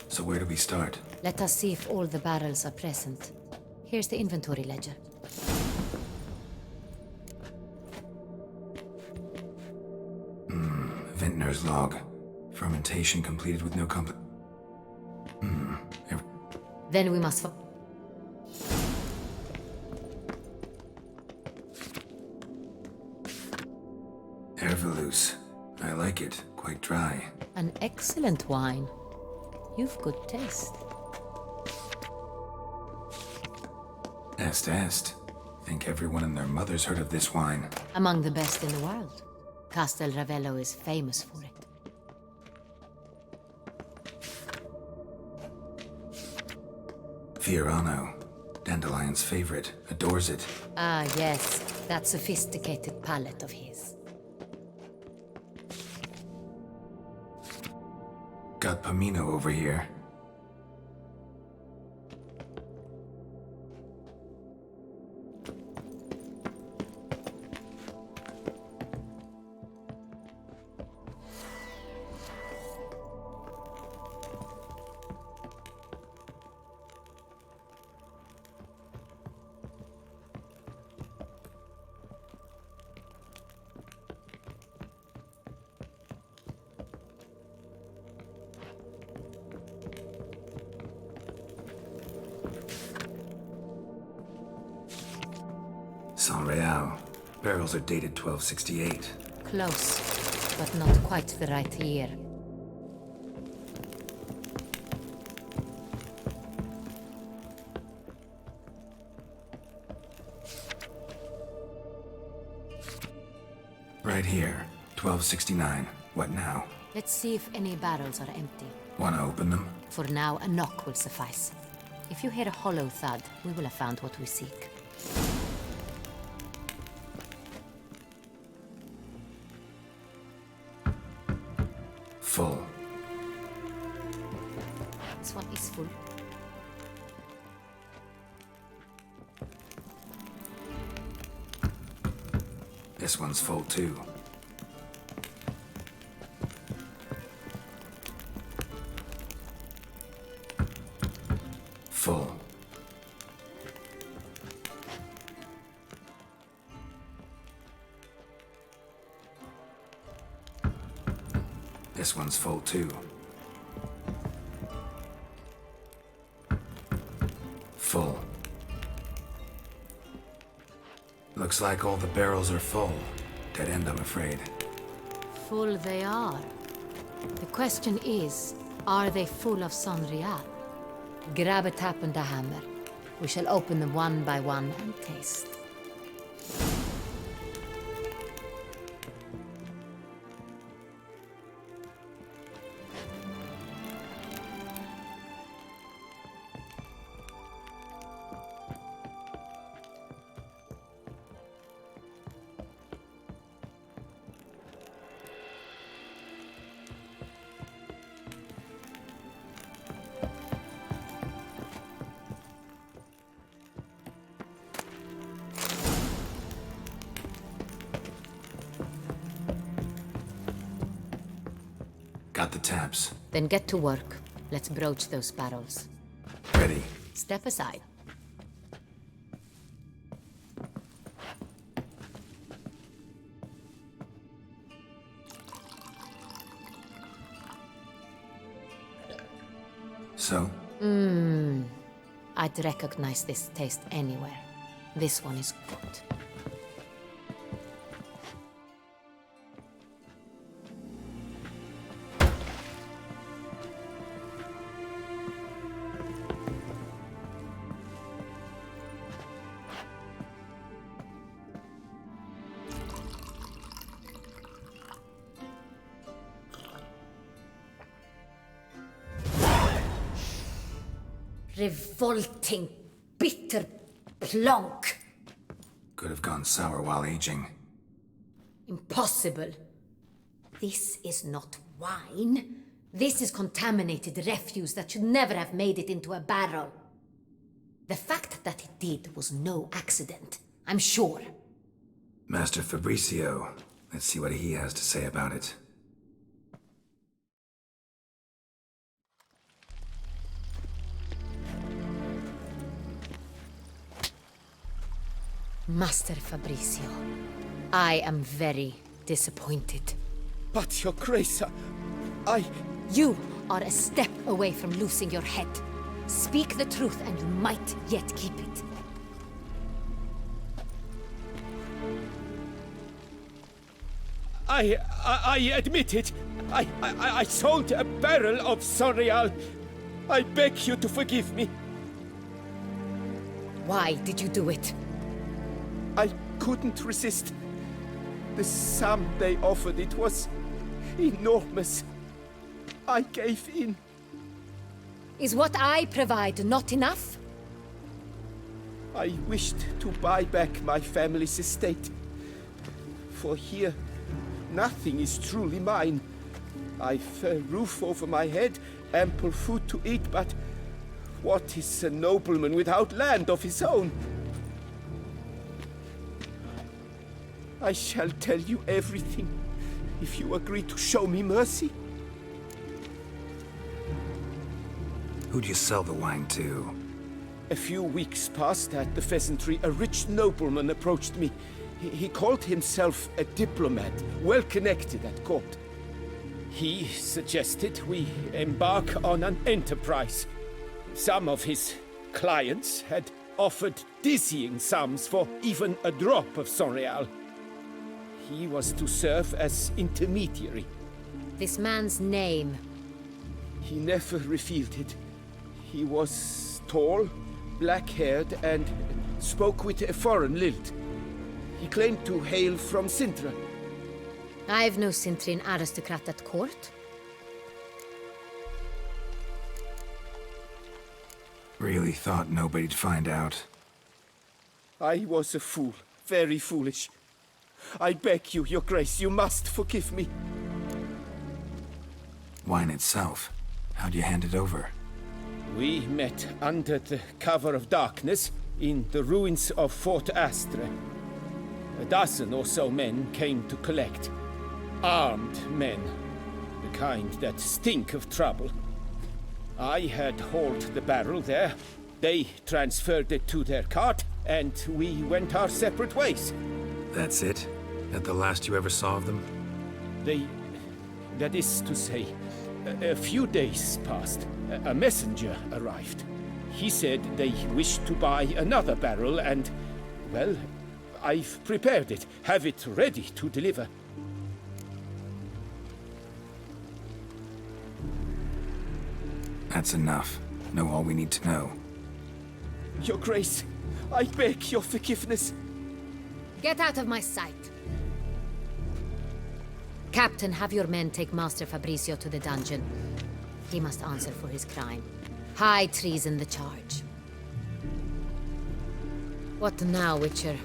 So where do we start? Let us see if all the barrels are present. Here's the inventory ledger. Vintner's log. Fermentation completed with no Then we must Ervelous. I like it. Quite dry. An excellent wine. You've good taste. Est. Think everyone and their mother's heard of this wine. Among the best in the world. Castel Ravello is famous for it. Fiorano. Dandelion's favorite. Adores it. Ah, yes. That sophisticated palate of his. Got Pomino over here. San Real. Barrels are dated 1268. Close, but not quite the right year. Right here. 1269. What now? Let's see if any barrels are empty. Wanna open them? For now, a knock will suffice. If you hear a hollow thud, we will have found what we seek. Full. This one is full. This one's full too. Full. This one's full too. Full. Looks like all the barrels are full. Dead end, I'm afraid. Full they are. The question is, are they full of Sonrial? Grab a tap and a hammer. We shall open them one by one and taste. Got the taps. Then get to work. Let's broach those barrels. Ready. Step aside. So? I'd recognize this taste anywhere. This one is good. Revolting, bitter plonk. Could have gone sour while aging. Impossible. This is not wine. This is contaminated refuse that should never have made it into a barrel. The fact that it did was no accident, I'm sure. Master Fabricio. Let's see what he has to say about it. Master Fabricio, I am very disappointed. But, Your Grace, I... You are a step away from losing your head. Speak the truth and you might yet keep it. I admit it. I sold a barrel of Sonrial. I beg you to forgive me. Why did you do it? I couldn't resist. The sum they offered, it was enormous. I gave in. Is what I provide not enough? I wished to buy back my family's estate. For here, nothing is truly mine. I've a roof over my head, ample food to eat, but what is a nobleman without land of his own? I shall tell you everything, if you agree to show me mercy. Who'd you sell the wine to? A few weeks past at the pheasantry, a rich nobleman approached me. He called himself a diplomat, well connected at court. He suggested we embark on an enterprise. Some of his clients had offered dizzying sums for even a drop of Sonrial. He was to serve as intermediary. This man's name? He never revealed it. He was tall, black-haired, and spoke with a foreign lilt. He claimed to hail from Sintra. I've no Sintrian aristocrat at court. Really thought nobody'd find out. I was a fool. Very foolish. I beg you, Your Grace, you must forgive me. Wine itself. How'd you hand it over? We met under the cover of darkness in the ruins of Fort Astre. A dozen or so men came to collect. Armed men. The kind that stink of trouble. I had hauled the barrel there. They transferred it to their cart, and we went our separate ways. That's it? That the last you ever saw of them? That is to say, a few days passed. A messenger arrived. He said they wished to buy another barrel and, well, I've prepared it. Have it ready to deliver. That's enough. Know all we need to know. Your Grace, I beg your forgiveness. Get out of my sight. Captain, have your men take Master Fabricio to the dungeon. He must answer for his crime. High treason the charge. What now, Witcher?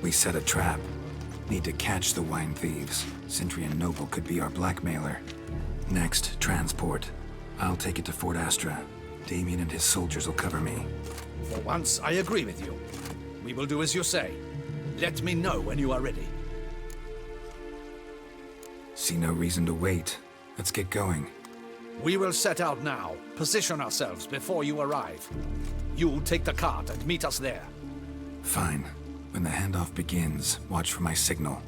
We set a trap. Need to catch the wine thieves. Sintry and Noble could be our blackmailer. Next, transport. I'll take it to Fort Astra. Damien and his soldiers will cover me. For once, I agree with you. We will do as you say. Let me know when you are ready. See no reason to wait. Let's get going. We will set out now. Position ourselves before you arrive. You'll take the cart and meet us there. Fine. When the handoff begins, watch for my signal.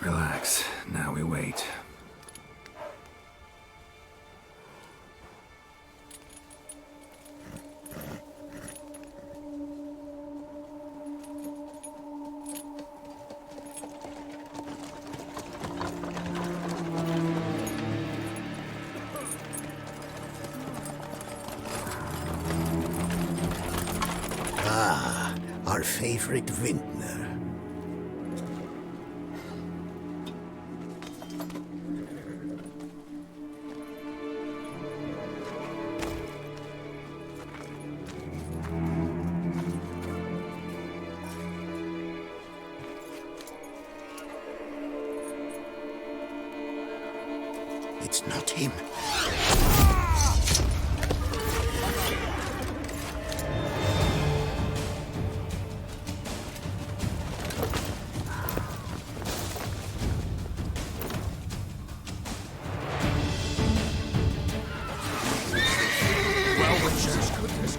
Relax. Now we wait. Ah, our favorite vintner. It's not him. Well, Witcher's goodness.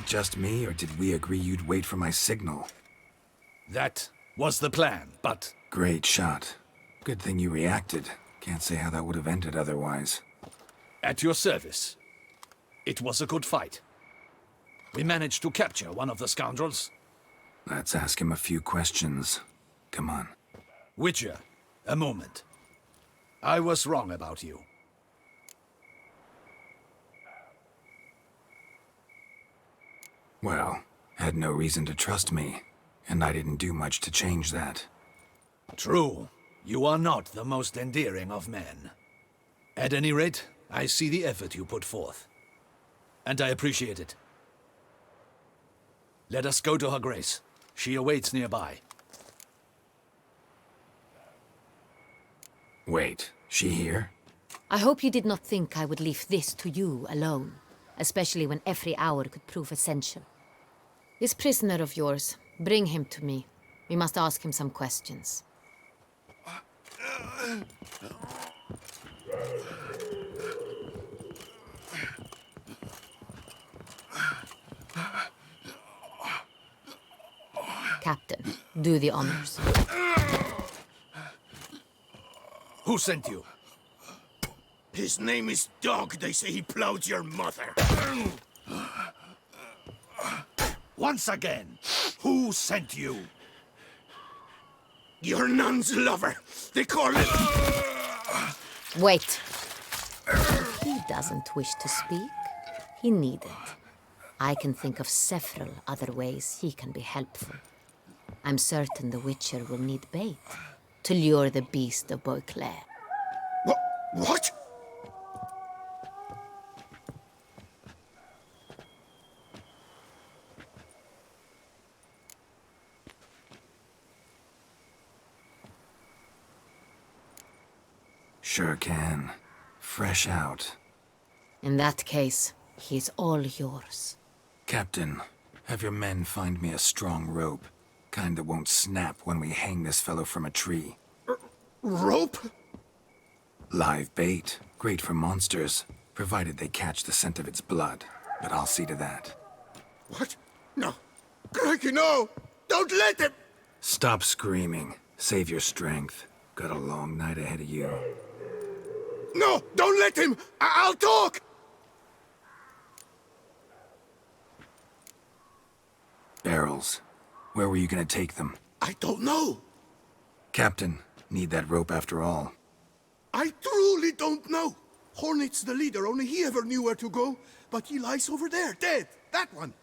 just me, or did we agree you'd wait for my signal? That was the plan, but... Great shot. Good thing you reacted. Can't say how that would have ended otherwise. At your service. It was a good fight. We managed to capture one of the scoundrels. Let's ask him a few questions. Come on. Witcher, a moment. I was wrong about you. Well, had no reason to trust me, and I didn't do much to change that. True. You are not the most endearing of men. At any rate, I see the effort you put forth. And I appreciate it. Let us go to her grace. She awaits nearby. Wait, she here? I hope you did not think I would leave this to you alone, especially when every hour could prove essential. This prisoner of yours, bring him to me. We must ask him some questions. Captain, do the honors. Who sent you? His name is Dog. They say he plowed your mother. Once again, who sent you? Your nun's lover. They call him... Wait. If he doesn't wish to speak, he needn't. I can think of several other ways he can be helpful. I'm certain the Witcher will need bait to lure the beast of Beauclair. What? Sure can. Fresh out. In that case, he's all yours. Captain, have your men find me a strong rope. Kind that won't snap when we hang this fellow from a tree. Rope? Live bait. Great for monsters, provided they catch the scent of its blood. But I'll see to that. What? No. Crikey, no! Don't let him! Stop screaming. Save your strength. Got a long night ahead of you. No! Don't let him! I'll talk! Barrels. Where were you gonna take them? I don't know. Captain, need that rope after all. I truly don't know. Hornet's the leader, only he ever knew where to go. But he lies over there, dead. That one.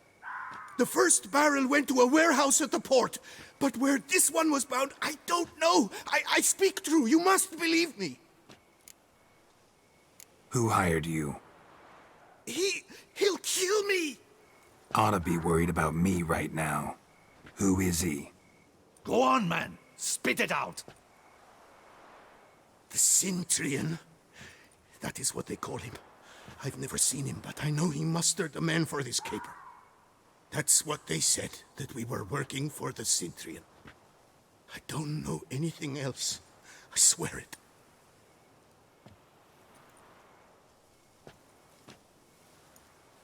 The first barrel went to a warehouse at the port. But where this one was bound, I don't know. I speak true. You must believe me. Who hired you? He'll kill me. Oughta be worried about me right now. Who is he? Go on, man. Spit it out. The Cintrian. That is what they call him. I've never seen him, but I know he mustered the men for this caper. That's what they said, that we were working for the Cintrian. I don't know anything else. I swear it.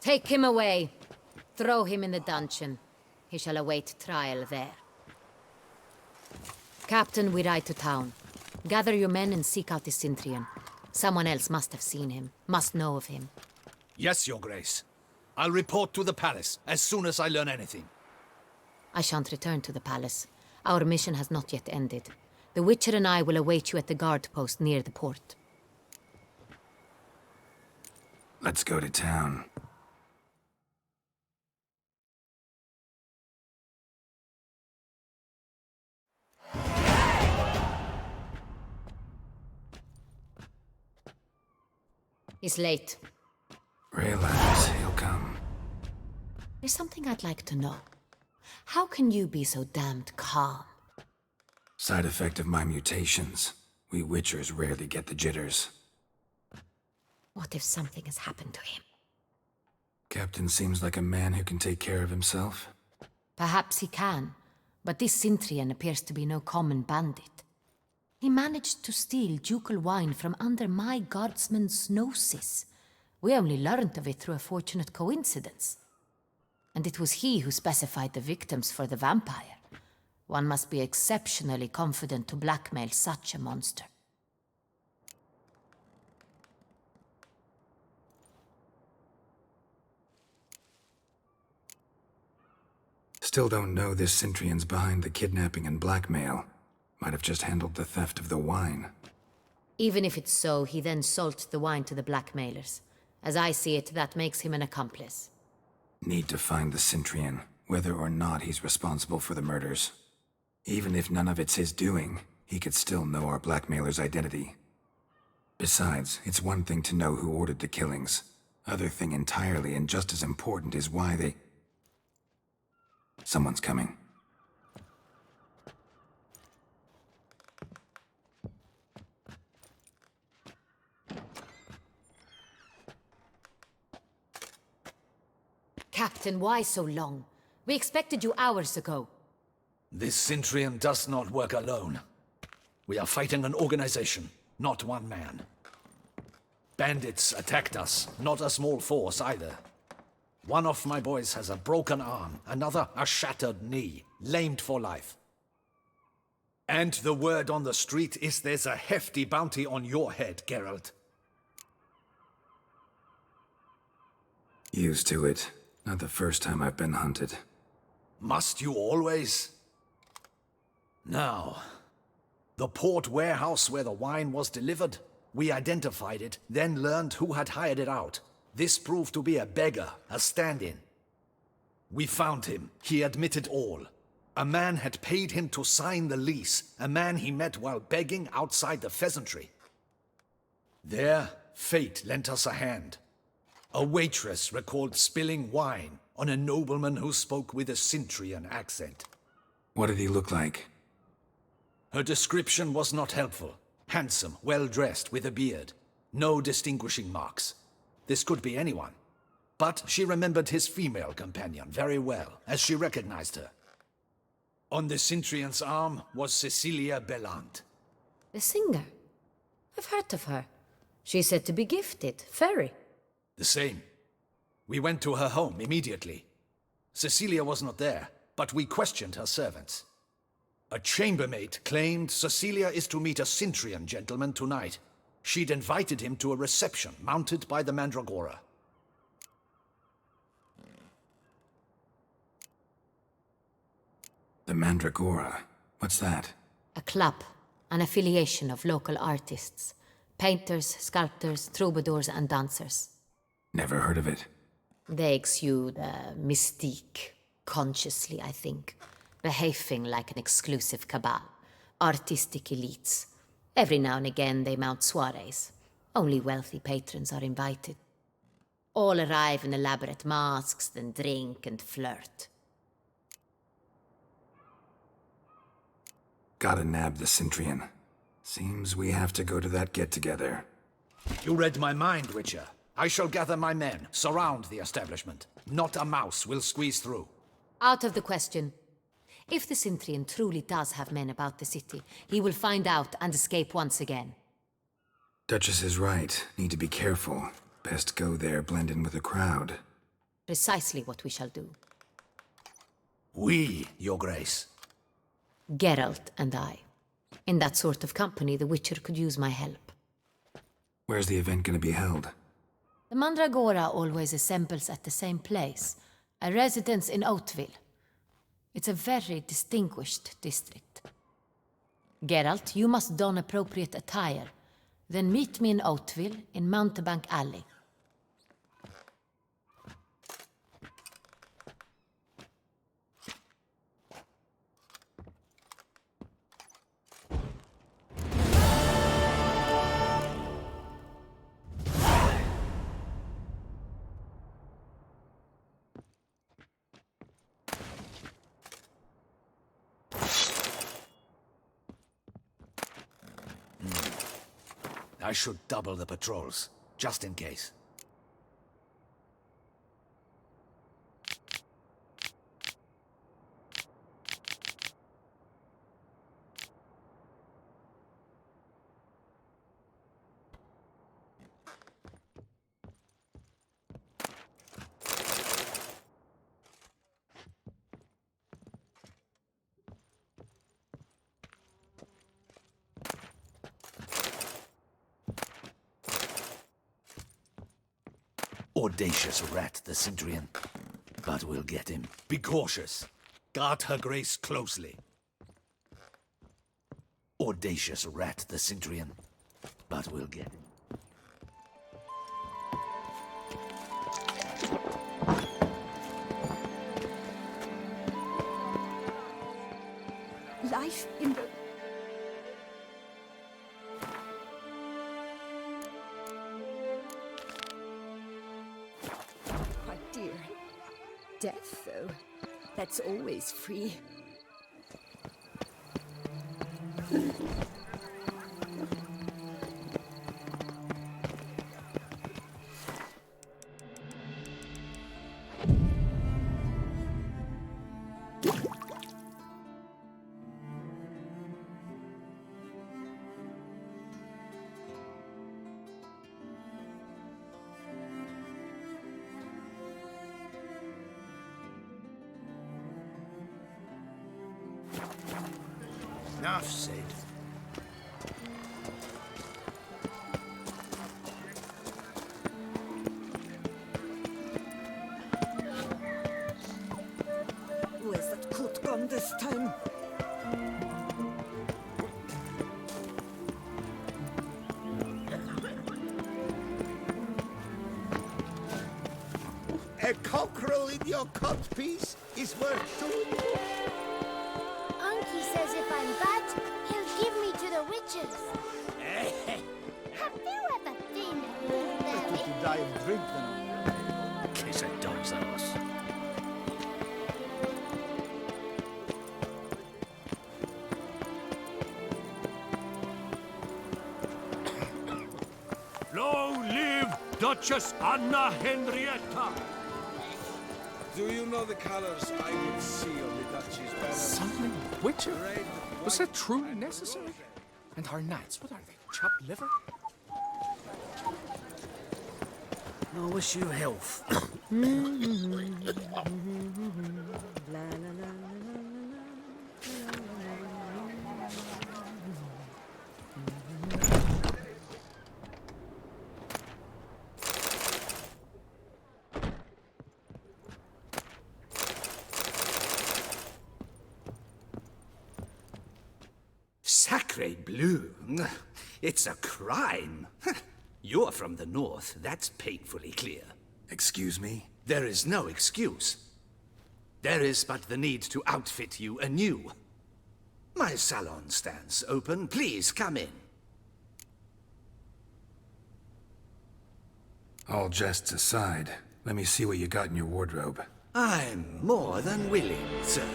Take him away. Throw him in the dungeon. He shall await trial there. Captain, we ride to town. Gather your men and seek out the Cintrian. Someone else must have seen him, must know of him. Yes, Your Grace. I'll report to the palace as soon as I learn anything. I shan't return to the palace. Our mission has not yet ended. The Witcher and I will await you at the guard post near the port. Let's go to town. He's late. Relax, he'll come. There's something I'd like to know. How can you be so damned calm? Side effect of my mutations. We Witchers rarely get the jitters. What if something has happened to him? Captain seems like a man who can take care of himself. Perhaps he can, but this Cintrian appears to be no common bandit. He managed to steal ducal wine from under my guardsman's noses. We only learned of it through a fortunate coincidence. And it was he who specified the victims for the vampire. One must be exceptionally confident to blackmail such a monster. Still don't know this Centrion's behind the kidnapping and blackmail. Might have just handled the theft of the wine. Even if it's so, he then sold the wine to the blackmailers. As I see it, that makes him an accomplice. Need to find the Centrion, whether or not he's responsible for the murders. Even if none of it's his doing, he could still know our blackmailer's identity. Besides, it's one thing to know who ordered the killings. Other thing entirely, and just as important, is why they... Someone's coming. Captain, why so long? We expected you hours ago. This Centrion does not work alone. We are fighting an organization, not one man. Bandits attacked us, not a small force either. One of my boys has a broken arm, another a shattered knee, lamed for life. And the word on the street is there's a hefty bounty on your head, Geralt. Used to it. Not the first time I've been hunted. Must you always? Now, the port warehouse where the wine was delivered, we identified it, then learned who had hired it out. This proved to be a beggar, a stand-in. We found him. He admitted all. A man had paid him to sign the lease, a man he met while begging outside the pheasantry. There, fate lent us a hand. A waitress recalled spilling wine on a nobleman who spoke with a Centrion accent. What did he look like? Her description was not helpful. Handsome, well-dressed, with a beard. No distinguishing marks. This could be anyone. But she remembered his female companion very well, as she recognized her. On the Centrion's arm was Cecilia Bellant. The singer? I've heard of her. She's said to be gifted, fairy. The same. We went to her home immediately. Cecilia was not there, but we questioned her servants. A chambermaid claimed Cecilia is to meet a Centrion gentleman tonight. She'd invited him to a reception mounted by the Mandragora. The Mandragora? What's that? A club, an affiliation of local artists. Painters, sculptors, troubadours and dancers. Never heard of it. They exude mystique, consciously, I think. Behaving like an exclusive cabal. Artistic elites. Every now and again they mount soirees. Only wealthy patrons are invited. All arrive in elaborate masks, then drink and flirt. Gotta nab the Centrion. Seems we have to go to that get-together. You read my mind, Witcher. I shall gather my men, surround the establishment. Not a mouse will squeeze through. Out of the question. If the Centrion truly does have men about the city, he will find out and escape once again. Duchess is right. Need to be careful. Best go there, blend in with the crowd. Precisely what we shall do. We, Your Grace. Geralt and I. In that sort of company, the Witcher could use my help. Where's the event gonna be held? The Mandragora always assembles at the same place, a residence in Oatville. It's a very distinguished district. Geralt, you must don appropriate attire. Then meet me in Oatville, in Mountebank Alley. I should double the patrols, just in case. Audacious rat, the Centurion. But we'll get him. Be cautious. Guard her grace closely. Audacious rat, the Centurion. But we'll get him. Life in the... Oh dear. Death, though. That's always free. Enough said. Where's that coat gone this time? A cockerel in your codpiece is worth 2. Unky says if I'm bad, he'll give me to the witches. Have you ever seen a blueberry? To die of drink then. Case of dog's ass. Long live Duchess Anna Henrietta! Do you know the colors I would see on the Duchy's banner? Something witcher? Was that truly necessary? And our knights, what are they? Chopped liver? I wish you health. Sacre bleu! It's a crime! You're from the north, that's painfully clear. Excuse me? There is no excuse. There is but the need to outfit you anew. My salon stands open. Please come in. All jests aside, let me see what you got in your wardrobe. I'm more than willing, sir.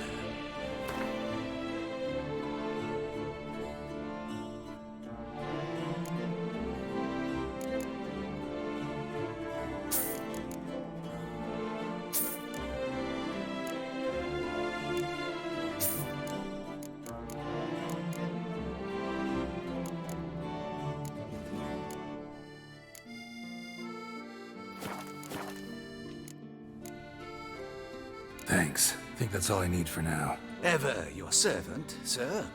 Thanks. I think that's all I need for now. Ever your servant, sir.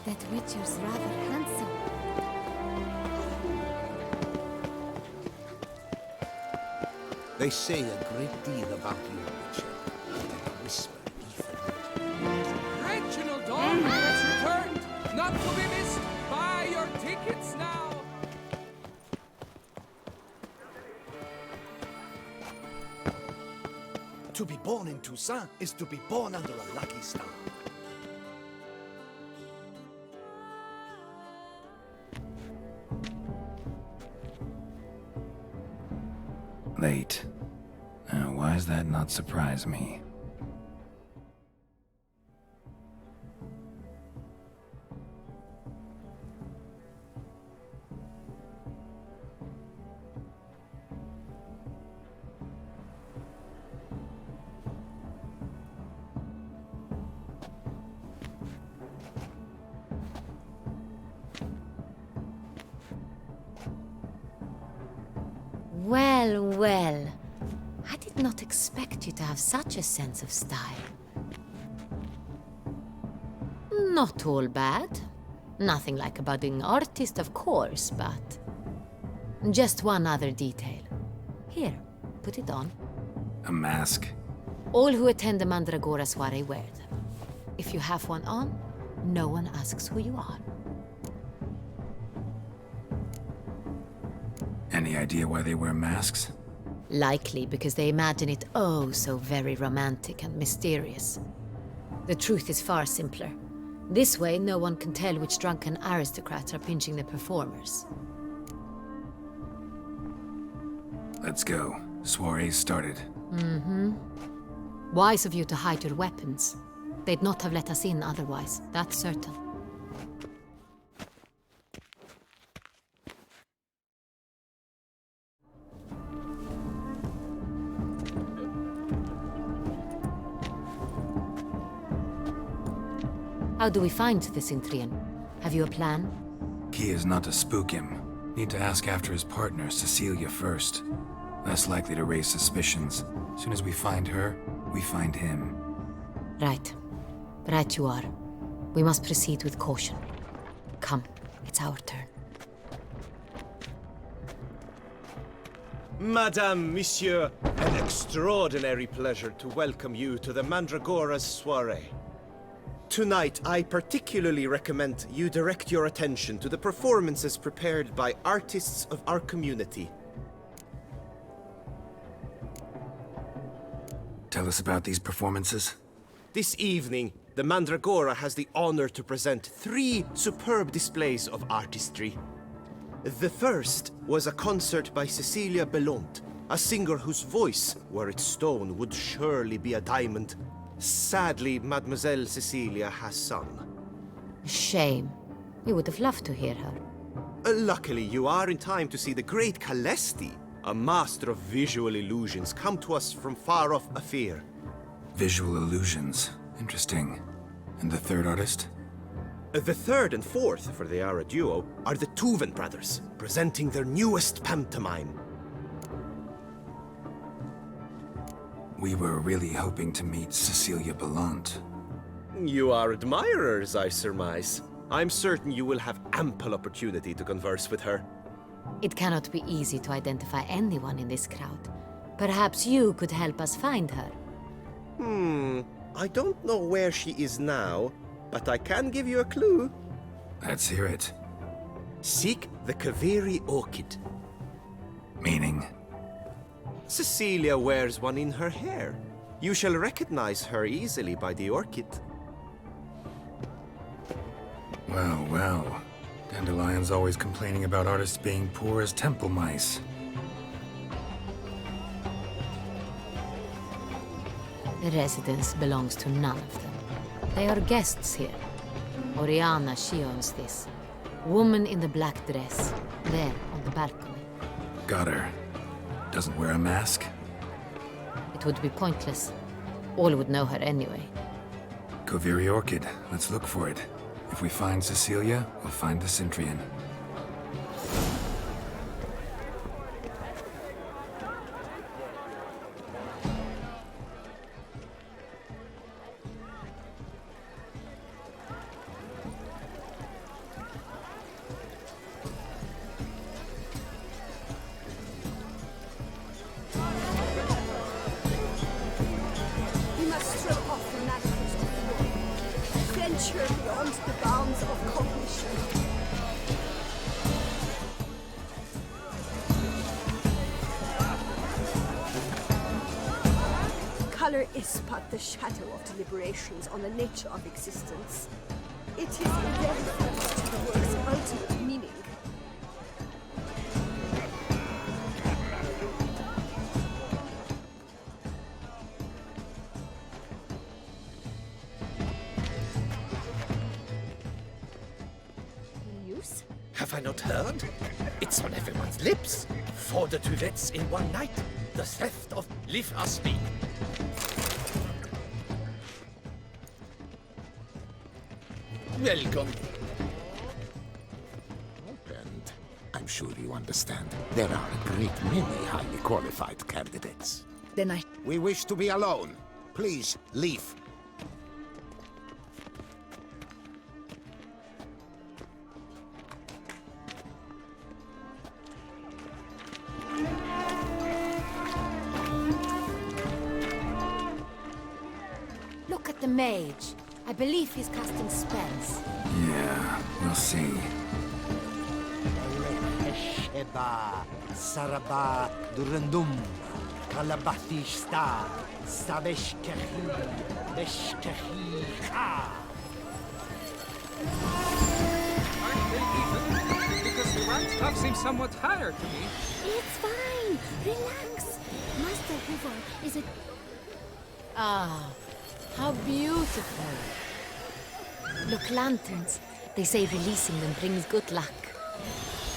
That witcher's rather handsome. They say a great deal about you, Witcher. And a whisper Reginald Dawn has returned! Not to be missed! Buy your tickets now! To be born in Toussaint is to be born under a lucky star. Late. Now, why does that not surprise me? Well, well. I did not expect you to have such a sense of style. Not all bad. Nothing like a budding artist, of course, but... Just one other detail. Here, put it on. A mask? All who attend the Mandragora soiree wear them. If you have one on, no one asks who you are. Any idea why they wear masks? Likely because they imagine it oh so very romantic and mysterious. The truth is far simpler. This way, no one can tell which drunken aristocrats are pinching the performers. Let's go. Soiree's started. Mm-hmm. Wise of you to hide your weapons. They'd not have let us in otherwise, that's certain. How do we find the Cintrian? Have you a plan? Key is not to spook him. Need to ask after his partner, Cecilia, first. Less likely to raise suspicions. Soon as we find her, we find him. Right. Right you are. We must proceed with caution. Come, it's our turn. Madame, Monsieur, an extraordinary pleasure to welcome you to the Mandragora's soiree. Tonight, I particularly recommend you direct your attention to the performances prepared by artists of our community. Tell us about these performances. This evening, the Mandragora has the honor to present 3 superb displays of artistry. The first was a concert by Cecilia Belont, a singer whose voice, were it stone, would surely be a diamond. Sadly, Mademoiselle Cecilia has sung. Shame. We would have loved to hear her. Luckily, you are in time to see the great Calesti, a master of visual illusions, come to us from far off Afir. Visual illusions. Interesting. And the third artist? The third and fourth, for they are a duo, are the Tuven brothers, presenting their newest pantomime. We were really hoping to meet Cecilia Bellant. You are admirers, I surmise. I'm certain you will have ample opportunity to converse with her. It cannot be easy to identify anyone in this crowd. Perhaps you could help us find her. I don't know where she is now, but I can give you a clue. Let's hear it. Seek the Kaveri orchid. Meaning? Cecilia wears one in her hair. You shall recognize her easily by the orchid. Well, well. Dandelion's always complaining about artists being poor as temple mice. The residence belongs to none of them. They are guests here. Oriana, she owns this. Woman in the black dress, there on the balcony. Got her. Doesn't wear a mask? It would be pointless. All would know her anyway. Kaveri orchid. Let's look for it. If we find Cecilia, we'll find the Cintrian. We must strip off the manacles of fear. Venture beyond the bounds of cognition. Color is but the shadow of deliberations on the nature of existence. It is irrelevant to the work's ultimate meaning. News? Have I not heard? It's on everyone's lips. 4 de Tuvettes in one night. The theft of Leaf Aspi. Welcome. And I'm sure you understand. There are a great many highly qualified candidates. Then We wish to be alone. Please, leave. Look at the mage. I believe he's casting spells. Yeah, we'll see. Eba, Saraba, Durandum, Kalabathista, Sabeshkehi, Beshkehi, Ha! Aren't they even? Because the right cuff seems somewhat higher to me. It's fine. Relax. Master Hoover is a... Ah, how beautiful. Look, lanterns. They say releasing them brings good luck.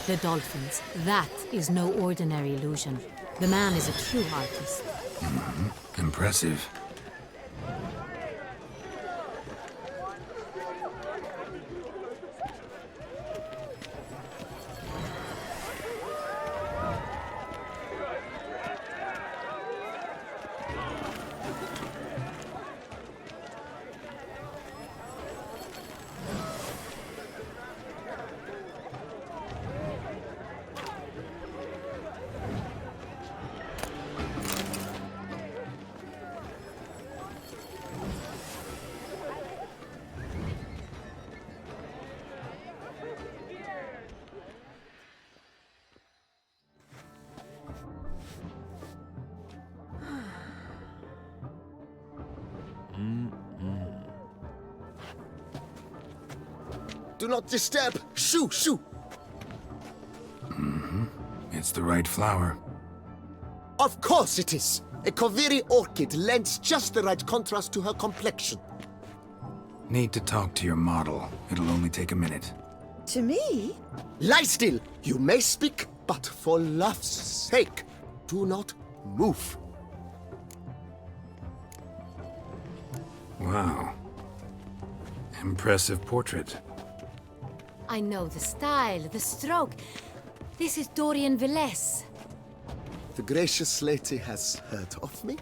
The dolphins, that is no ordinary illusion. The man is a true artist. Impressive. Do not disturb! Shoo, shoo! It's the right flower. Of course it is! A Koviri orchid lends just the right contrast to her complexion. Need to talk to your model. It'll only take a minute. To me? Lie still! You may speak, but for love's sake, do not move. Wow. Impressive portrait. I know the style, the stroke. This is Dorian Villesse. The gracious lady has heard of me?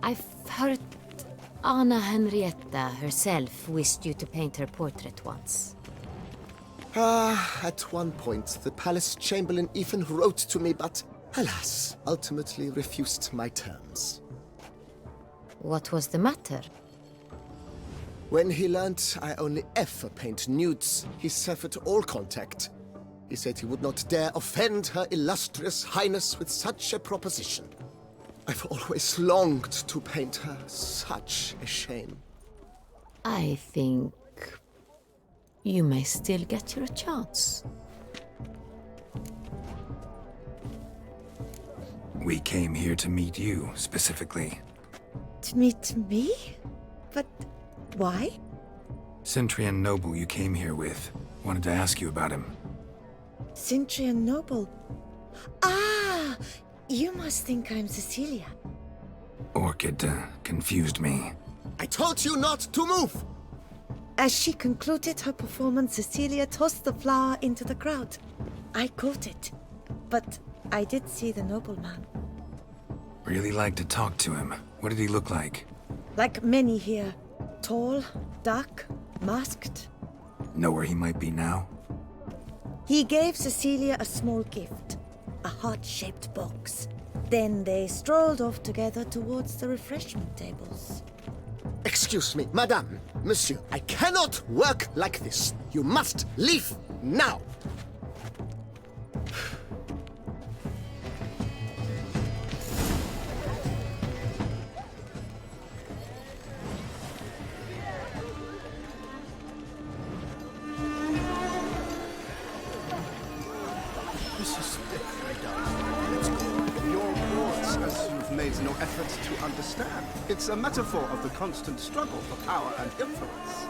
I've heard Anna Henrietta herself wished you to paint her portrait once. At one point, the palace chamberlain even wrote to me, but alas, ultimately refused my terms. What was the matter? When he learned I only ever paint nudes, he severed all contact. He said he would not dare offend her illustrious highness with such a proposition. I've always longed to paint her. Such a shame. I think you may still get your chance. We came here to meet you, specifically. To meet me? But why? Centrian noble you came here with. Wanted to ask you about him. Centrian noble. Ah! You must think I'm Cecilia. Orchid confused me. I told you not to move! As she concluded her performance, Cecilia tossed the flower into the crowd. I caught it. But I did see the nobleman. Really like to talk to him. What did he look like? Like many here. Tall, dark, masked. Know where he might be now? He gave Cecilia a small gift. A heart-shaped box. Then they strolled off together towards the refreshment tables. Excuse me, madame, monsieur, I cannot work like this. You must leave now. This is Let's go. Your words, as you've made no effort to understand. It's a metaphor of the constant struggle for power and influence.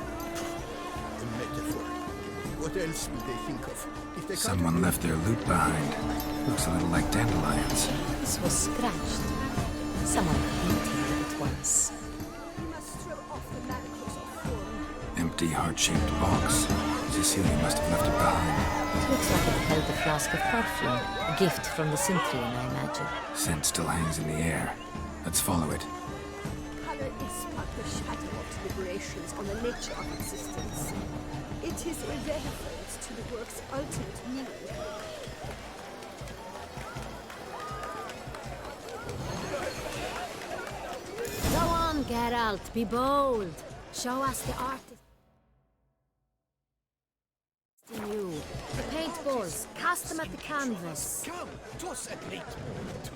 A metaphor. What else will they think of? If they Someone left their loot behind. Looks a little like dandelions. This was scratched. Someone painted it once. You must throw off the manacles of form. Empty heart-shaped box. Cecilia must have left it behind. It looks like it held a flask of perfume. A gift from the Synthrian, I imagine. Scent still hangs in the air. Let's follow it. Color is but the shadow of deliberations on the nature of existence. It is irrelevant to the work's ultimate meaning. Go on, Geralt, be bold. Show us the artist in you. The paintballs, cast them at the canvas. Come, toss a great ball too.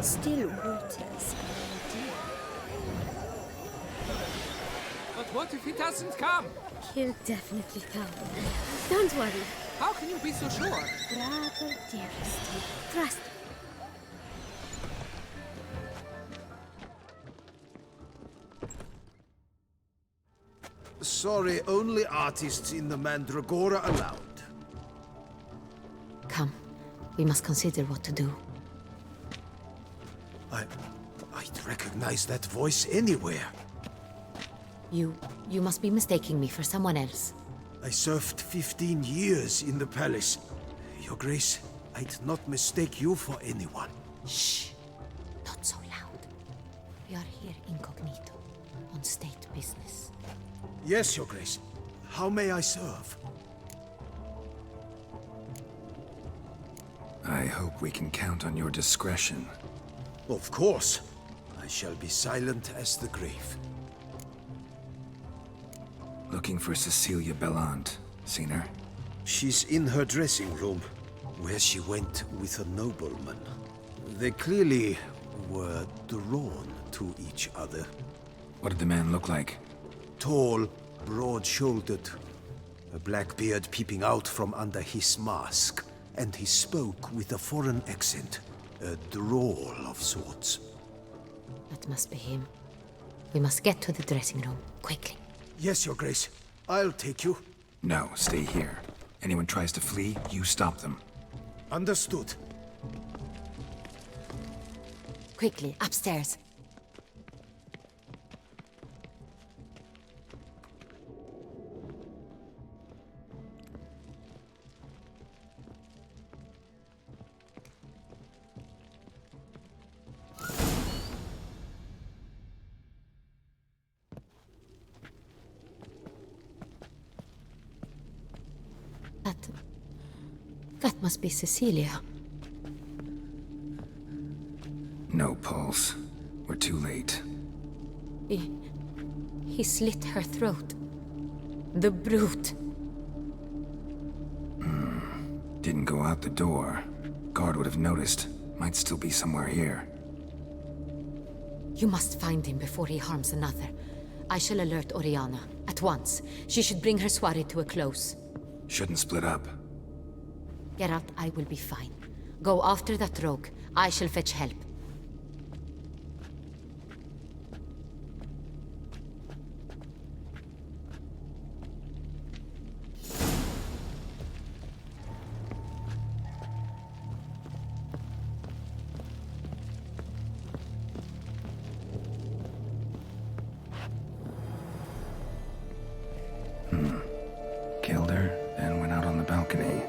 Still waters. But what if he doesn't come? He'll definitely come. Don't worry. How can you be so sure? Bravo, dearest. Trust me. Sorry, only artists in the Mandragora allowed. Come, we must consider what to do. I'd recognize that voice anywhere. You must be mistaking me for someone else. I served 15 years in the palace. Your Grace, I'd not mistake you for anyone. Shh! Not so loud. We are here incognito, on state business. Yes, Your Grace. How may I serve? I hope we can count on your discretion. Of course. I shall be silent as the grave. Looking for Cecilia Bellant. Seen her? She's in her dressing room, where she went with a nobleman. They clearly were drawn to each other. What did the man look like? Tall, broad-shouldered, a black beard peeping out from under his mask, and he spoke with a foreign accent, a drawl of sorts. That must be him. We must get to the dressing room, quickly. Yes, Your Grace. I'll take you. No, stay here. Anyone tries to flee, you stop them. Understood. Quickly, upstairs. That must be Cecilia. No pulse. We're too late. He slit her throat. The brute. Didn't go out the door. Guard would have noticed. Might still be somewhere here. You must find him before he harms another. I shall alert Oriana. At once. She should bring her soirée to a close. Shouldn't split up. Geralt, I will be fine. Go after that rogue. I shall fetch help. Killed her, then went out on the balcony.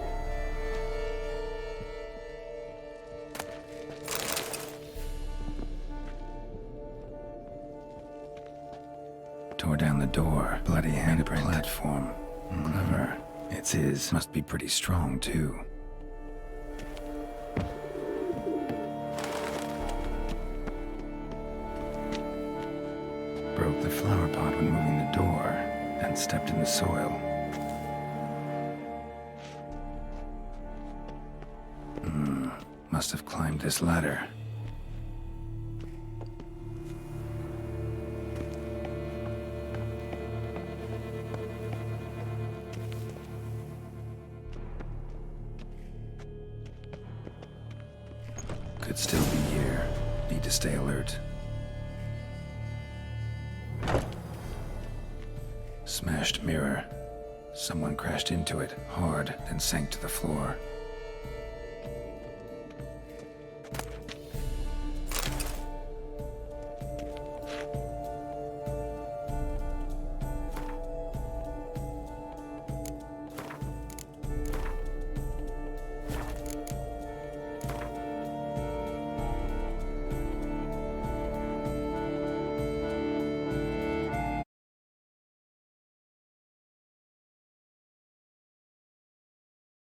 Tore down the door. Bloody handprint. Platform. Clever. It's his. Must be pretty strong, too. Broke the flower pot when moving the door, and stepped in the soil. Must have climbed this ladder. Could still be here. Need to stay alert. Smashed mirror. Someone crashed into it hard, then sank to the floor.